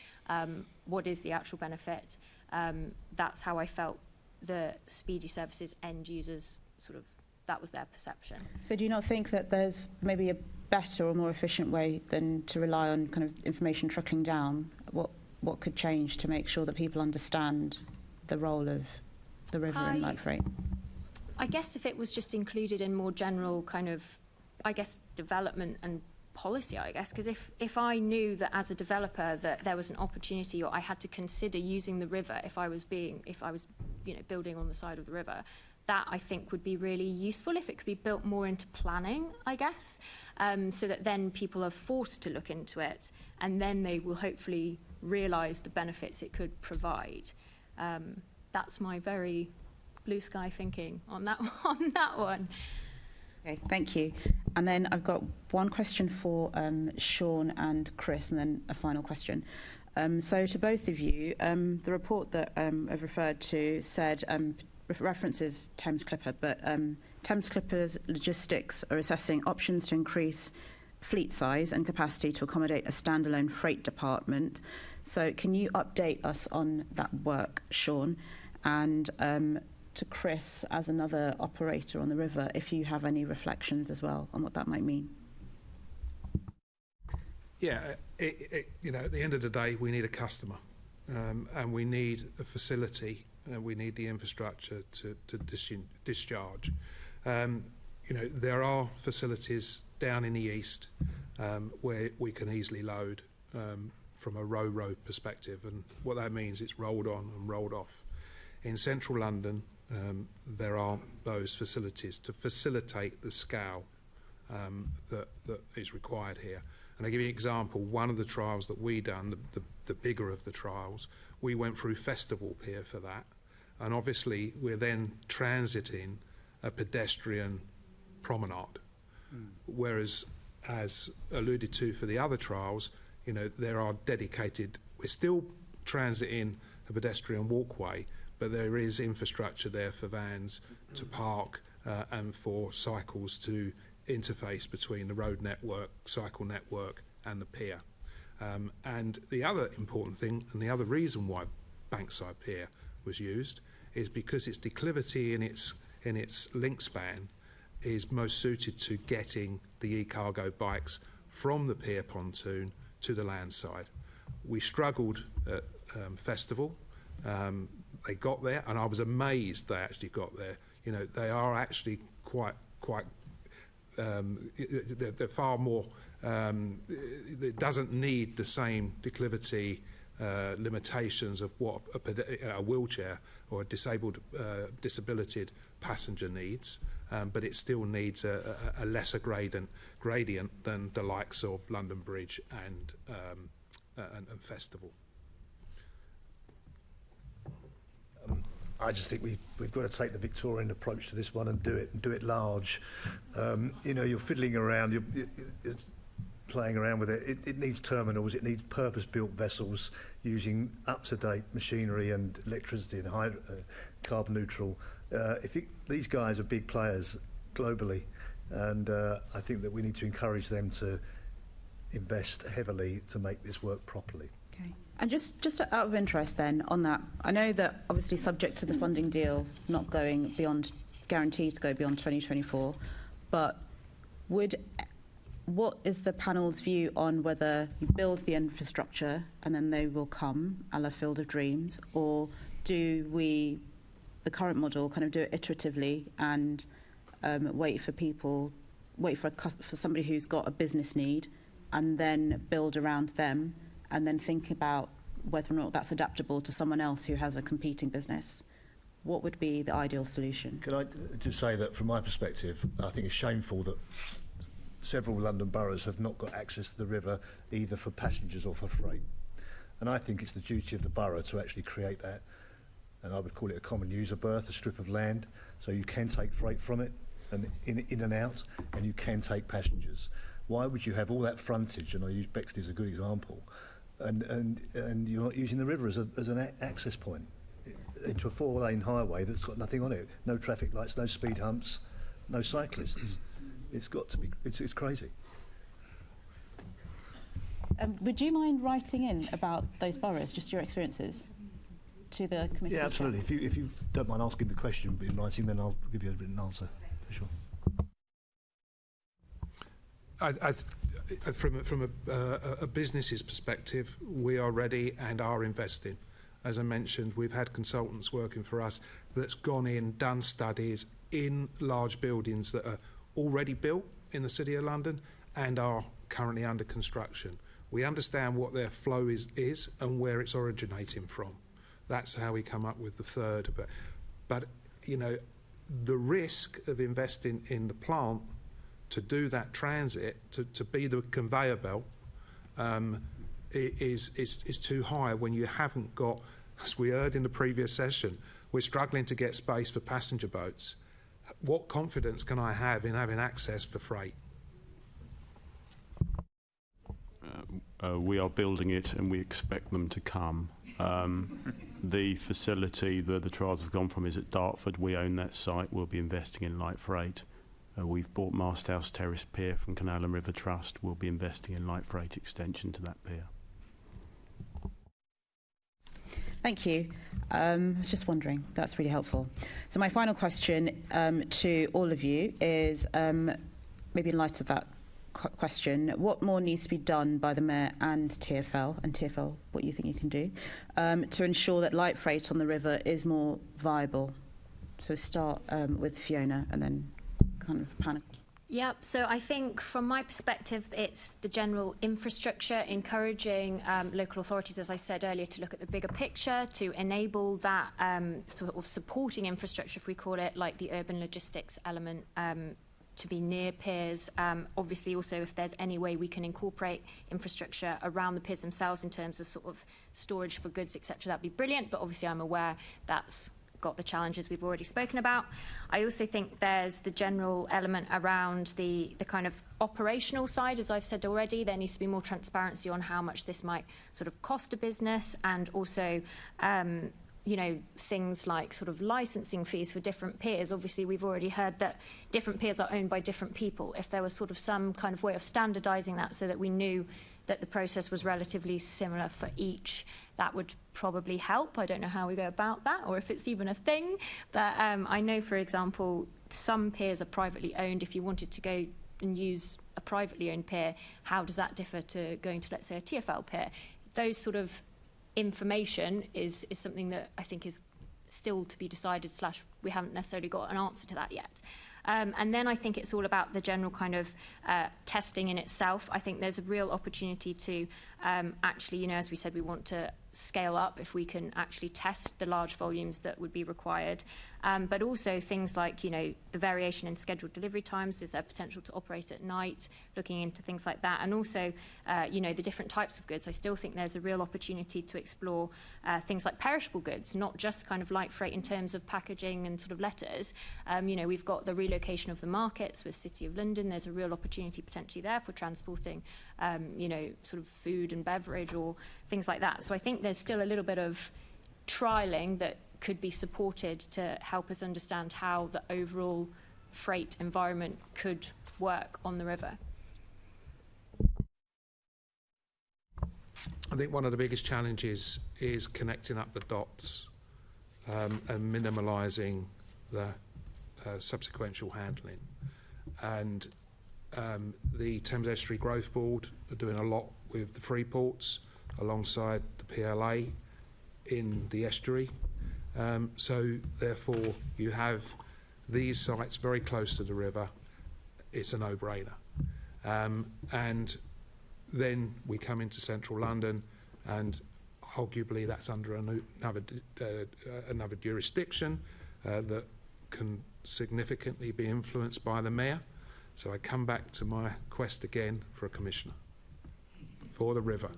What is the actual benefit? That's how I felt the speedy services end users that was their perception. So do you not think that there's maybe a better or more efficient way than to rely on kind of information trickling down? What could change to make sure that people understand the role of the river in light freight? I guess if it was just included in more general kind of, development and policy, because if I knew that as a developer that there was an opportunity, or I had to consider using the river if I was building on the side of the river, that I think would be really useful if it could be built more into planning, so that then people are forced to look into it, and then they will hopefully realise the benefits it could provide. That's my very blue sky thinking on that one. Okay, thank you. And then I've got one question for Sean and Chris, and then a final question. So to both of you, the report that I've referred to said references Thames Clipper, but Thames Clipper's logistics are assessing options to increase fleet size and capacity to accommodate a standalone freight department. So can you update us on that work, Sean? And to Chris, as another operator on the river, if you have any reflections as well on what that might mean. Yeah, at the end of the day, we need a customer, and we need a facility We need the infrastructure to discharge. There are facilities down in the east where we can easily load from a row perspective, and what that means, it's rolled on and rolled off. In central London, there aren't those facilities to facilitate the scale that is required here. And I'll give you an example. One of the trials that we done, the bigger of the trials, we went through Festival Pier for that, and obviously we're then transiting a pedestrian promenade. Whereas, as alluded to for the other trials, there are dedicated, we're still transiting a pedestrian walkway, but there is infrastructure there for vans to park and for cycles to interface between the road network, cycle network and the pier. And the other important thing, and the other reason why Bankside Pier was used, is because its declivity in its link span is most suited to getting the e-cargo bikes from the pier pontoon to the land side. We struggled at Festival. They got there, and I was amazed they actually got there. They are actually quite. They're far more. It doesn't need the same declivity limitations of what a wheelchair or a disabilitated passenger needs, but it still needs a lesser gradient than the likes of London Bridge and Festival. I just think we've got to take the Victorian approach to this one and do it large. You're fiddling around, you're playing around with it. It needs terminals, it needs purpose-built vessels using up-to-date machinery and electricity and carbon neutral. These guys are big players globally, and I think that we need to encourage them to invest heavily to make this work properly. Okay. And just out of interest then on that, I know that obviously subject to the funding deal not going beyond, guaranteed to go beyond 2024, but what is the panel's view on whether you build the infrastructure and then they will come, a la Field of Dreams, or do we, the current model, kind of do it iteratively and wait for somebody who's got a business need and then build around them, and then think about whether or not that's adaptable to someone else who has a competing business? What would be the ideal solution? Can I just say that from my perspective, I think it's shameful that several London boroughs have not got access to the river either for passengers or for freight. And I think it's the duty of the borough to actually create that, and I would call it a common user berth, a strip of land, so you can take freight from it and in and out, and you can take passengers. Why would you have all that frontage, and I use Bexley as a good example, and you're not using the river as an access point into a 4-lane highway that's got nothing on it, no traffic lights, no speed humps, no cyclists? It's got to be, it's crazy. Would you mind writing in about those boroughs, just your experiences, to the committee? Yeah, absolutely. If you don't mind asking the question in writing, then I'll give you a written answer, for sure. From a business's perspective, we are ready and are investing. As I mentioned, we've had consultants working for us that's gone in, done studies in large buildings that are already built in the City of London and are currently under construction. We understand what their flow is and where it's originating from. That's how we come up with the third. But the risk of investing in the plant to do that transit, to be the conveyor belt, is too high when you haven't got, as we heard in the previous session, we're struggling to get space for passenger boats. What confidence can I have in having access for freight? We are building it and we expect them to come. The facility that the trials have gone from is at Dartford. We own that site. We'll be investing in light freight. We've bought Masthouse Terrace Pier from Canal and River Trust. We'll be investing in light freight extension to that pier. Thank you. I was just wondering. That's really helpful. So my final question to all of you is, maybe in light of that question. What more needs to be done by the Mayor and TfL, what you think you can do, to ensure that light freight on the river is more viable? So start with Fiona and then kind of Panayiotou. Yep, so I think from my perspective, it's the general infrastructure, encouraging local authorities, as I said earlier, to look at the bigger picture, to enable that sort of supporting infrastructure, if we call it, like the urban logistics element, to be near piers. Obviously, also, if there's any way we can incorporate infrastructure around the piers themselves in terms of sort of storage for goods, etc., that'd be brilliant. But obviously, I'm aware that's got the challenges we've already spoken about. I also think there's the general element around the kind of operational side. As I've said already, there needs to be more transparency on how much this might sort of cost a business, and also you know, things like sort of licensing fees for different piers. Obviously, we've already heard that different piers are owned by different people. If there was sort of some kind of way of standardising that so that we knew that the process was relatively similar for each, that would probably help. I don't know how we go about that or if it's even a thing, but I know, for example, some piers are privately owned. If you wanted to go and use a privately owned pier, how does that differ to going to, let's say, a TfL pier? Those sort of information is something that I think is still to be decided, / we haven't necessarily got an answer to that yet. And then I think it's all about the general kind of testing in itself. I think there's a real opportunity to actually, you know, as we said, we want to scale up if we can actually test the large volumes that would be required. But also things like, you know, the variation in scheduled delivery times. Is there potential to operate at night? Looking into things like that. And also, you know, the different types of goods. I still think there's a real opportunity to explore things like perishable goods, not just kind of light freight in terms of packaging and sort of letters. You know, we've got the relocation of the markets with City of London. There's a real opportunity potentially there for transporting, you know, sort of food and beverage or things like that. So I think there's still a little bit of trialling that could be supported to help us understand how the overall freight environment could work on the river. I think one of the biggest challenges is connecting up the dots and minimalising the subsequential handling. And the Thames Estuary Growth Board are doing a lot with the free ports alongside the PLA in the estuary. So therefore you have these sites very close to the river. It's a no-brainer. And then we come into central London, and arguably that's under another jurisdiction that can significantly be influenced by the Mayor. So I come back to my quest again for a commissioner for the river.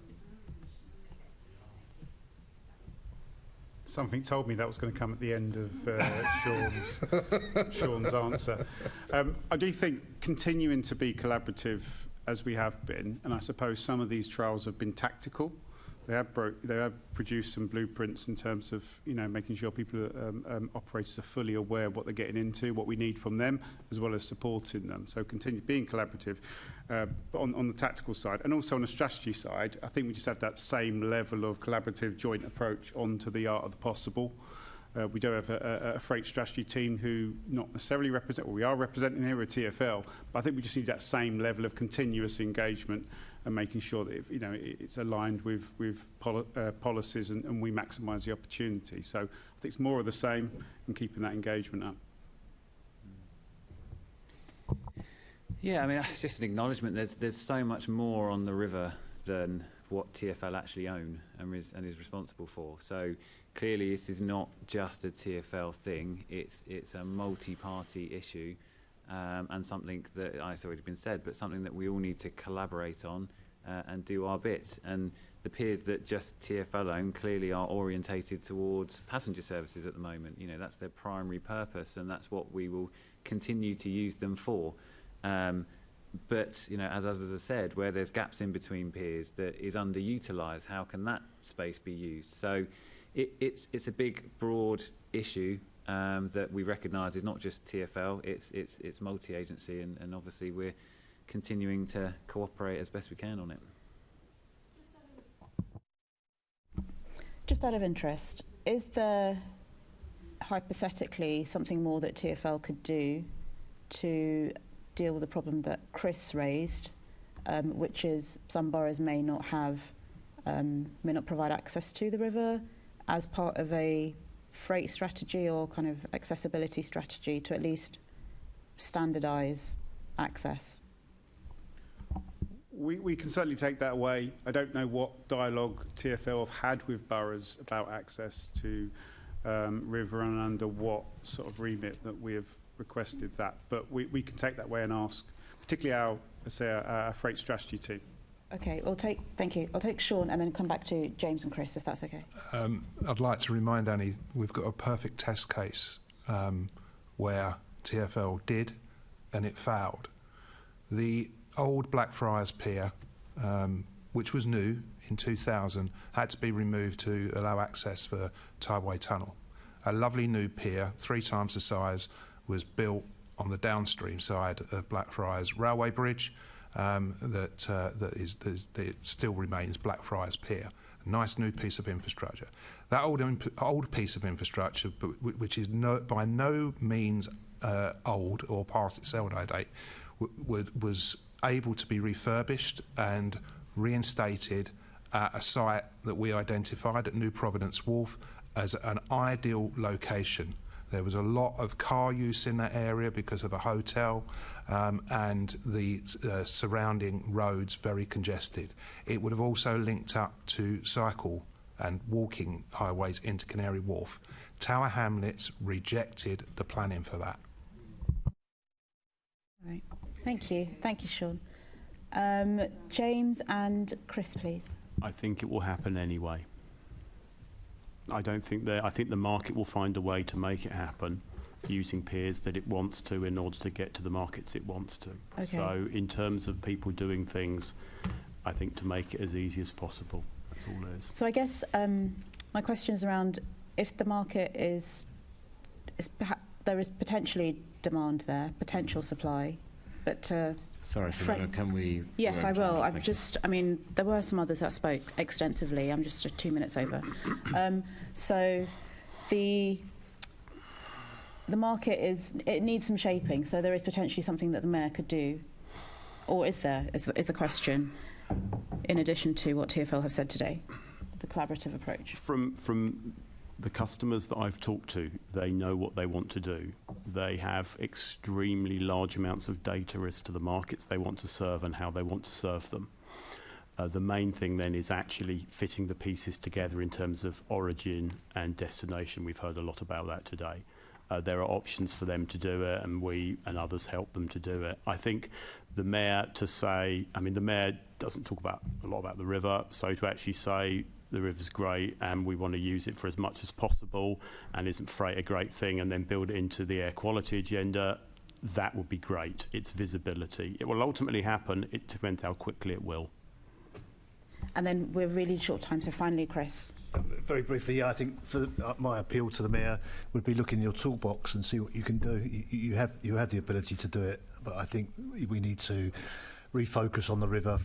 Something told me that was going to come at the end of Sean's answer. I do think continuing to be collaborative as we have been, and I suppose some of these trials have been tactical. They have produced some blueprints in terms of, you know, making sure people, operators are fully aware of what they're getting into, what we need from them, as well as supporting them. So continue being collaborative, but on the tactical side, and also on the strategy side, I think we just have that same level of collaborative joint approach onto the art of the possible. We do have a freight strategy team who not necessarily represent, well, we are representing here at TfL, but I think we just need that same level of continuous engagement and making sure that, you know, it's aligned with policies and we maximise the opportunity. So I think it's more of the same and keeping that engagement up. Yeah, I mean, it's just an acknowledgement. There's so much more on the river than what TfL actually own and is responsible for. So clearly this is not just a TfL thing. It's a multi-party issue. And something that, it's already been said, but something that we all need to collaborate on and do our bit. And the piers that just TfL own clearly are orientated towards passenger services at the moment. You know, that's their primary purpose, and that's what we will continue to use them for. But, you know, as others have said, where there's gaps in between piers that is underutilised, how can that space be used? So it's a big, broad issue. That we recognise is not just TfL, it's multi-agency, and obviously we're continuing to cooperate as best we can on it. Just out of interest, is there hypothetically something more that TfL could do to deal with the problem that Chris raised which is some boroughs may not provide access to the river as part of a freight strategy or kind of accessibility strategy to at least standardise access? We can certainly take that away. I don't know what dialogue TfL have had with boroughs about access to river and under what sort of remit that we have requested that. But we can take that away and ask, particularly our freight strategy team. Okay, thank you. I'll take Sean and then come back to James and Chris, if that's okay. I'd like to remind Annie, we've got a perfect test case where TfL did and it failed. The old Blackfriars Pier, which was new in 2000, had to be removed to allow access for Tideway Tunnel. A lovely new pier, 3 times the size, was built on the downstream side of Blackfriars Railway Bridge. That still remains Blackfriars Pier. A nice new piece of infrastructure. That old piece of infrastructure, which is by no means old or past its sell-by date, was able to be refurbished and reinstated at a site that we identified at New Providence Wharf as an ideal location. There was a lot of car use in that area because of a hotel and the surrounding roads very congested. It would have also linked up to cycle and walking highways into Canary Wharf. Tower Hamlets rejected the planning for that. All right. Thank you. Thank you, Sean. James and Chris, please. I think it will happen anyway. I think the market will find a way to make it happen using piers that it wants to in order to get to the markets it wants to. Okay. So in terms of people doing things, I think to make it as easy as possible. That's all it is. So I guess my question is around if the market there is potentially demand there, potential supply, but to... Sorry, Fiona, can we... Yes, I will. There were some others that spoke extensively. I'm just 2 minutes over. So the market it needs some shaping, so there is potentially something that the Mayor could do. Or is there, is the question, in addition to what TfL have said today, the collaborative approach? From the customers that I've talked to, they know what they want to do. They have extremely large amounts of data as to the markets they want to serve and how they want to serve them. The main thing then is actually fitting the pieces together in terms of origin and destination. We've heard a lot about that today. There are options for them to do it, and we and others help them to do it. I think the Mayor the Mayor doesn't talk a lot about the river, so to actually say the river's great and we want to use it for as much as possible, and isn't freight a great thing, and then build it into the air quality agenda, that would be great. It's visibility. It will ultimately happen. It depends how quickly it will. And then we're really short time, so finally, Chris. Very briefly, I think for my appeal to the Mayor would be look in your toolbox and see what you can do. You have the ability to do it, but I think we need to refocus on the river.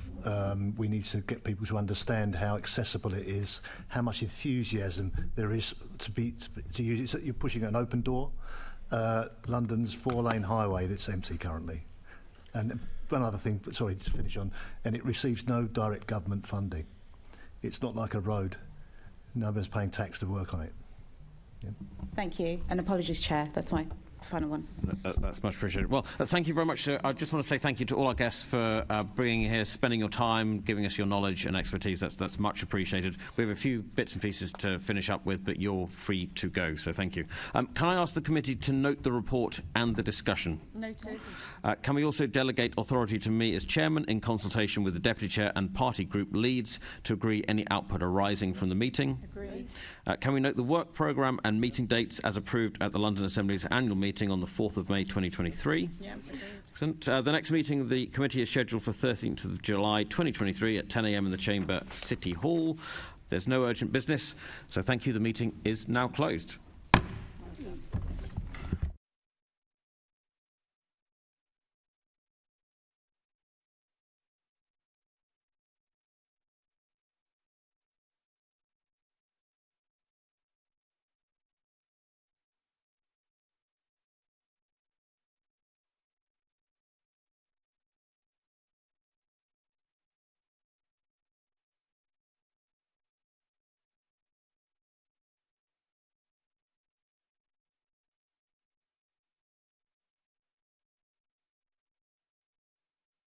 We need to get people to understand how accessible it is, how much enthusiasm there is to use it. You're pushing an open door. London's 4-lane highway that's empty currently. And one other thing, sorry to finish on, and it receives no direct government funding. It's not like a road. Nobody's paying tax to work on it. Yeah. Thank you. And apologies, Chair. That's my final one. That's much appreciated. Well, thank you very much. I just want to say thank you to all our guests for being here, spending your time, giving us your knowledge and expertise. That's much appreciated. We have a few bits and pieces to finish up with, but you're free to go, so thank you. Can I ask the committee to note the report and the discussion? Noted. Can we also delegate authority to me as chairman in consultation with the deputy chair and party group leads to agree any output arising from the meeting? Agreed. Can we note the work programme and meeting dates as approved at the London Assembly's annual meeting on the 4th of May 2023? Yeah, agreed. Excellent. The next meeting of the committee is scheduled for 13th of July 2023 at 10 a.m. in the Chamber, City Hall. There's no urgent business, so thank you. The meeting is now closed.